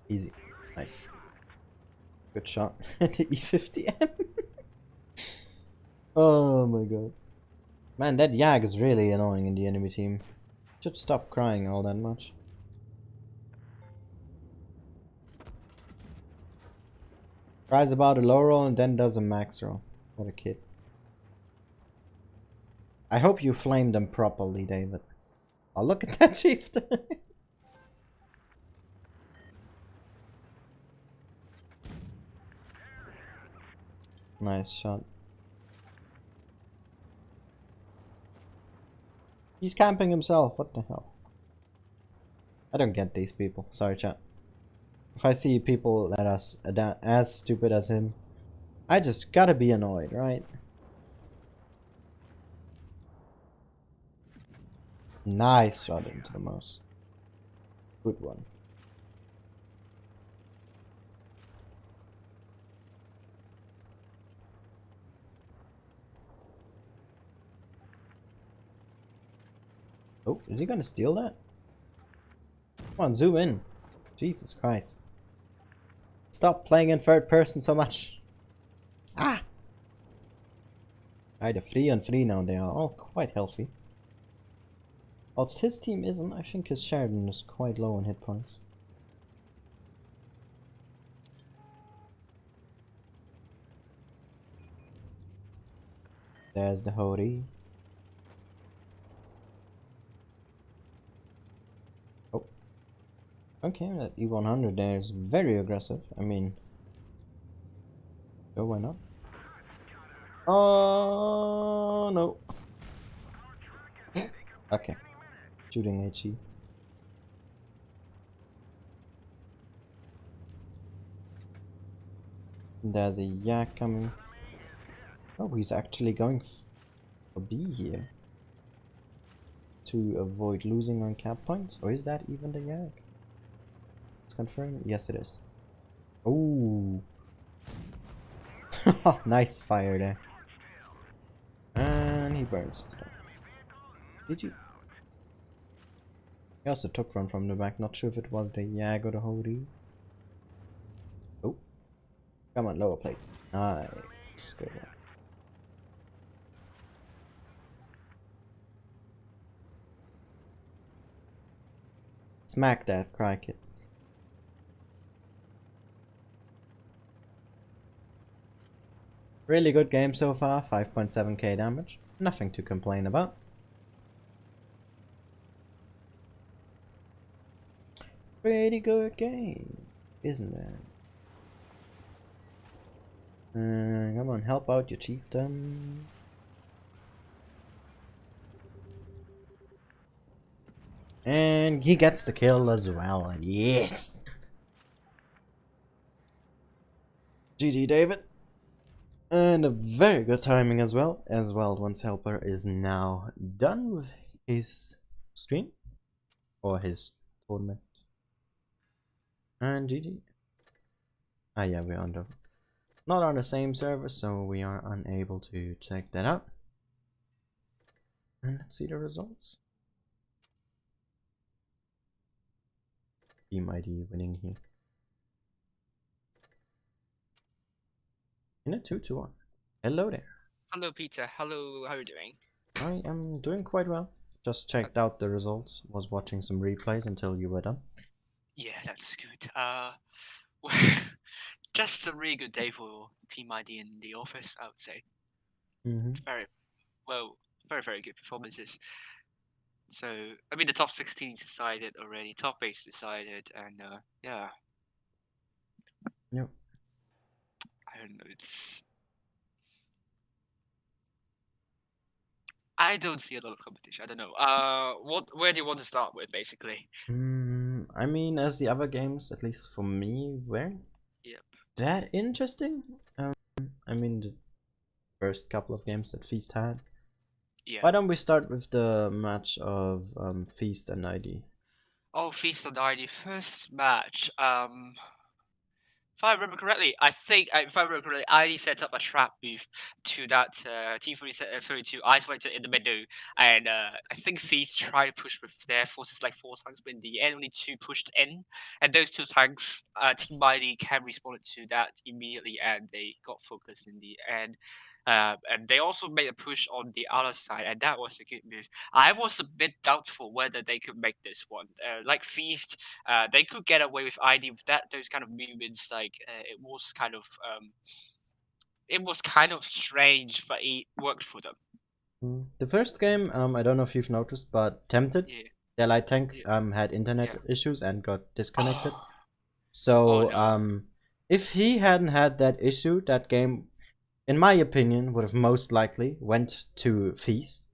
Easy. Nice. Good shot. The E50M. Oh my god. Man, that Yag is really annoying in the enemy team. Should stop crying all that much. Cries about a low roll and then does a max roll. What a kid. I hope you flamed them properly, David. Oh, look at that shift. Nice shot. He's camping himself. What the hell? I don't get these people. Sorry, chat. If I see people that are as stupid as him, I just gotta be annoyed, right? Nice shot into the mouse. Good one. Oh, is he gonna steal that? Come on, zoom in. Jesus Christ. Stop playing in third person so much. Ah! Alright, 3-on-3 now. They are all quite healthy. Whilst his team isn't, I think his Sheridan is quite low on hit points. There's the Hori. Oh. Okay, that E100 there is very aggressive. I mean... Oh, why not? Oh, no. Okay. Shooting HE. There's a Yak coming. Oh, he's actually going for B here. To avoid losing on cap points. Or is that even the Yak? Let's confirm. Yes, it is. Oh. Nice fire there. And he burns to death. GG. He also took one from the back. Not sure if it was the Yag or the Hori. Oh. Come on, lower plate. Nice. Good one. Smack that, cry kid. Really good game so far. 5.7k damage. Nothing to complain about. Pretty good game, isn't it? Come on, help out your chieftain. And he gets the kill as well. Yes! GG, David. And a very good timing as well. As well, once Helper is now done with his stream. Or his tournament. And GG. Ah yeah, we're not on the same server, so we are unable to check that out. And let's see the results. Team ID winning here. In a 2-1. Hello there. Hello, Peter. Hello, how are you doing? I am doing quite well. Just checked out the results. Was watching some replays until you were done. Yeah, that's good. Just a really good day for Team ID in the office, I would say. Very well, very good performances. So, I mean, the top 16 is decided already, top 8 is decided, and yeah, Yep. I don't know. I don't see a lot of competition. I don't know. Where do you want to start with, basically? I mean, as the other games, at least for me, weren't Yep. that interesting. I mean, the first couple of games that Feast had. Yeah. Why don't we start with the match of Feast and ID? Oh, Feast on ID first match. If I remember correctly, I think if I remember correctly, I set up a trap booth to that T32 isolated in the middle, and I think Feast tried to push with their forces like 4 tanks, but in the end only 2 pushed in, and those 2 tanks, Team Mighty can responded to that immediately, and they got focused in the end. And they also made a push on the other side, and that was a good move. I was a bit doubtful whether they could make this one. Like Feast, they could get away with ID with that those kind of movements. Like it was kind of strange, but it worked for them. The first game, I don't know if you've noticed, but Tempted, Yeah, their light tank, yeah, had internet yeah. issues and got disconnected. Oh, oh So, no. if he hadn't had that issue, that game, in my opinion, would have most likely went to Feast.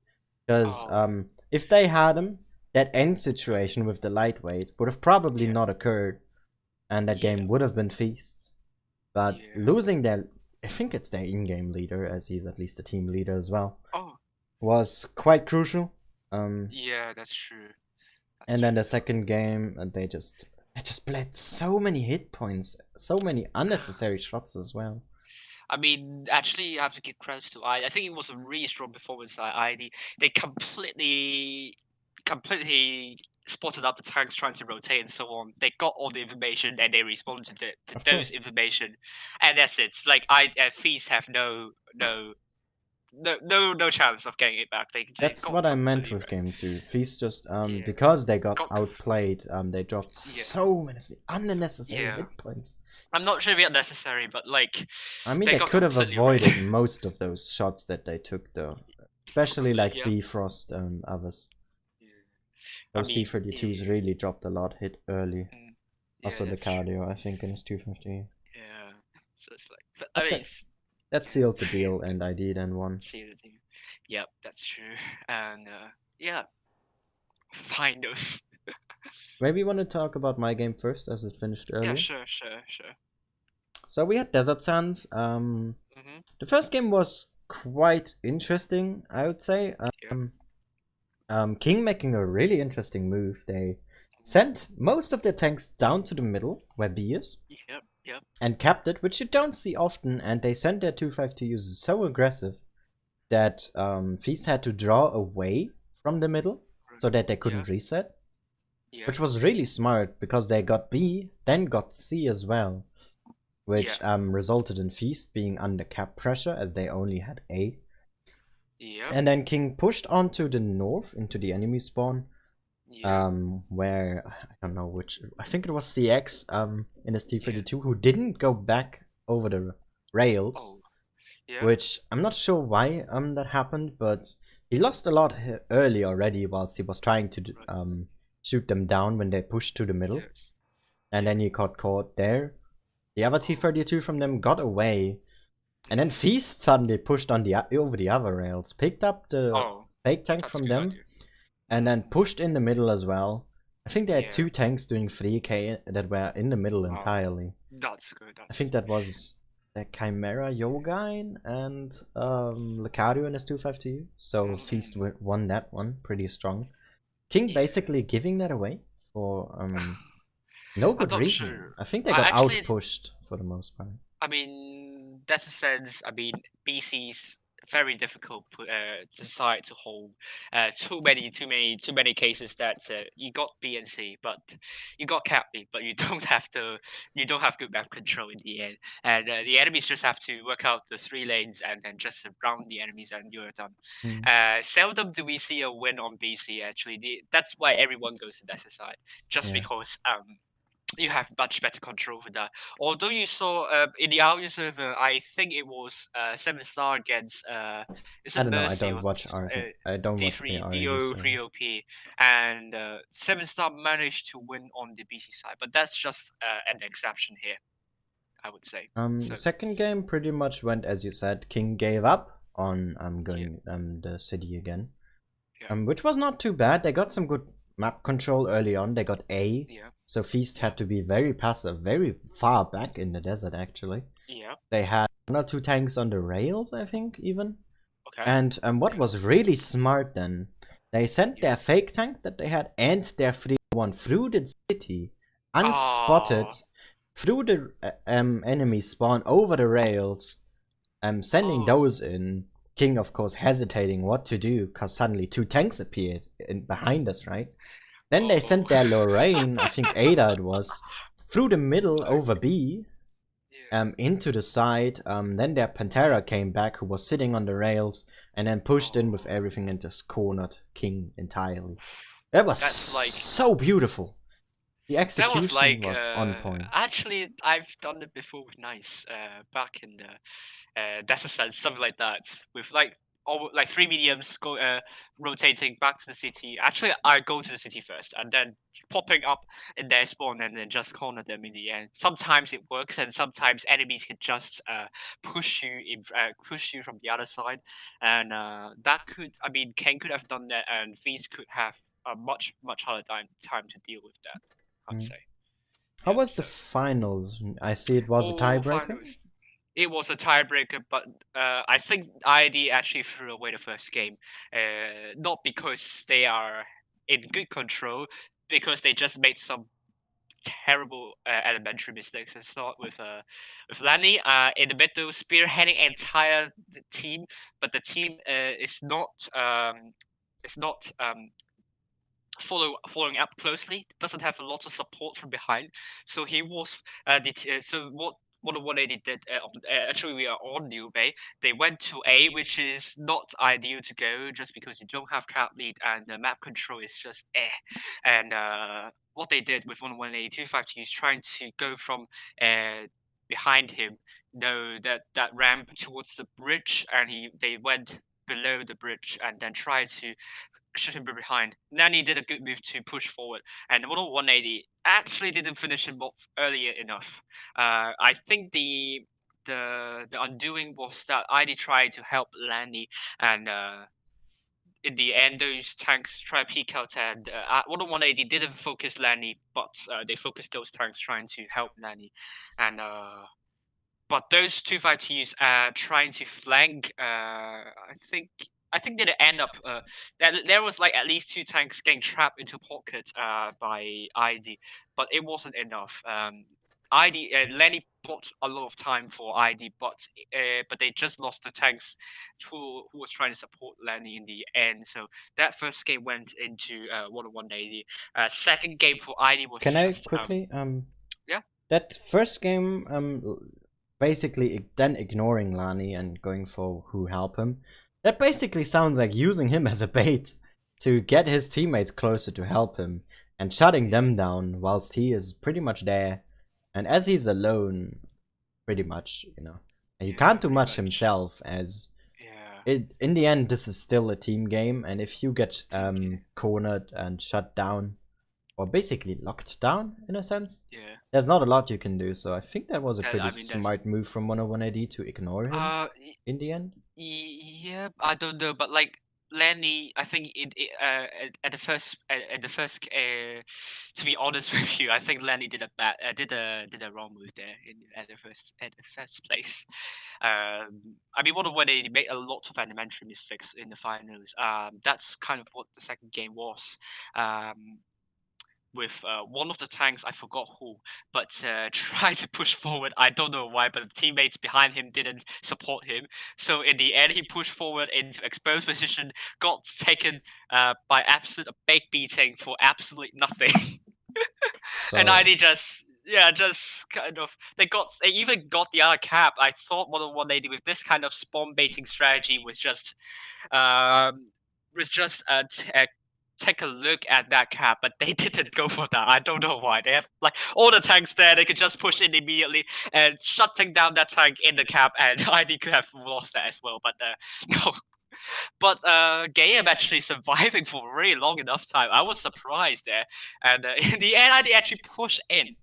Because Oh, if they had him, that end situation with the lightweight would have probably yeah, not occurred, and that yeah, game would have been Feast's. But yeah. losing their, I think it's their in-game leader, as he's at least the team leader as well, Oh, was quite crucial. yeah. That's true. That's And then the true. second game, they just bled so many hit points, so many unnecessary shots as well. I mean, actually, you have to give credit to I. I think it was a really strong performance by ID. They completely spotted up the tanks trying to rotate and so on. They got all the information and they responded to Of those course, information, and that's it. It's like Feast have no chance of getting it back. They that's got what I meant completely with wrecked. game two. Feast just Yeah, because they got got outplayed, they dropped yeah, so many unnecessary yeah. hit points. I'm not sure if it's necessary, but like I mean, they they got could have completely wrecked. avoided most of those shots that they took, though. Especially Probably, like yeah. Bifrost and others. Yeah. I Those mean, T32s really dropped a lot hit early. yeah, Also the that's true. cardio, I think, in his 250. Yeah. So it's like, but, I But mean, that it's that yeah, sealed the pretty deal, good. and I did and won. See the team. Yep, that's true. And yeah, finals. Maybe you want to talk about my game first, as it finished Yeah, earlier. sure. So we had Desert Sands. Mhm. The first game was quite interesting, I would say. Yep. King making a really interesting move. They sent most of their tanks down to the middle, where B is, Yep. and capped it, which you don't see often. And they sent their 252s so aggressive that Feast had to draw away from the middle Right. so that they Yeah. couldn't reset, Yeah. which was really smart because they got B, then got C as well, Yeah. which resulted in Feast being under cap pressure as they only had A. Yep. And then King pushed onto the north into the enemy spawn, Yep. where I don't know which, I think it was CX in his Yeah. T32 who didn't go back over the rails, Oh. Yeah. which I'm not sure why that happened, but he lost a lot early already whilst he was trying to Right. shoot them down when they pushed to the middle, Yes. and Yeah. then he got caught there. The other Oh. T32 from them got away, and then Feast suddenly pushed on the over the other rails, picked up the Oh. fake tank That's a from good them, idea. and then pushed in the middle as well. I think they had Yeah. 2 tanks doing 3k that were in the middle Wow. entirely. That's good. I That's think good. that was the Chimera Yogine and Lucario in his 250. So Feast won that one pretty strong. King Yeah. basically giving that away for no I'm good not reason. sure. I think they I got actually outpushed for the most part. I mean, that's a sense. I mean, BC's very difficult to decide to hold. Too many cases that you got B and C, but you got Cap B, but you don't have to. You don't have good map control in the end, and the enemies just have to work out the 3 lanes and then just surround the enemies, and you're done. Hmm. Seldom do we see a win on BC. Actually, that's why everyone goes to that side, just Yeah. because you have much better control over that. Although you saw in the audio server, I think it was 7 star against is I it don't know. I Mercy don't or watch I don't watch the D3 RNG DO server. 3OP, and 7 star managed to win on the BC side, but that's just an exception here. I would say. The So second game pretty much went as you said. King gave up on yeah, going the city again. yeah, Which was not too bad. They got some good map control early on. They got A, yeah, so Feast yeah, had to be very passive, very far back in the desert actually. yeah. They had 1 or 2 tanks on the rails, I think, even. Okay. And what Yeah, was really smart then, they sent yeah. their fake tank that they had and their free one through the city, Oh, unspotted, through the enemy spawn over the rails, sending oh, those in. King, of course, hesitating what to do because suddenly 2 tanks appeared behind us, right? Then they oh. sent their Lorraine, I think Ada it was, through the middle over Okay. B, Yeah, into the side. Then their yeah. Pantera came back, who was sitting on the rails, and then pushed in with Oh, everything and just cornered King entirely. That was that's like so beautiful. The that was execution like was on point. actually I've done it before with Nice back in the Desert Sense, something like that with like all like 3 mediums go rotating back to the city. Actually, I go to the city first and then popping up in their spawn and then just corner them in the end. Sometimes it works and sometimes enemies can just push you from the other side, and that could I mean Ken could have done that and Feast could have a much harder time to deal with that. I'd Mm. say. How Yeah. was the So, finals? I see it was a tiebreaker. finals. It was a tiebreaker, but I think ID actually threw away the first game. Not because they are in good control, because they just made some terrible elementary mistakes. And start with Lanny in the middle, spearheading entire team, but the team is not following up closely. Doesn't have a lot of support from behind. So he was so what the 180 did actually we are on New Bay. They went to A, which is not ideal to go just because you don't have cap lead and the map control is just And what they did with 180 is trying to go from behind him, that ramp towards the bridge, and they went below the bridge and then tried to shoot him behind. Nani did a good move to push forward, and Model 180 actually didn't finish him off earlier enough. I think the undoing was that ID tried to help Lanny, and in the end, those tanks try to peek out, and Model 180 didn't focus Lanny, but they focused those tanks trying to help Lanny, and but those 252s trying to flank. I think they end up that there was like at least 2 tanks getting trapped into pocket by ID, but it wasn't enough. ID Lenny bought a lot of time for ID, but they just lost the tanks who was trying to support Lenny in the end. So that first game went into 180. Second game for ID was Can I just quickly yeah. that first game basically then ignoring Lani and going for who help him. That basically sounds like using him as a bait to get his teammates closer to help him and shutting Yeah. them down whilst he is pretty much there. And as he's alone, pretty much, and he Yeah, can't do pretty much much. himself as Yeah, in the end this is still a team game, and if you get team game. cornered and shut down or basically locked down in a sense, Yeah, there's not a lot you can do. So I think that was a that pretty I mean that's smart move from 101AD to ignore him in the end. yeah. I don't know, but like Lenny, I think at the first to be honest with you, I think Lenny did a bad did a wrong move there in at the first place. I mean, what when they made a lot of elementary mistakes in the finals. That's kind of what the second game was. Um, with one of the tanks, I forgot who, but tried to push forward. I don't know why, but the teammates behind him didn't support him. So in the end, he pushed forward into exposed position, got taken by absolute a big beating for absolutely nothing. And So ID just kind of they even got the other cap. I thought Model 180 with this kind of spawn baiting strategy um was just take a look at that cap, but they didn't go for that. I don't know why. They have like all the tanks there. They could just push in immediately and shutting down that tank in the cap, and ID could have lost that as well. But no. But Game actually surviving for a really long enough time. I was surprised there, and in the end, ID actually pushed in.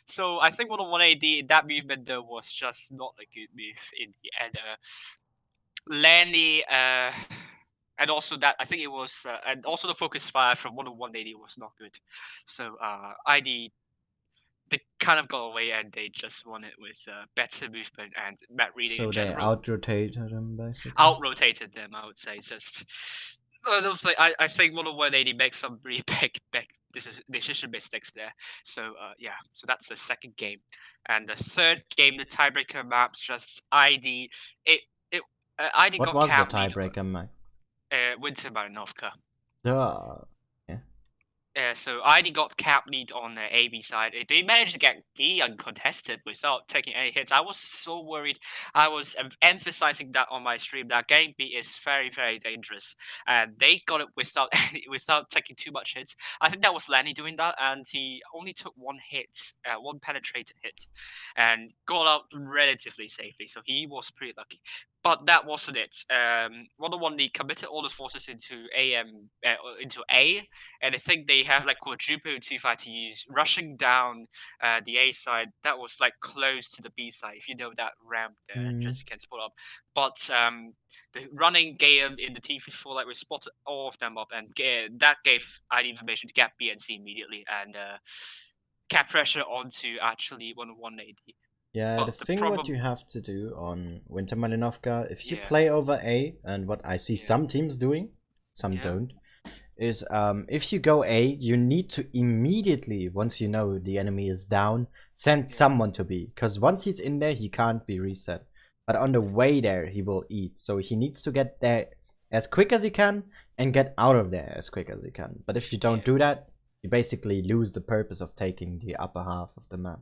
So I think 101 AD, that movement though was just not a good move in the end. Lanny, and also that I think it was, and also the focus fire from 101 AD was not good. So ID, they kind of got away and they just won it with better movement and map reading So in they general. out-rotated him, basically. Out rotated them, I would say. Just I think 101 AD makes some really big decision mistakes there. So yeah, so that's the second game, and the third game, the tiebreaker maps, just ID. It ID What got was the cap lead. tiebreaker, Mike? Winter Marinovka. Duh. Yeah. So ID got cap lead on the AB side. They managed to get B uncontested without taking any hits. I was so worried. I was emphasizing that on my stream that getting B is very dangerous, and they got it without without taking too much hits. I think that was Lenny doing that, and he only took one hit, one penetrated hit, and got out relatively safely. So he was pretty lucky. But that wasn't it. 101 they committed all the forces into into A, and I think they have like quadruple 2-5 to use, rushing down the A side. That was like close to the B side, if you know that ramp there, and Mm. just can spot up. But the running game in the T54, like we spotted all of them up, and that gave ID information to get B and C immediately, and kept pressure onto actually 180. Yeah, the But the thing what you problem, have to do on Winter Malinovka, if you yeah, play over A, and what I see yeah, some teams doing, some yeah, don't, is if you go A, you need to immediately, once you know the enemy is down, send yeah, someone to B. Because once he's in there, he can't be reset. But on the way there, he will eat. So he needs to get there as quick as he can and get out of there as quick as he can. But if you don't yeah. do that, you basically lose the purpose of taking the upper half of the map.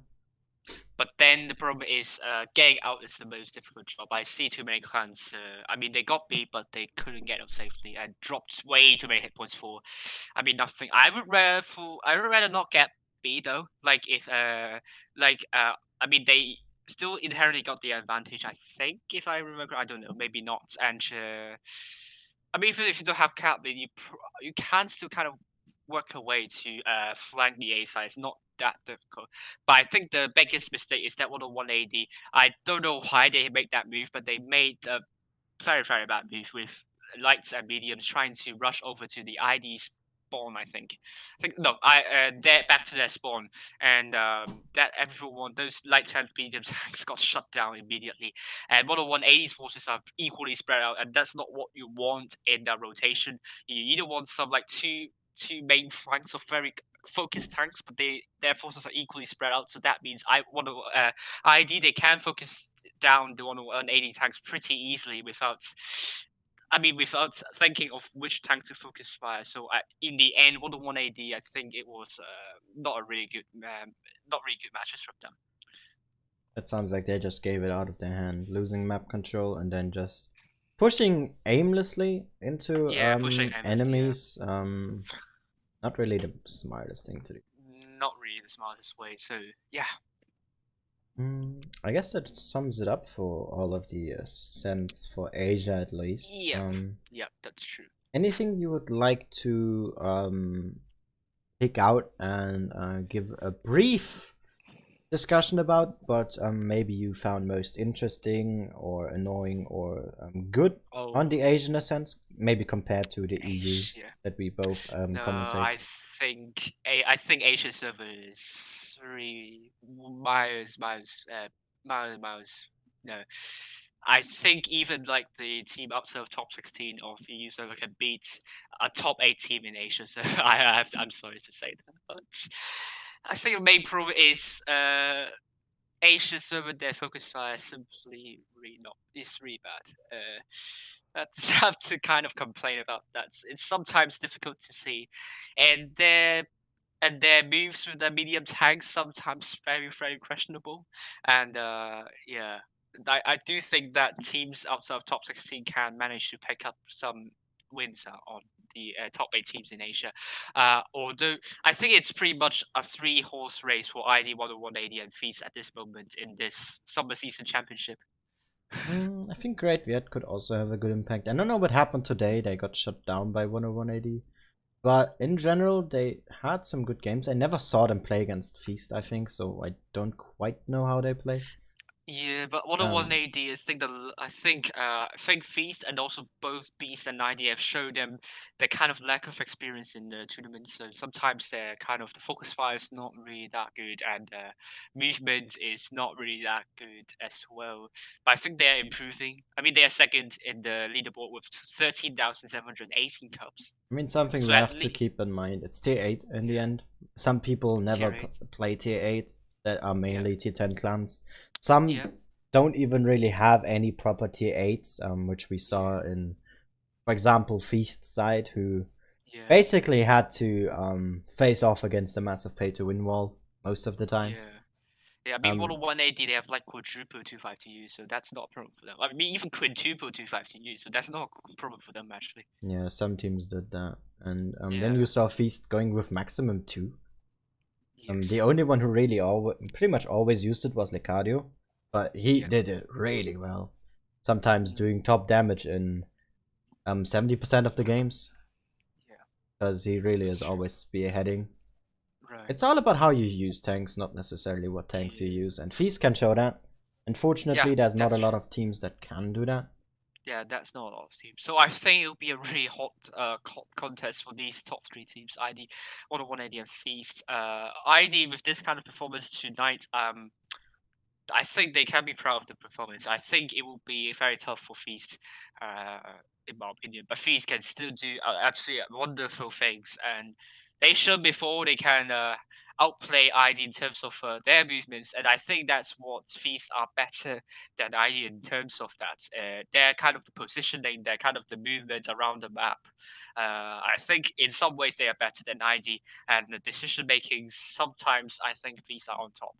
But then the problem is getting out is the most difficult job. I see too many clans. I mean, they got B, but they couldn't get out safely and dropped way too many hit points for. I mean, nothing. I would rather not get B though. Like if I mean, they still inherently got the advantage. I think if I remember, I don't know, maybe not. And I mean, even if you don't have cap, then you can still kind of work a way to flank the A side. It's not that difficult. But I think the biggest mistake is that 180. I don't know why they made that move, but they made a very bad move with lights and mediums trying to rush over to the ID spawn. I think no, they're back to their spawn, and that everyone those lights and medium tanks got shut down immediately. And 180's forces are equally spread out, and that's not what you want in that rotation. You either want some like two main flanks of very focused tanks, but their forces are equally spread out. So that means I want to ID they can focus down the 180 tanks pretty easily without. I mean, without thinking of which tank to focus fire. So in the end, 180, I think it was not really good matches from them. It sounds like they just gave it out of their hand, losing map control and then just pushing aimlessly into Yeah, pushing aimlessly. Yeah. enemies. Not really the smartest thing to do. Not really the smartest way. So yeah, I guess that sums it up for all of the Ascents for Asia at least. yep, that's true. Anything you would like to pick out and give a brief discussion about, but maybe you found most interesting or annoying or good on the Asian Ascents, maybe compared to the EU Yeah. that we both No, commentate. I think Asian server is really miles. No, I think even like the team outside of top 16 of EU server can beat a top 8 team in Asia. So I'm sorry to say that, but I think the main problem is Asian server their focus fire simply really not is really bad. That's have to kind of complain about that. It's sometimes difficult to see, and their moves with the medium tanks sometimes very questionable. And yeah, I do think that teams outside of top 16 can manage to pick up some wins on the top 8 teams in Asia. Although I think it's pretty much a 3-horse race for ID 180 and Feast at this moment in this summer season championship. I think Great Viet could also have a good impact. I don't know what happened today. They got shut down by 101 AD. But in general, they had some good games. I never saw them play against Feast, I think, so I don't quite know how they play. Yeah, but what I want Um, AD, I think Feast and also both Beast and ID have shown them the kind of lack of experience in the tournament. So sometimes they're kind of the focus fire is not really that good, and movement is not really that good as well. But I think they're improving. I mean, they are second in the leaderboard with 13,718 cups. I mean, something So we at have to least, keep in mind. It's tier 8 in the yeah, end. Some people never tier 8. play tier 8 that are Yeah, mainly tier 10 clans. Some yeah, don't even really have any proper tier 8s, which we yeah, saw in, for example, Feast side, who yeah. basically had to face off against the massive pay to win wall most of the time. Yeah. Yeah, I mean, Um, Model 180, they have like quadruple 25 to use, so that's not a problem for them. I mean, even quintuple 25 to use, so that's not a problem for them, actually. yeah, some teams did that. And then Yeah, you saw Feast going with maximum 2. The yes. only one who really pretty much always used it was Lecadio, but he Yeah. did it really well. Sometimes Mm, doing top damage in 70% of the games, yeah, because he really that's is true. always spearheading. Right. It's all about how you use tanks, not necessarily what tanks you Yeah. use, and Feast can show that. Yeah, Unfortunately, there's not a that's lot true. of teams that can do that. Yeah, that's not a lot of teams. So I think it'll be a really hot contest for these top three teams, ID, Model 180 and Feast. ID with this kind of performance tonight, I think they can be proud of the performance. I think it will be very tough for Feast, uh, in my opinion. But Feast can still do absolutely wonderful things, and they showed before they can outplay ID in terms of their movements. And I think that's what Feast are better than ID in terms of that. They're kind of the positioning, they're kind of the movement around the map. I think in some ways they are better than ID, and the decision making sometimes I think Feast are on top.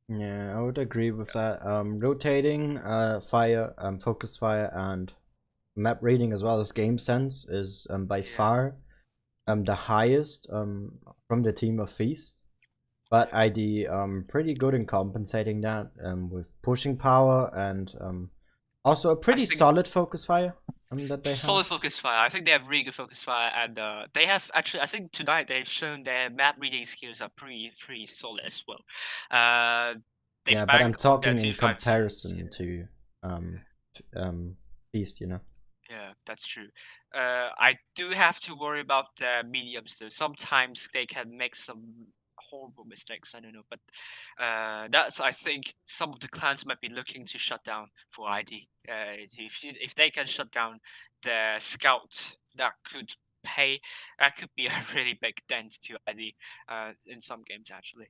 Yeah, I would agree with that. Rotating, fire, focus fire, and map reading as well as game sense is by Yeah, far the highest from the team of Feast. But yeah. ID pretty good in compensating that with pushing power and also a I pretty think solid focus fire that they have. solid focus fire. I think they have really good focus fire, and they have actually. I think tonight they've shown their map reading skills are pretty solid as well. Uh, they Yeah, but I'm bank on their talking in 252s. comparison to um Beast, you know. Yeah, that's true. I do have to worry about the mediums though. Sometimes they can make some horrible mistakes. I don't know, but that's I think some of the clans might be looking to shut down for ID. If they can shut down the scout, that could pay. That could be a really big dent to ID in some games actually.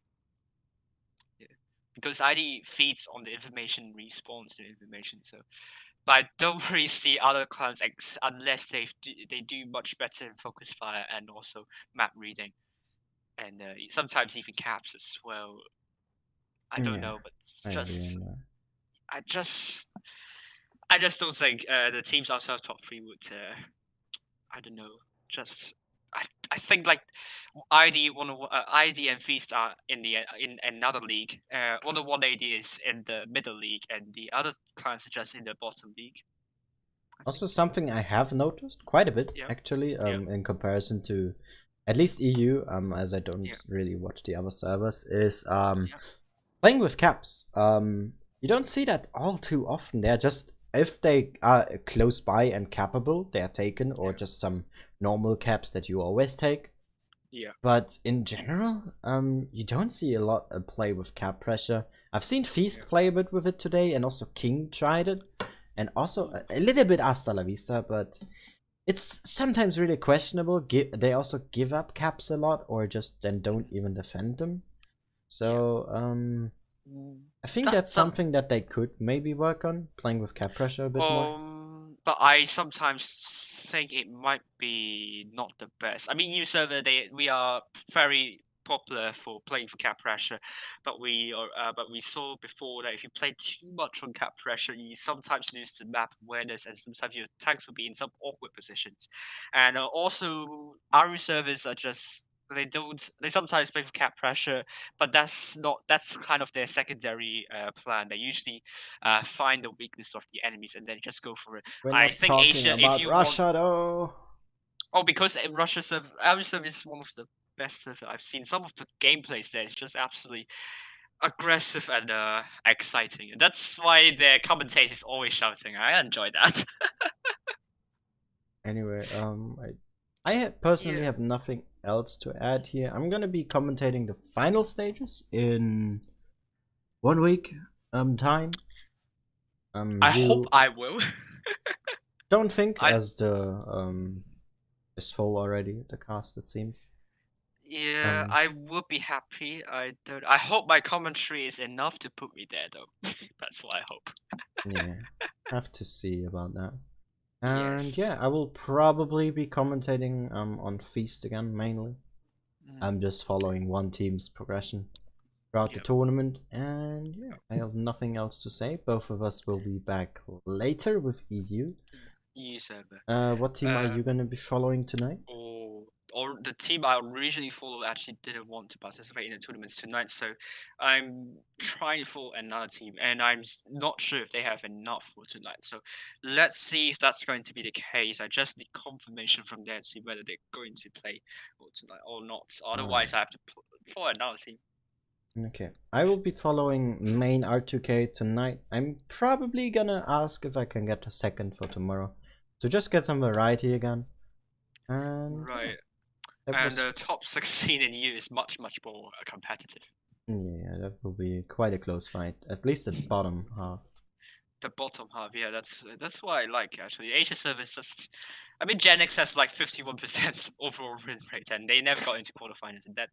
Yeah. Because ID feeds on the information, responds to information. So but I don't really see other clans unless they do much better in focus fire and also map reading and sometimes even caps as well. I don't Yeah, know, but it's I agree just on that. I just I just don't think the teams outside top three would. I don't know. Just I think like ID and Feast are in the in another league. 180 is in the middle league, and the other clans are just in the bottom league. I Also, think. something I have noticed quite a bit Yeah. actually, Yeah. in comparison to at least EU, as I don't Yeah. really watch the other servers, is Yeah. playing with caps. You don't see that all too often. They're just if they are close by and capable, they are taken, or Yeah. just some normal caps that you always take. Yeah. But in general, you don't see a lot play with cap pressure. I've seen Yeah. Feast play a bit with it today, and also King tried it, and also Mm. a little bit Hasta la Vista, but it's sometimes really questionable. They also give up caps a lot, or just then don't even defend them. Yeah. So Mm. I think That that's some something that they could maybe work on, playing with cap pressure a bit more. but I sometimes think it might be not the best. I mean, new server we are very popular for playing for cap pressure, but we saw before that if you play too much on cap pressure, you sometimes lose the map awareness, and sometimes your tanks will be in some awkward positions. And also, our servers are just they sometimes play for cap pressure, but that's kind of their secondary plan. They usually find the weakness of the enemies and then just go for it. We're I not think talking Asia, if about you want, Russia though. Oh, because Russia server, our server is one of the best server I've seen. Some of the gameplays there is just absolutely aggressive and exciting. That's why their commentator is always shouting. I enjoy that. Anyway, I personally Yeah. have nothing else to add here. I'm gonna be commentating the final stages in 1 week time. I hope You I will. don't think I as the is full already, the cast, it seems. Yeah, I would be happy. I don't. I hope my commentary is enough to put me there, though. That's what I hope. Yeah, have to see about that. And Yes. yeah, I will probably be commentating on Feast again mainly. Mm, I'm just following one team's progression throughout the yep. tournament, and yeah, I have nothing else to say. Both of us will be back later with EU. EU server. What team are you gonna be following tonight? Or the team I originally followed actually didn't want to participate in the tournaments tonight, so I'm trying to follow another team, and I'm not sure if they have enough for tonight. So let's see if that's going to be the case. I just need confirmation from their team whether they're going to play for tonight or not. Otherwise, I have to follow another team. Okay, I will be following main R2K tonight. I'm probably gonna ask if I can get a second for tomorrow, to just get some variety again. And Right. that And was the top 16 in EU is much more competitive. yeah, that will be quite a close fight. At least at bottom half. The bottom half, yeah, that's what I like actually. Asia service just, I mean, Gen X has like 51% overall win rate, and they never got into quarterfinals. And that,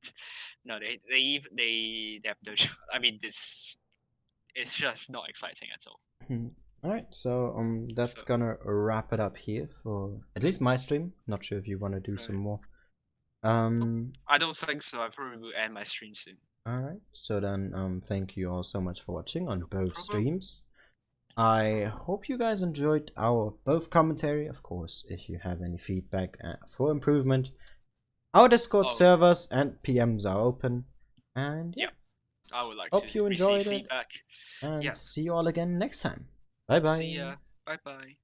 no, they have no shot. I mean, this it's just not exciting at all. Alright, so that's So, gonna wrap it up here for at least my stream. Not sure if you wanna do some right. more. I don't think so. I probably will end my stream soon. Alright, so then thank you all so much for watching on No both problem. streams. I hope you guys enjoyed our both commentary. Of course, if you have any feedback for improvement, our Discord Oh, servers and PMs are open. And yeah, yeah, I would like to hope you receive enjoyed it, feedback. and Yeah, see you all again next time. Bye see bye. ya. Bye bye.